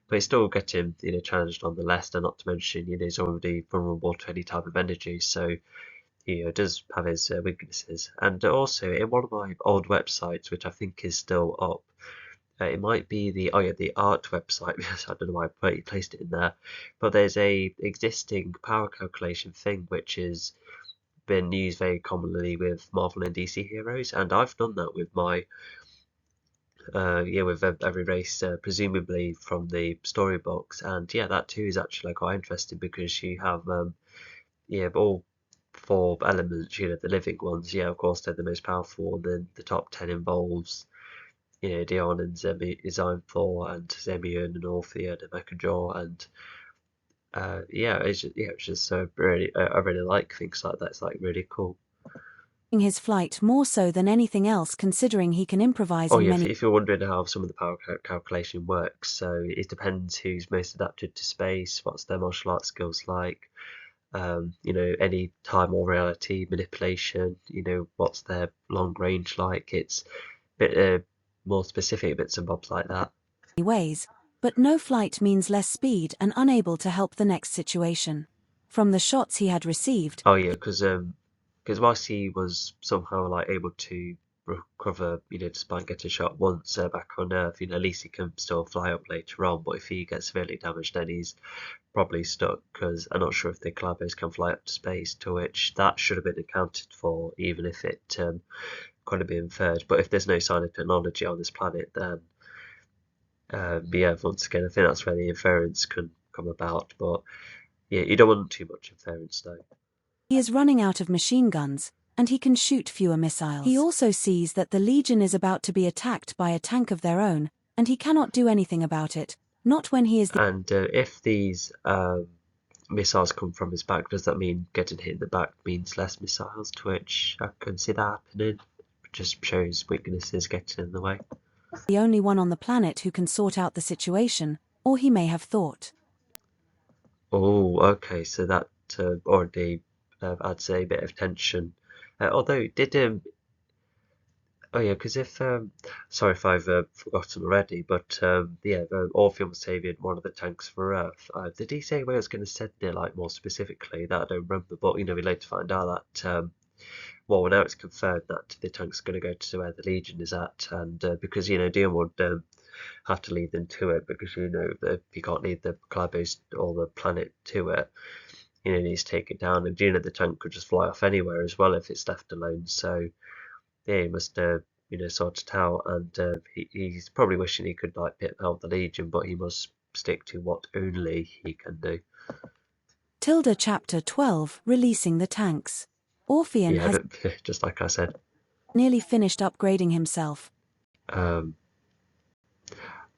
But he's still getting challenged nonetheless. And not to mention, he's already vulnerable to any type of energy. So he does have his weaknesses. And also, in one of my old websites, which I think is still up, it might be the art website, because I don't know why I placed it in there, but there's a existing power calculation thing which has been used very commonly with Marvel and DC heroes, and I've done that with my with every race, presumably from the storybooks, and yeah, that too is actually quite interesting because you have all four elements, you know, the living ones, yeah, of course they're the most powerful, and then the top 10 involves, you know, Dion and Thor and Zemian and Orthea and Mechajor, and it's just so really, I really like things like that. It's like really cool. His flight more so than anything else, considering he can improvise Oh in yeah, many. if you're wondering how some of the power calculation works, so it depends who's most adapted to space, what's their martial arts skills like, you know, any time or reality manipulation, you know, what's their long range like. It's a bit more specific bits and bobs like that. Ways, but no flight means less speed and unable to help the next situation. From the shots he had received, Oh yeah, because whilst he was somehow like able to recover, you know, despite getting shot once back on Earth, you know, at least he can still fly up later on. But if he gets severely damaged, then he's probably stuck, because I'm not sure if the Collabos can fly up to space, to which that should have been accounted for, even if it could have been inferred. But if there's no sign of technology on this planet, then yeah, once again, I think that's where the inference can come about. But yeah, you don't want too much inference though. he is running out of machine guns, and he can shoot fewer missiles. He also sees that the Legion is about to be attacked by a tank of their own, and he cannot do anything about it, not when he is the And if these missiles come from his back, does that mean getting hit in the back means less missiles? To which I can see that happening. It just shows weaknesses getting in the way. only one on the planet who can sort out the situation, or he may have thought. Oh, okay, so that already adds a bit of tension. Although, did oh yeah, because if sorry if I've forgotten already, but yeah, Orpheum was saving one of the tanks for Earth. Did he say where it was going to send it, like more specifically? That I don't remember, but you know, we later find out that well, now it's confirmed that the tank's going to go to where the Legion is at, and because you know Dion would have to lead them to it, because you know that he can't lead the Collabos or the planet to it. You know, he needs to take it down, and you know the tank could just fly off anywhere as well if it's left alone. So yeah, he must you know, sort it out, and he's probably wishing he could like help the Legion, but he must stick to what only he can do. Tilda Chapter 12, Releasing the Tanks. Orpheum Yeah, has just like I said. nearly finished upgrading himself. Um,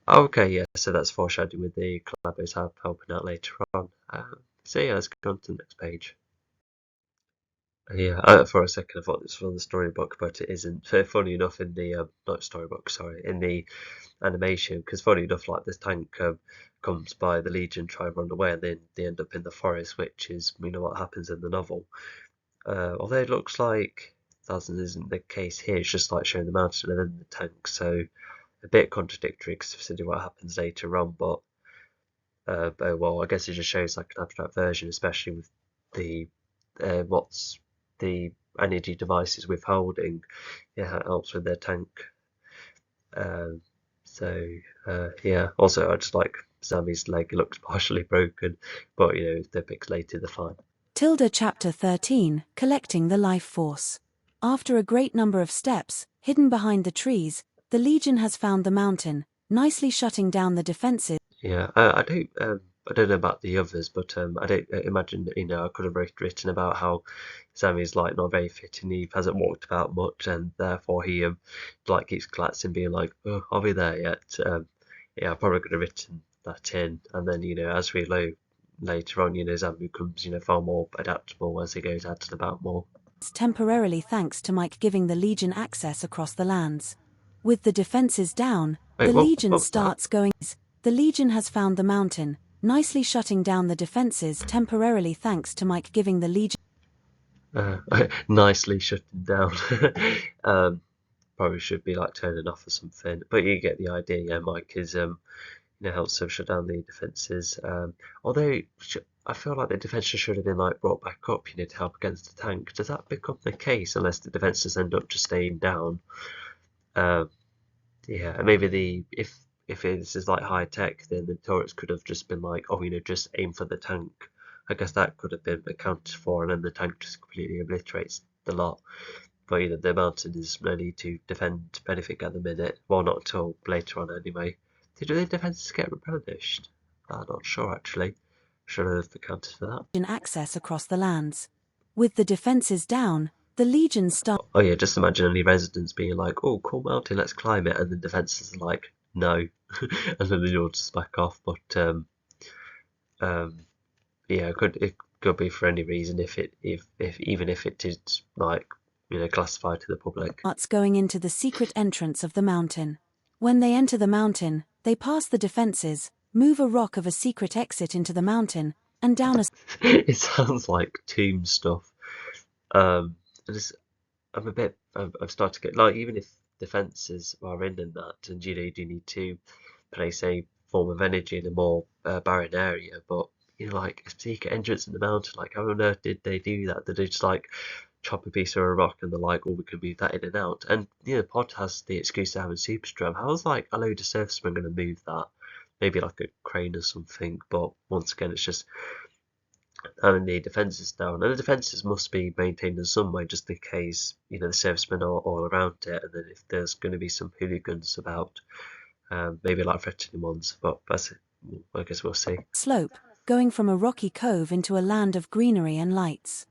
okay, yeah, so that's foreshadowing with the Collabos helping out later on. So yeah, let's go on to the next page. Yeah, for a second I thought this was from the storybook, but it isn't. Funny enough, in the not storybook, sorry, in the animation, because funny enough, like this tank comes by the Legion, try and run away, and then they end up in the forest, which is, you know, what happens in the novel. Although it looks like that isn't the case here, it's just like showing the mountain and then the tank, so a bit contradictory considering what happens later on, but oh well, I guess it just shows like an abstract version, especially with the what's the energy devices withholding. Yeah, it helps with their tank. Um, so yeah, also I just like Sammy's leg looks partially broken, but you know, they're pixelated, they're fine. Tilda Chapter 13, Collecting the Life Force. After a great number of steps, hidden behind the trees, the Legion has found the mountain, nicely shutting down the defenses. Yeah, I don't know about the others, but I don't imagine, you know, I could have written about how Sammy's like not very fit and he hasn't walked about much, and therefore he like keeps collapsing, being like, oh, are we there yet? Yeah, I probably could have written that in, and then you know, as we know later on, you know, Sam becomes, you know, far more adaptable as he goes out and about more. Temporarily thanks to Mike giving the Legion access across the lands. With the defenses down, Wait, the Legion what was that? starts going. The Legion has found the mountain, nicely shutting down the defenses temporarily thanks to Mike giving the Legion. Nicely shutting down. Probably should be like turning off or something, but you get the idea. Yeah, Mike is you know, helps them shut down the defenses. Although I feel like the defenses should have been like brought back up, you know, to help against the tank. Does that become the case unless the defenses end up just staying down? Um, yeah, and maybe if this is like high tech, then the turrets could have just been like, oh, you know, just aim for the tank. I guess that could have been accounted for, and then the tank just completely obliterates the lot. But you know, the mountain is ready to defend anything at the minute. Well, not until later on anyway. Did the defences get replenished? I'm not sure actually. Should have accounted for that. Access across the lands. With the defenses down, the Legion start. Oh yeah, just imagine any residents being like, "Oh, cool mountain, let's climb it," and the defences are like, "No," and then they all just back off. But yeah, it could be for any reason if even if it is like classified to the public. Starts going into the secret entrance of the mountain. When they enter the mountain, they pass the defenses, move a rock of a secret exit into the mountain, and down a. It sounds like tomb stuff. And I've started to get like even if defences are in and that, and you do need to place a form of energy in a more barren area, but like a secret entrance in the mountain, like how on earth did they do that? Did they just like chop a piece of a rock and they're like, "Oh, we can move that in and out"? And Pod has the excuse of having super strength. How's like a load of surfacemen going to move that? Maybe like a crane or something, but once again, it's just having the defences down. And the defences must be maintained in some way, just in case the servicemen are all around it, and then if there's going to be some hooligans about, maybe like threatening ones. But I guess we'll see. Slope, going from a rocky cove into a land of greenery and lights.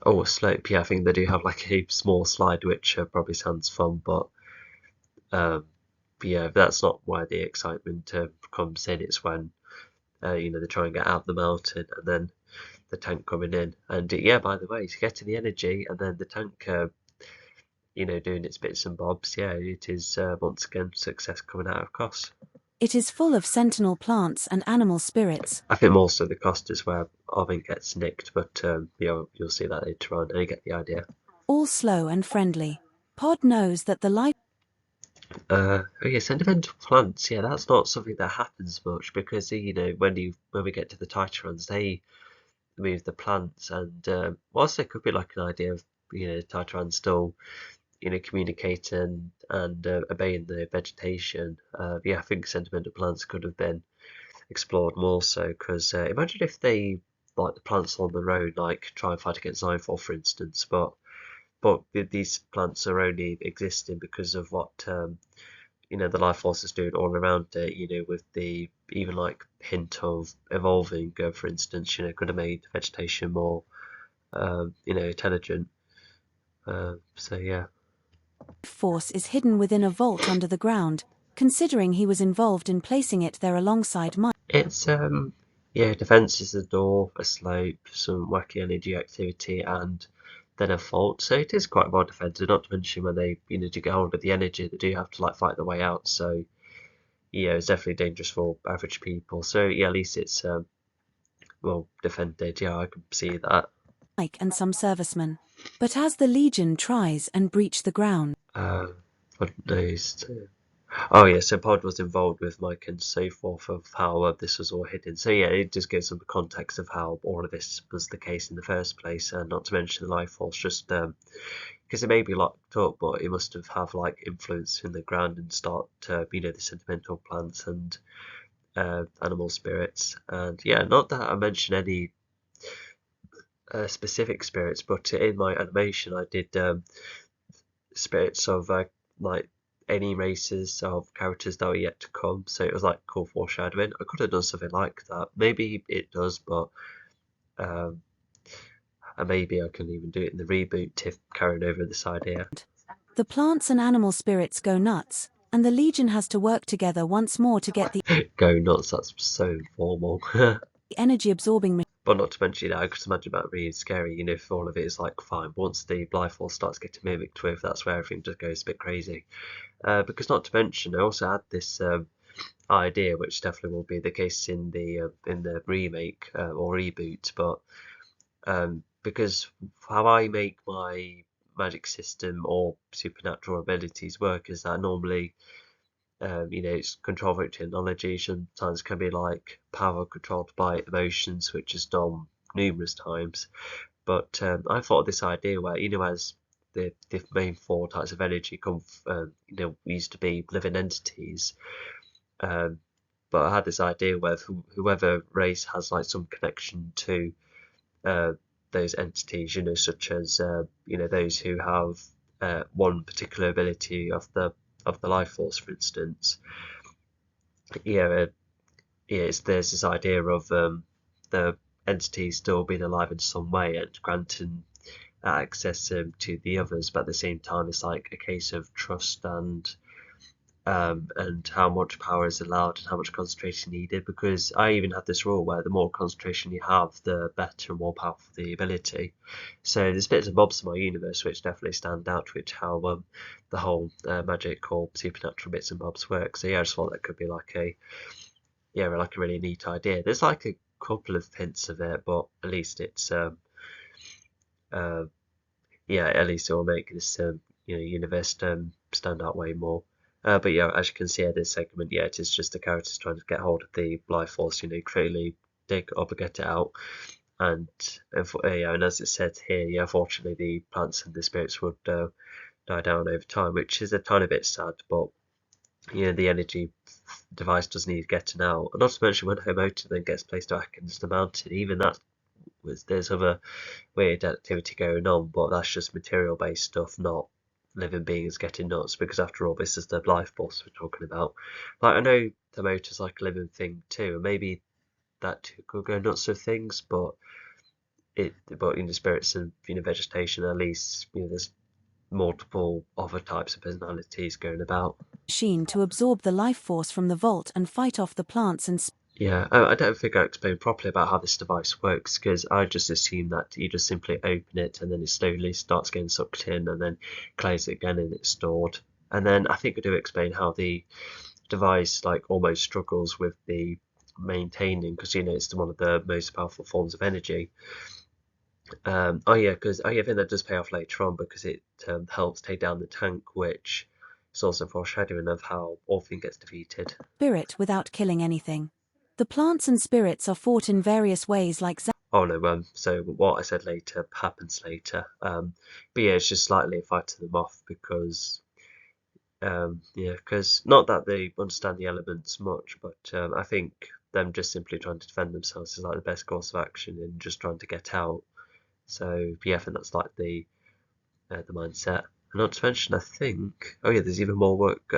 Oh, a slope. Yeah, I think they do have like a small slide, which probably sounds fun, but yeah, that's not why the excitement comes in. It's when they try and get out of the mountain, and then the tank coming in. And yeah, by the way, to get to the energy, and then the tank doing its bits and bobs. Yeah, it is once again success coming out of cost. It is full of sentinel plants and animal spirits. I think more so the cost is where Arvin gets nicked, but you'll see that later on, and you get the idea. All slow and friendly. Pod knows that the life. Oh yeah, sentimental plants. Yeah, that's not something that happens much because when we get to the Titans, they move the plants, and whilst there could be like an idea of Titans still communicating and obeying the vegetation. Yeah, I think sentimental plants could have been explored more so because imagine if they like the plants on their own, like try and fight against Nightfall, for instance, but these plants are only existing because of what the life force is doing all around it. With the even like hint of evolving, for instance, could have made vegetation more intelligent. So yeah. Force is hidden within a vault under the ground, considering he was involved in placing it there alongside mine. It's yeah, defense is a door, a slope, some wacky energy activity, and then a fault. So it is quite well defended. Not to mention when they do get hold of the energy, they do have to like fight their way out. So yeah, it's definitely dangerous for average people. So yeah, at least it's well defended. Yeah, I can see that. Mike and some servicemen. But as the Legion tries and breach the ground. What knows? Oh yeah, so Pod was involved with Mike and so forth of how this was all hidden. So yeah, it just gives some context of how all of this was the case in the first place, and not to mention the life force, just because it may be locked up, but it must have like influence in the ground and start the sentimental plants and animal spirits. And yeah, not that I mention any specific spirits, but in my animation I did spirits of like any races of characters that are yet to come, so it was like cool foreshadowing. I could have done something like that. Maybe it does, but and maybe I can even do it in the reboot if carrying over this idea. The plants and animal spirits go nuts, and the Legion has to work together once more to get the Go nuts, that's so informal. energy absorbing. But not to mention, I could imagine that really scary, if all of it is like fine. But once the life force starts getting mimicked with, that's where everything just goes a bit crazy. Because not to mention, I also had this idea, which definitely will be the case in the remake or reboot, but because how I make my magic system or supernatural abilities work is that normally it's control over technology. Sometimes can be like power controlled by emotions, which is done numerous times. But I thought of this idea where as the main four types of energy come used to be living entities, but I had this idea where whoever race has like some connection to those entities, such as those who have one particular ability of the life force, for instance. There's this idea of the entity still being alive in some way and granting access to the others, but at the same time it's like a case of trust and how much power is allowed and how much concentration needed, because I even had this rule where the more concentration you have, the better and more powerful the ability. So there's bits and bobs in my universe which definitely stand out, which how the whole magic or supernatural bits and bobs work. So yeah, I just thought that could be like a really neat idea. There's like a couple of hints of it, but at least it's uh, at least it will make this universe stand out way more. But yeah, as you can see in this segment, yeah, it is just the characters trying to get hold of the life force, creatively dig it up and get it out. And and as it said here, yeah, fortunately the plants and the spirits would die down over time, which is a tiny bit sad, but the energy device does need getting out. And not to mention when Homoto then gets placed back into the mountain, even that there's other weird activity going on, but that's just material based stuff, not living beings getting nuts, because after all this is the life force we're talking about. Like, I know the motor's like a living thing too, and maybe that too could go nuts with things, but in the spirits and vegetation, at least there's multiple other types of personalities going about. Machine to absorb the life force from the vault and fight off the plants and Yeah, I don't think I explained properly about how this device works, because I just assumed that you just simply open it and then it slowly starts getting sucked in and then close it again and it's stored. And then I think I do explain how the device like almost struggles with the maintaining, because it's one of the most powerful forms of energy. Because I think that does pay off later on, because it helps take down the tank, which is also foreshadowing of how Orphan gets defeated. spirit without killing anything. The plants and spirits are fought in various ways like Oh no, so what I said later happens later. But yeah, it's just slightly fighting them off because, because not that they understand the elements much, but I think them just simply trying to defend themselves is like the best course of action and just trying to get out. So yeah, I think that's like the mindset. And not to mention, I think, oh yeah, there's even more work,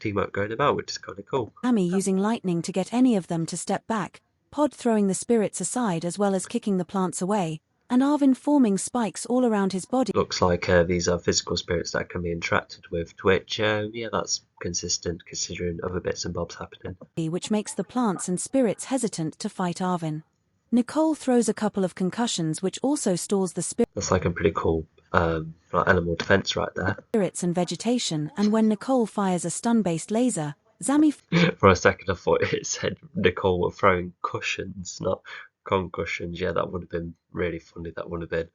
teamwork going about, which is kind of cool. Amy using lightning to get any of them to step back, Pod throwing the spirits aside as well as kicking the plants away, and Arvin forming spikes all around his body. Looks like these are physical spirits that can be interacted with, which, yeah, that's consistent considering other bits and bobs happening. Which makes the plants and spirits hesitant to fight Arvin. Nicole throws a couple of concussions which also stalls the That's like a pretty cool like animal defense right there. spirits and vegetation, and when Nicole fires a stun-based laser, Zami For a second I thought it said Nicole were throwing cushions, not concussions. Yeah, that would have been really funny, that would have been.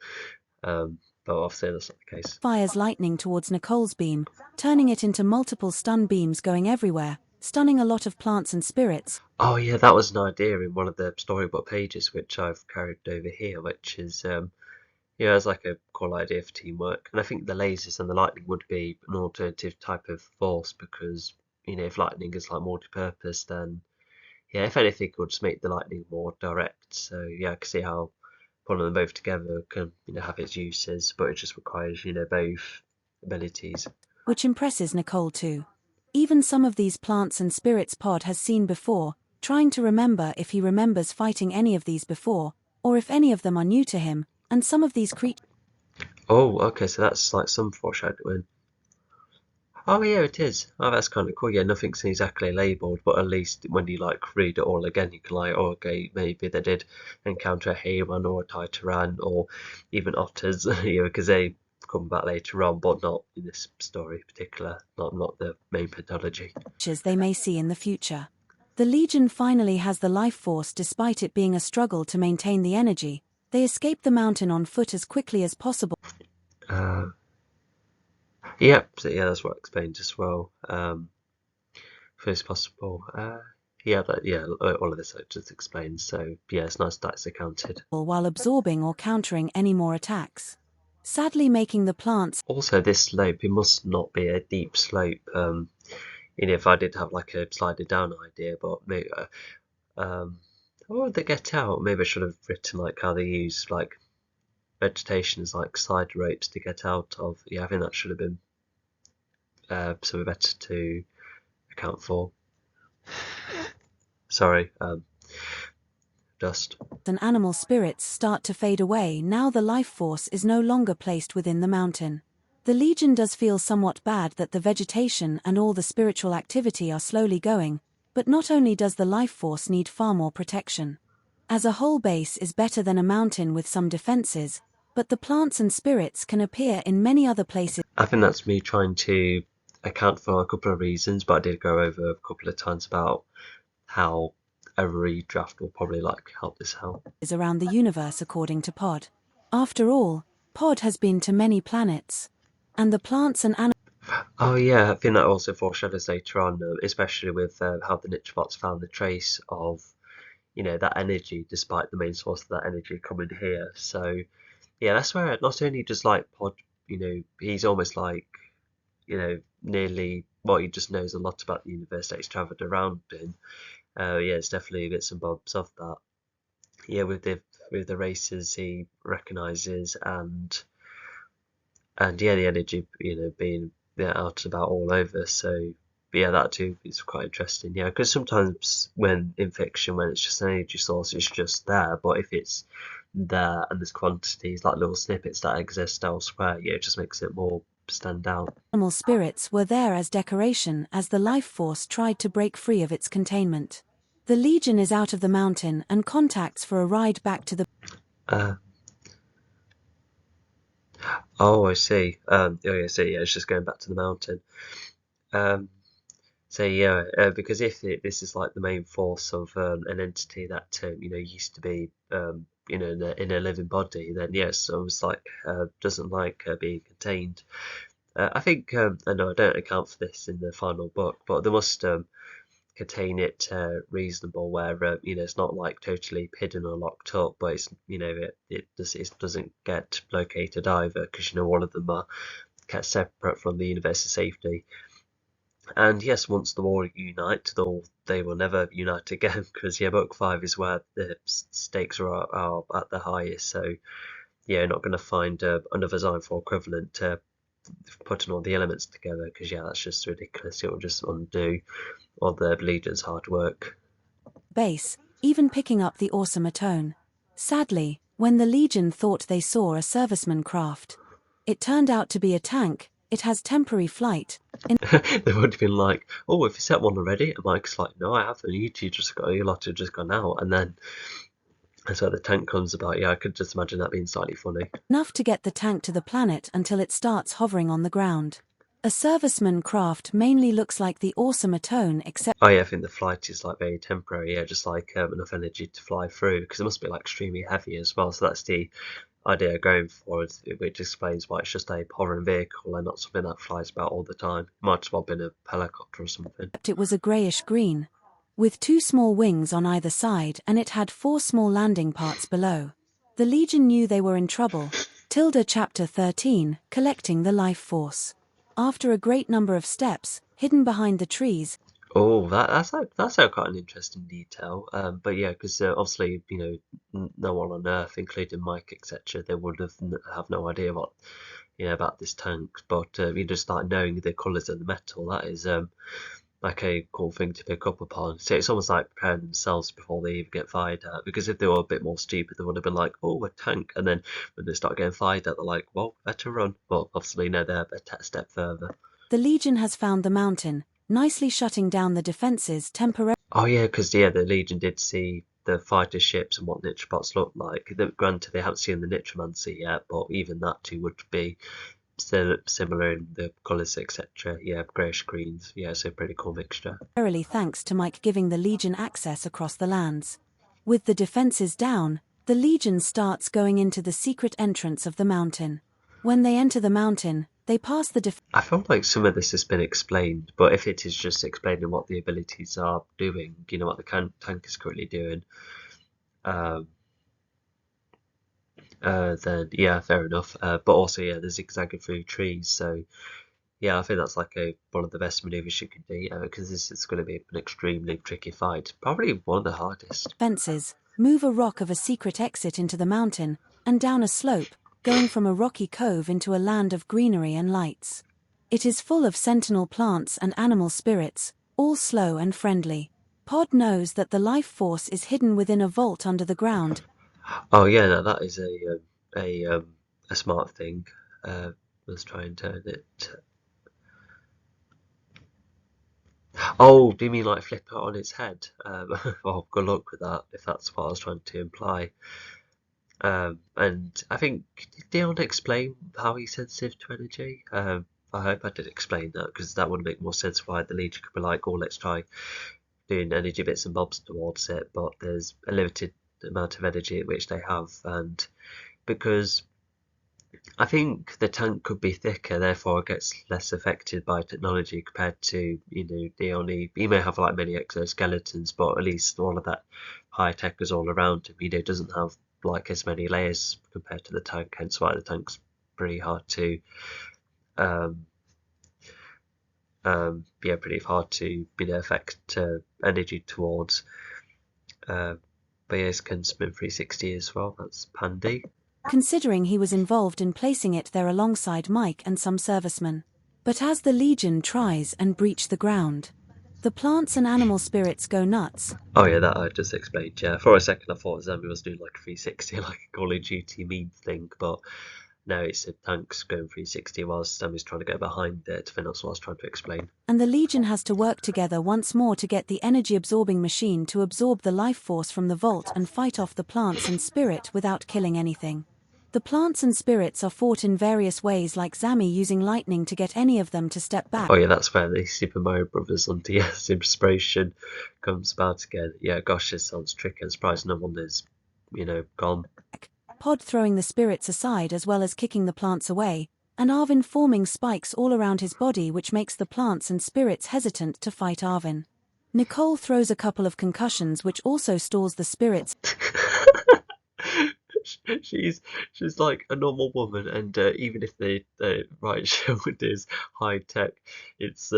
But obviously that's not the case. fires lightning towards Nicole's beam, turning it into multiple stun beams going everywhere, stunning a lot of plants and spirits. Oh yeah, that was an idea in one of the storybook pages, which I've carried over here, which is it's like a cool idea for teamwork. And I think the lasers and the lightning would be an alternative type of force, because if lightning is like multi-purpose, then yeah, if anything, it would just make the lightning more direct. So yeah, I can see how putting them both together can have its uses, but it just requires both abilities. Which impresses Nicole too. Even some of these plants and spirits Pod has seen before, trying to remember if he remembers fighting any of these before, or if any of them are new to him, and some of these creatures. Oh, okay, so that's like some foreshadowing. Oh yeah, it is. Oh, that's kind of cool. Yeah, nothing's exactly labelled, but at least when you like read it all again, you can like, oh, okay, maybe they did encounter a Haywan or a Titaran or even otters, because they come back later on, but not in this story in particular, not the main mythology. They may see in the future. The Legion finally has the life force despite it being a struggle to maintain the energy. They escape the mountain on foot as quickly as possible. Yeah, so yeah, that's what I explained as well. First possible. All of this I just explained. So yeah, it's nice that it's accounted. While absorbing or countering any more attacks. Sadly making the plants. Also, this slope, it must not be a deep slope. If I did have like a sliding down idea, but maybe, how would they get out? Maybe I should have written like how they use like vegetation as like side ropes to get out of. Yeah, I think that should have been something better to account for. Sorry, dust. And animal spirits start to fade away. Now the life force is no longer placed within the mountain. The Legion does feel somewhat bad that the vegetation and all the spiritual activity are slowly going, but not only does the life force need far more protection. As a whole, base is better than a mountain with some defenses, but the plants and spirits can appear in many other places. I think that's me trying to account for a couple of reasons, but I did go over a couple of times about how a redraft will probably help this out. Around the universe, according to Pod. After all, Pod has been to many planets, and the plants and animals. Oh yeah, I think that also foreshadows later on, especially with how the Nitrobots found the trace of, that energy, despite the main source of that energy coming here. So yeah, that's where not only does Pod, he's almost nearly, well, he just knows a lot about the universe that he's travelled around in. Yeah, it's definitely bits and bobs of that. Yeah, with the races he recognises, and yeah, the energy, being out and about all over. So yeah, that too is quite interesting. Yeah, because sometimes when in fiction, when it's just an energy source, it's just there. But if it's there and there's quantities like little snippets that exist elsewhere, yeah, it just makes it more stand out. Animal spirits were there as decoration as the life force tried to break free of its containment. The Legion is out of the mountain and contacts for a ride back to the. Oh, I see. Oh, yeah, so yeah, it's just going back to the mountain. So yeah, because if this is like the main force of an entity that used to be in a living body, then yes, almost doesn't like being contained. I think I know I don't account for this in the final book, but they must contain it reasonable where it's not like totally hidden or locked up, but it's it doesn't get located either, because all of them are kept separate from the universe's safety. And yes, once the war unite, they will never unite again, because yeah, book 5 is where the stakes are at the highest. So yeah, not going to find another Zine4 equivalent putting all the elements together, because yeah, that's just ridiculous. It will just undo all the Legion's hard work. Base, even picking up the awesome Atone. Sadly, when the Legion thought they saw a serviceman craft, it turned out to be a tank. It has temporary flight. They would have been like, "Oh, if you set one already," and Mike's like, "No, I haven't. You lot have just gone out," and then. So the tank comes about. Yeah, I could just imagine that being slightly funny. Enough to get the tank to the planet until it starts hovering on the ground. A serviceman craft mainly looks like the awesome Atone, except. Oh yeah, I think the flight is very temporary. Yeah, just enough energy to fly through, because it must be extremely heavy as well. So that's the idea going forward, which explains why it's just a hovering vehicle and not something that flies about all the time. It might as well have been a helicopter or something. It was a greyish green, with 2 small wings on either side, and it had 4 small landing parts below. The Legion knew they were in trouble. Chapter 13, Collecting the Life Force. After a great number of steps, hidden behind the trees. Oh, that's quite an interesting detail. But yeah, because obviously, no one on Earth, including Mike, etc., they would have no idea what, about this tank. But you just start knowing the colours of the metal. That is a cool thing to pick up upon. So it's almost like preparing themselves before they even get fired at. Because if they were a bit more stupid, they would have been like, "Oh, a tank," and then when they start getting fired at, they're like, "Well, better run." Well, obviously, no, they're a step further. The Legion has found the mountain, nicely shutting down the defences temporarily. Oh yeah, because the Legion did see the fighter ships and what Nitrobots look like. Granted, they haven't seen the Nitromancer yet, but even that too would be still similar in the colours, etc. Yeah, greyish greens. Yeah, so pretty cool mixture. Thanks to Mike giving the Legion access across the lands. With the defences down, the Legion starts going into the secret entrance of the mountain. When they enter the mountain, they pass the I feel like some of this has been explained, but if it is just explaining what the abilities are doing, what the tank is currently doing, then yeah, fair enough. But also, yeah, they're zigzagging through trees, so yeah, I think that's one of the best maneuvers you can do, because this is going to be an extremely tricky fight, probably one of the hardest. Fences move a rock of a secret exit into the mountain and down a slope, going from a rocky cove into a land of greenery and lights. It is full of sentinel plants and animal spirits, all slow and friendly. Pod knows that the life force is hidden within a vault under the ground. Oh yeah, no, that is a smart thing. Let's try and turn it. Oh, do you mean like flip it on its head? Well, good luck with that if that's what I was trying to imply. And I think, did Dion explain how he's sensitive to energy? I hope I did explain that because that would make more sense why the Legion could be like, oh, let's try doing energy bits and bobs towards it, but there's a limited amount of energy which they have, and because I think the tank could be thicker, therefore it gets less affected by technology compared to, Dion. He may have like many exoskeletons, but at least all of that high tech is all around him. It doesn't have like as many layers compared to the tank, hence why the tank's pretty hard to um pretty hard to affect energy towards. But yeah, it's Kinsman 360 as well, that's handy. Considering he was involved in placing it there alongside Mike and some servicemen. But as the Legion tries and breach the ground, the plants and animal spirits go nuts. Oh yeah, that I just explained, yeah. For a second I thought Zambi was doing like a 360, like a Call of Duty meme thing, but no, it's a tank's going 360 whilst Zambi's trying to get behind it. I think that's what I was trying to explain. And the Legion has to work together once more to get the energy-absorbing machine to absorb the life force from the vault and fight off the plants and spirit without killing anything. The plants and spirits are fought in various ways, like Zami using lightning to get any of them to step back. Oh yeah, that's where the Super Mario Brothers on DS inspiration comes about again. Yeah, gosh, this sounds tricky. I'm surprised no one is, gone. Pod throwing the spirits aside as well as kicking the plants away, and Arvin forming spikes all around his body, which makes the plants and spirits hesitant to fight Arvin. Nicole throws a couple of concussions, which also stalls the spirits. she's like a normal woman, and even if the right shield is high tech, it's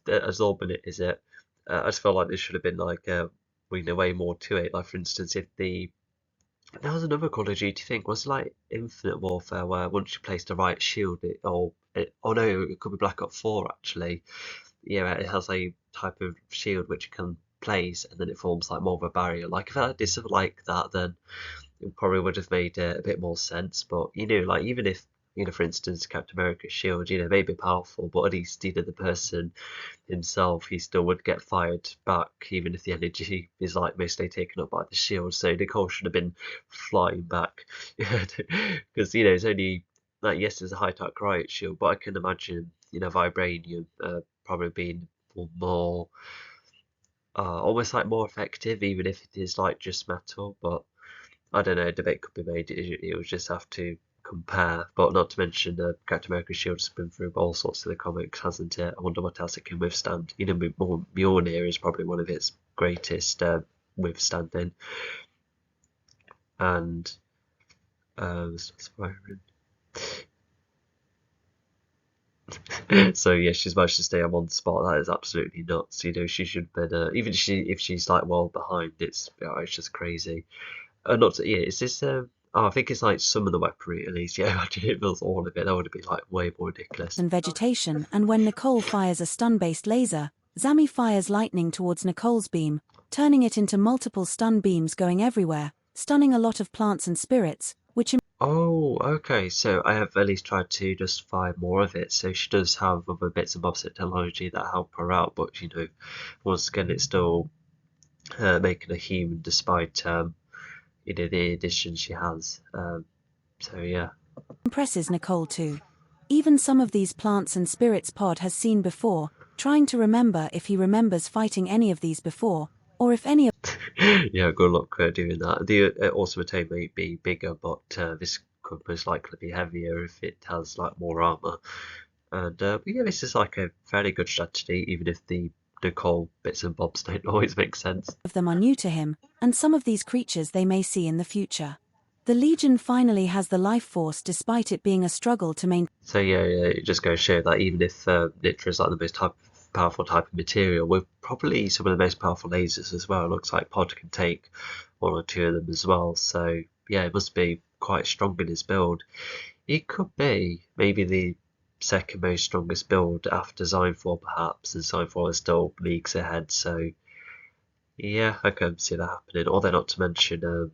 absorbing it, is it? I just felt like there should have been like way more to it. Like for instance, if there was another Call of Duty thing, was it like Infinite Warfare, where once you place the right shield, oh no, it could be Black Ops 4 actually. Yeah, it has a type of shield which you can place, and then it forms like more of a barrier. Like if I did something like that, then it probably would have made a bit more sense. But like even if for instance, Captain America's shield, may be powerful, but at least the person himself, he still would get fired back, even if the energy is like mostly taken up by the shield. So Nicole should have been flying back, because it's only like, yes, there's a high tech riot shield, but I can imagine vibranium probably being more almost like more effective, even if it is like just metal. But I don't know, a debate could be made. It would just have to compare, but not to mention Captain America's shield has been through all sorts of the comics, hasn't it? I wonder what else it can withstand. Mjolnir is probably one of its greatest withstanding, and so yeah, she's managed to stay on one spot. That is absolutely nuts. She should have been even if she's like well behind. It's just crazy. Not to, yeah. Is this Oh, I think it's like some of the weaponry at least. Yeah, imagine it was all of it. That would have been like way more ridiculous. And vegetation, and when Nicole fires a stun-based laser, Zami fires lightning towards Nicole's beam, turning it into multiple stun beams going everywhere, stunning a lot of plants and spirits, which... Oh, okay. So I have at least tried to just fire more of it. So she does have other bits and bobs of technology that help her out, but once again, it's still making her human despite the addition she has. So yeah. Impresses Nicole too. Even some of these plants and spirits Pod has seen before, trying to remember if he remembers fighting any of these before, or if any of... Yeah, good luck doing that. The automaton may be bigger, but this could most likely be heavier if it has like more armor. And but yeah, this is like a fairly good strategy, even if the Nicole bits and bobs don't always make sense. Of them are new to him, and some of these creatures they may see in the future. The Legion finally has the life force despite it being a struggle to maintain. So yeah, it just goes to show that even if Nitra is like the most powerful type of material, with probably some of the most powerful lasers as well. It looks like Pod can take one or two of them as well. So yeah, it must be quite strong in his build. It could be maybe second most strongest build after Zynfall perhaps, and Zynfall is still leagues ahead, so yeah, I can see that happening. Although not to mention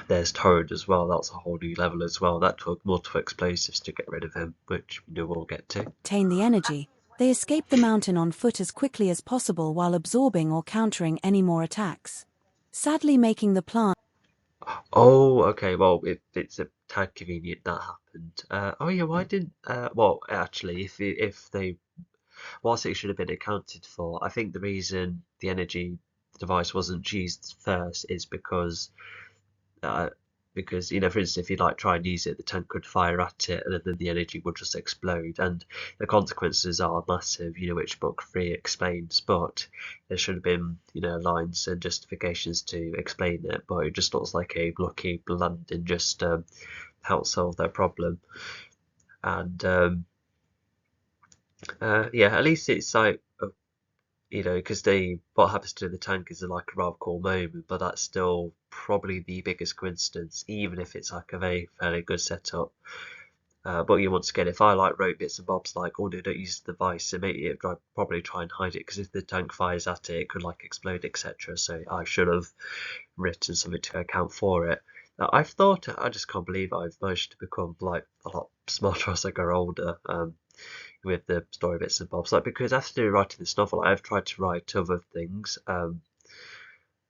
there's Torrent as well, that's a whole new level as well. That took multiple explosives to get rid of him, which we know we'll get to. Obtain the energy, they escape the mountain on foot as quickly as possible while absorbing or countering any more attacks. Sadly making the plant. Oh, okay, well, it's a tad convenient that happened. Oh yeah, why didn't, well, actually, if they, whilst it should have been accounted for, I think the reason the energy device wasn't used first is uh, because for instance, if you like try and use it, the tank could fire at it, and then the energy would just explode, and the consequences are massive. Which book 3 explains, but there should have been lines and justifications to explain it. But it just looks like a lucky landing just helped solve their problem, and yeah, at least it's like because what happens to the tank is like a rather cool moment, but that's still probably the biggest coincidence, even if it's like a very fairly good setup. But once again, if I like wrote bits and bobs like, oh no, don't use the device, and maybe it probably try and hide it, because if the tank fires at it, it could like explode, etc. So I should have written something to account for it. I've thought, I just can't believe I've managed to become like a lot smarter as I grow older. With the story bits and bobs, like, because after writing this novel, I've tried to write other things,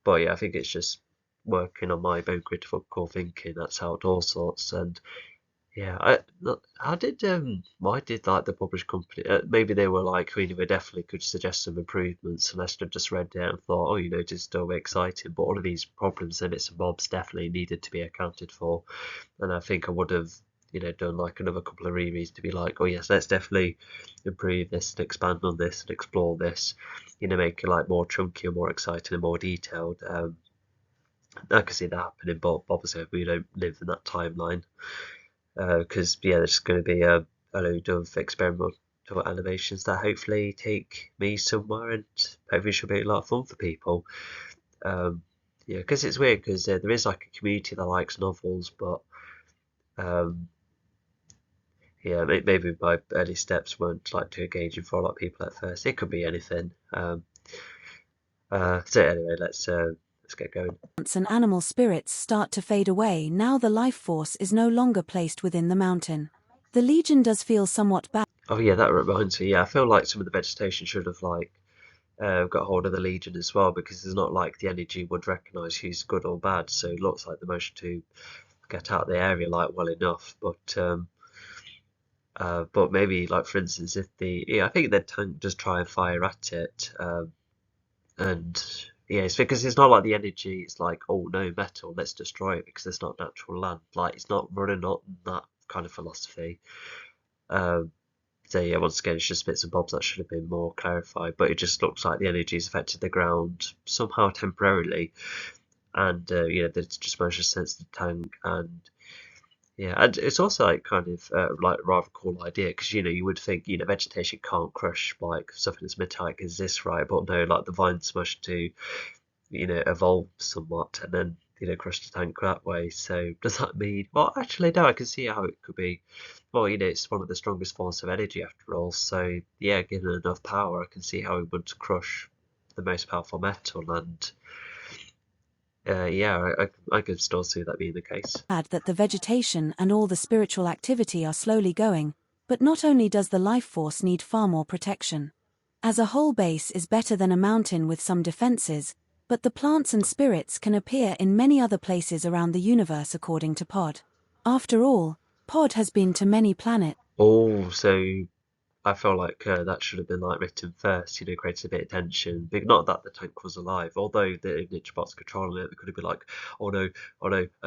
but yeah, I think it's just working on my own critical thinking that's helped all sorts. And yeah, how did why did like the published company, maybe they were like, we definitely could suggest some improvements, and I should have just read it and thought, oh, it's still exciting, but all of these problems and bits and bobs definitely needed to be accounted for. And I think I would have done like another couple of rereads to be like, oh yes, let's definitely improve this and expand on this and explore this, make it like more chunky and more exciting and more detailed. I can see that happening, but obviously we don't live in that timeline, because yeah, there's going to be a load of experimental animations that hopefully take me somewhere, and hopefully should be a lot of fun for people. Yeah, because it's weird, because there is like a community that likes novels, but um, yeah, maybe my early steps weren't like too engaging for a lot of people at first. It could be anything. So anyway, let's get going. Plants and animal spirits start to fade away now the life force is no longer placed within the mountain. The Legion does feel somewhat bad. Oh yeah, that reminds me. Yeah, I feel like some of the vegetation should have like got hold of the Legion as well, because it's not like the energy would recognise who's good or bad. So it looks like the motion to get out of the area like well enough, but maybe like for instance, if I think the tank does try and fire at it, and yeah, it's because it's not like the energy. It's like, oh no, metal, let's destroy it because it's not natural land. Like it's not running on that kind of philosophy. Um, so yeah, once again, it's just bits and bobs that should have been more clarified. But it just looks like the energy has affected the ground somehow temporarily, and they just managed to sense the tank. And yeah, and it's also like kind of like rather cool idea, because you would think vegetation can't crush like something as metallic as this, right? But no, like the vines managed to evolve somewhat, and then crush the tank that way. So does that mean? Well, actually, no. I can see how it could be. Well, it's one of the strongest forms of energy after all. So yeah, given enough power, I can see how it would crush the most powerful metal. And yeah, I can still see that being the case. That the vegetation and all the spiritual activity are slowly going, but not only does the life force need far more protection. As a whole, base is better than a mountain with some defenses, but the plants and spirits can appear in many other places around the universe according to Pod. After all, Pod has been to many planets. Oh, so I feel like that should have been like written first, created a bit of tension. But not that the tank was alive, although the Ninja Bot's controlling it, they could have been like, oh no,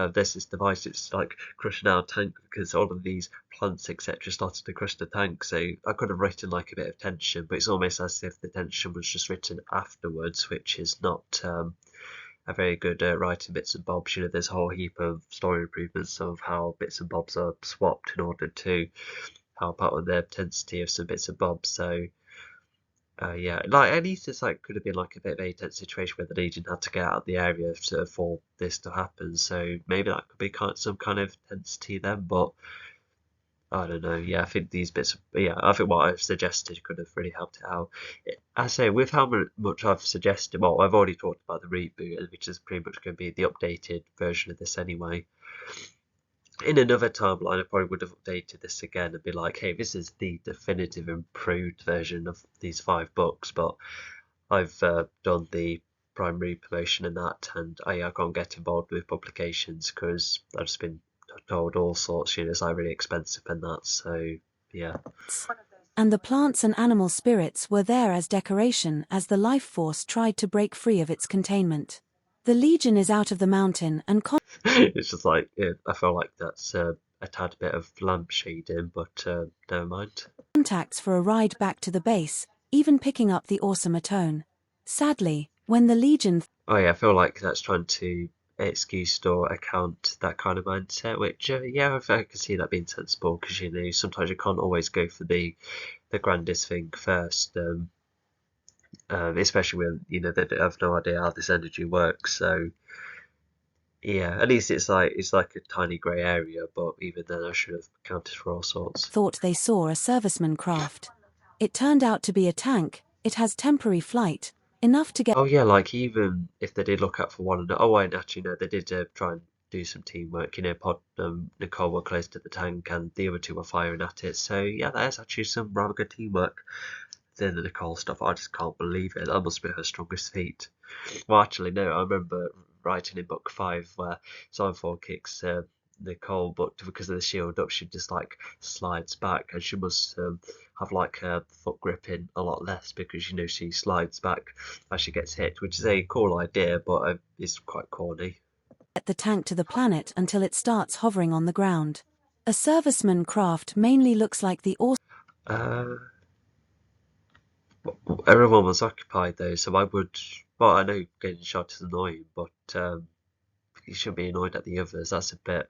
there's this device, it's like crushing our tank because all of these plants, etc., started to crush the tank. So I could have written like a bit of tension, but it's almost as if the tension was just written afterwards, which is not a very good writing bits and bobs. There's a whole heap of story improvements of how bits and bobs are swapped in order to help out with the intensity of some bits and bobs. So yeah, like at least it's like could have been like a bit of a tense situation where the Legion had to get out of the area for this to happen. So maybe that could be some kind of intensity then. But I don't know. Yeah, I think these bits. Yeah, I think what I've suggested could have really helped it out. I say with how much I've suggested. Well, I've already talked about the reboot, which is pretty much going to be the updated version of this anyway. In another timeline, I probably would have updated this again and be like, "Hey, this is the definitive improved version of these 5 books." But I've done the primary promotion in that, and I can't get involved with publications because I've just been told all sorts. It's like really expensive and that. So yeah. And the plants and animal spirits were there as decoration as the life force tried to break free of its containment. The Legion is out of the mountain and It's just like I feel like that's a tad bit of lampshading, but never mind. contacts for a ride back to the base, even picking up the awesome Atone. Sadly, when the Legion Oh yeah, I feel like that's trying to excuse or account that kind of mindset, which yeah, I can see that being sensible because sometimes you can't always go for the grandest thing first, especially when they have no idea how this energy works. So yeah, at least it's like a tiny grey area, but even then I should have accounted for all sorts. thought they saw a serviceman craft. It turned out to be a tank. It has temporary flight, enough to get Oh yeah, like even if they did look out for one another. Oh, and actually no, they did try and do some teamwork. Pod Nicole were close to the tank, and the other two were firing at it. So yeah, that is actually some rather good teamwork. Then the Nicole stuff, I just can't believe it. That must be her strongest feat. Well, actually no, I remember writing in book 5 where Signford kicks Nicole, but because of the shield up, she just like slides back, and she must have like her foot gripping a lot less because she slides back as she gets hit, which is a cool idea, but it's quite corny. the tank to the planet until it starts hovering on the ground. A serviceman craft mainly looks like the awesome Uh, Everyone was occupied though, so I would. Well, I know getting shot is annoying, but you shouldn't be annoyed at the others. That's a bit.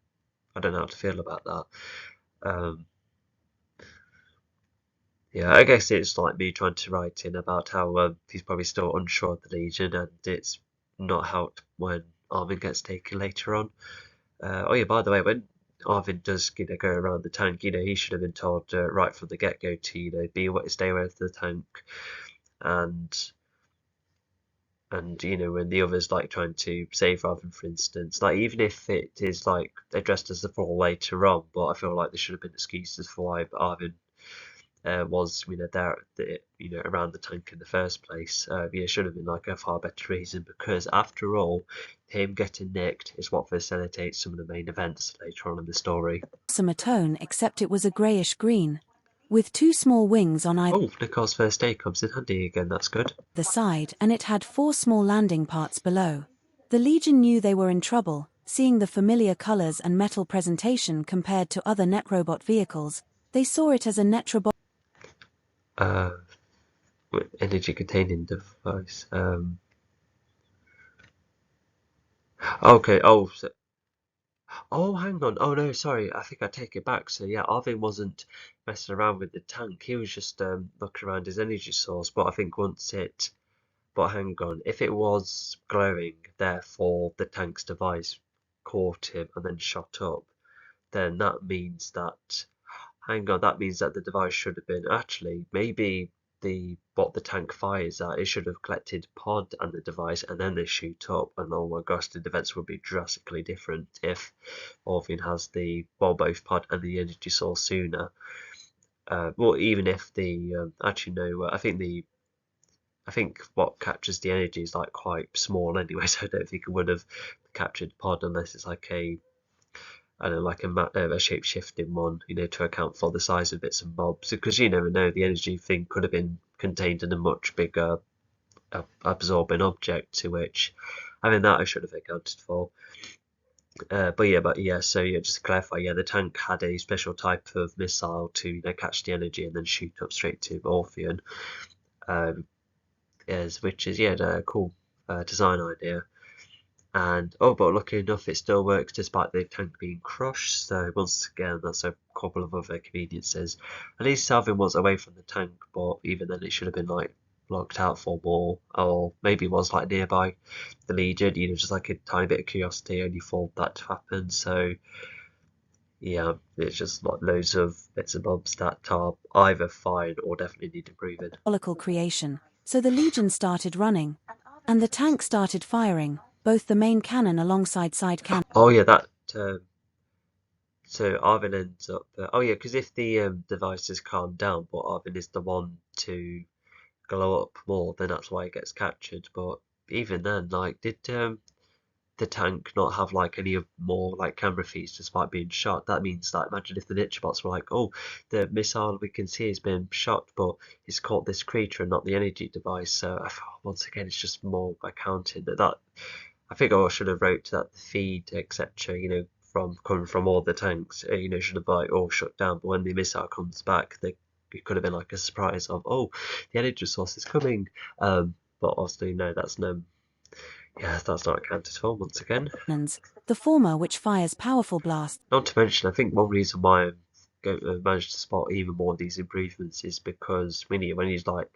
I don't know how to feel about that. Um, Yeah, I guess it's like me trying to write in about how he's probably still unsure of the Legion, and it's not helped when Armin gets taken later on. Oh yeah, by the way, when Arvin does go around the tank, he should have been told right from the get-go to stay away from the tank, and when the others like trying to save Arvin, for instance, like even if it is like addressed as the fall later on, but I feel like there should have been excuses for why Arvin was there around the tank in the first place. Should have been like a far better reason because after all, him getting nicked is what facilitates some of the main events later on in the story. tone, except it was a greyish green. With 2 small wings on either Oh, Nicole's first aid comes in handy again. That's good. side, and it had 4 small landing parts below. The Legion knew they were in trouble, seeing the familiar colors and metal presentation compared to other Netrobot vehicles. They saw it as a Netrobot Uh, Energy containing device. Okay. Oh, hang on. Oh no, sorry. I think I take it back. So yeah, Arvin wasn't messing around with the tank. He was just looking around his energy source. But I think But hang on. If it was glowing, therefore the tank's device caught him and then shot up, then that means that. Hang on. That means that the device should have been actually maybe the what the tank fires at. It should have collected pod and the device, and then they shoot up. And oh my gosh, the events would be drastically different if Orphan has both pod and the energy source sooner. Well, even if the actually no, I think what captures the energy is like quite small anyway, so I don't think it would have captured pod unless it's like I don't know, like a shape shifting one, to account for the size of bits and bobs. Because you never know, the energy thing could have been contained in a much bigger absorbing object, to which I mean that I should have accounted for. But yeah, so yeah, just to clarify, yeah, the tank had a special type of missile to catch the energy and then shoot up straight to Orpheon, which is yeah, a cool design idea. And but lucky enough, it still works despite the tank being crushed. So once again, that's a couple of other conveniences. At least Salvin was away from the tank, but even then, it should have been like locked out for more, or maybe it was like nearby the Legion. Just like a tiny bit of curiosity, only for that to happen. So yeah, it's just like loads of bits and bobs that are either fine or definitely need improving. Follicle creation, so the Legion started running. And the tank started firing, both the main cannon alongside side cannon. Oh yeah, that so Arvin ends up. Oh yeah, because if the device is calmed down, but Arvin is the one to glow up more, then that's why it gets captured. But even then, like, did the tank not have like any more like camera feeds despite being shot? That means like, imagine if the Ninja bots were like, oh, the missile we can see has been shot, but it's caught this creature and not the energy device. So once again, it's just more accounting that. I think I should have wrote that the feed, etc., from coming from all the tanks, should have like all shut down. But when the missile comes back, it could have been like a surprise of, oh, the energy source is coming. But obviously, no, that's not accounted for once again. The former which fires powerful blasts. Not to mention, I think one reason why I've managed to spot even more of these improvements is because when you like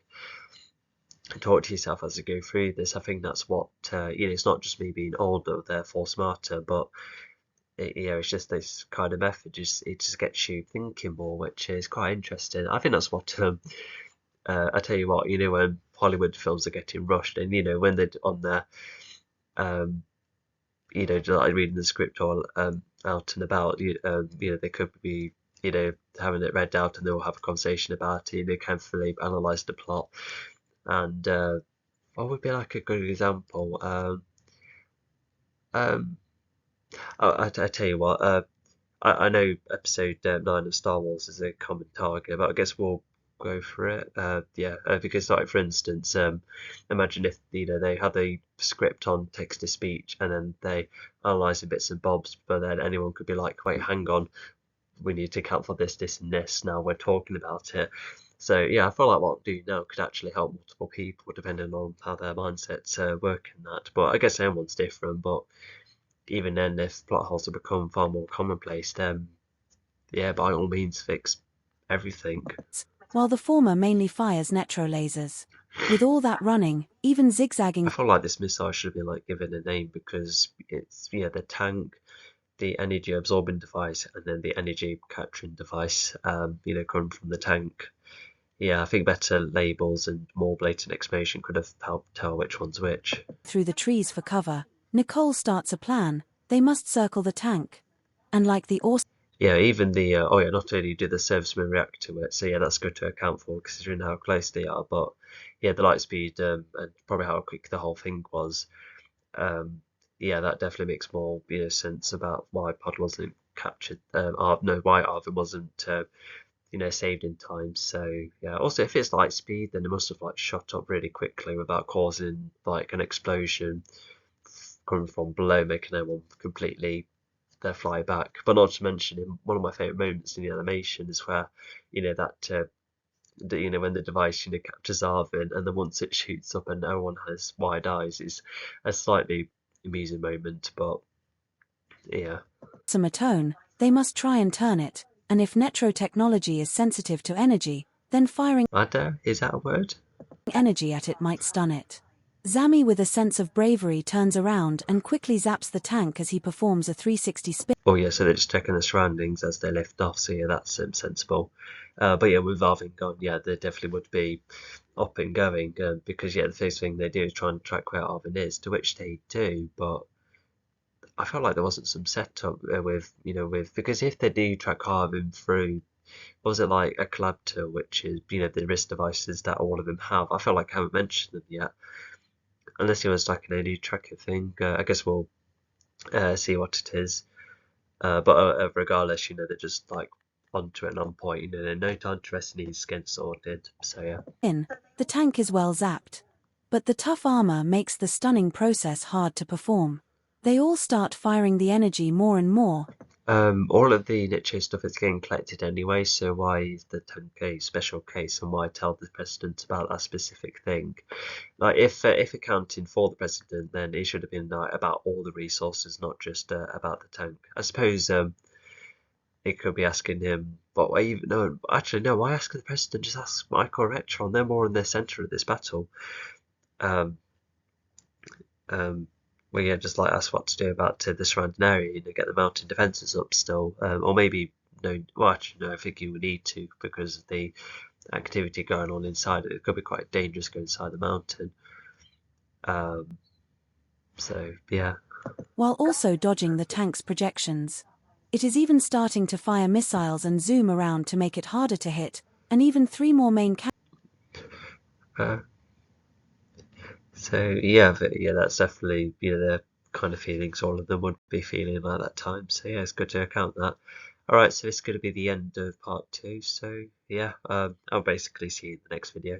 talk to yourself as you go through this, I think that's what it's not just me being older, therefore smarter, but it's just this kind of method. It just gets you thinking more, which is quite interesting. I think that's what I tell you what, when Hollywood films are getting rushed, and when they're on their like reading the script or out and about, they could be having it read out, and they'll have a conversation about it. They carefully analyze the plot, and what would be like a good example? Um, I tell you what, I know episode 9 of Star Wars is a common target, but I guess we'll go for it. Because like for instance, imagine if they had a script on text to speech and then they analyze the bits and bobs, but then anyone could be like, wait, hang on, we need to account for this, this, and this. Now we're talking about it. So yeah, I feel like what we do now could actually help multiple people depending on how their mindsets work in that. But I guess everyone's different. But even then, if plot holes have become far more commonplace, then yeah, by all means, fix everything. While the former mainly fires netro lasers. With all that running, even zigzagging. I feel like this missile should have been like given a name because it's the tank, the energy absorbing device, and then the energy capturing device. Coming from the tank. Yeah, I think better labels and more blatant explanation could have helped tell which one's which. Through the trees for cover, Nicole starts a plan. They must circle the tank. And like the Yeah, even the not only did the servicemen react to it, so yeah, that's good to account for considering how close they are. But yeah, the light speed and probably how quick the whole thing was. Yeah, that definitely makes more sense about why Pod wasn't captured. Why Arvin wasn't saved in time. So yeah, also if it's light speed, then it must have like shot up really quickly without causing like an explosion coming from below, making everyone completely fly back. But not to mention, one of my favorite moments in the animation is where that when the device captures Arvin, and then once it shoots up and everyone has wide eyes, is a slightly amusing moment. But yeah, tone, they must try and turn it, and if netro technology is sensitive to energy, then firing Adder, is that a word? energy at it might stun it. Zami with a sense of bravery turns around and quickly zaps the tank as he performs a 360 spin. Oh yeah, so they're just checking the surroundings as they lift off, so yeah, that's sensible. But yeah, with Arvin gone, yeah, they definitely would be up and going, because yeah, the first thing they do is try and track where Arvin is, to which they do, but I felt like there wasn't some setup because if they do track Arvin through, was it like a collab tool, which is the wrist devices that all of them have? I feel like I haven't mentioned them yet, unless it was like an AD tracker thing. I guess we'll see what it is. But regardless, they're just like onto it and on point. No time to rest needs getting sorted. So yeah. The tank is well zapped. But the tough armor makes the stunning process hard to perform. They all start firing the energy more and more. All of the niche stuff is getting collected anyway, so why is the 10k special case, and why tell the president about that specific thing? Like if accounting for the president, then it should have been like about all the resources, not just about the tank. I suppose it could be asking him, but why ask the president? Just ask Michael or Etron. They're more in the center of this battle. Um, well, yeah, just like ask what to do about the surrounding area, you know, get the mountain defences up still, or maybe no. Well, actually, no, I think you would need to because of the activity going on inside it. It could be quite dangerous going inside the mountain. Um, so yeah. while also dodging the tank's projections. It is even starting to fire missiles and zoom around to make it harder to hit, and even 3 more main Uh, so yeah, but yeah, that's definitely, you know, the kind of feelings all of them would be feeling at that time. So yeah, it's good to account that. All right, so this is going to be the end of part 2. So yeah, I'll basically see you in the next video.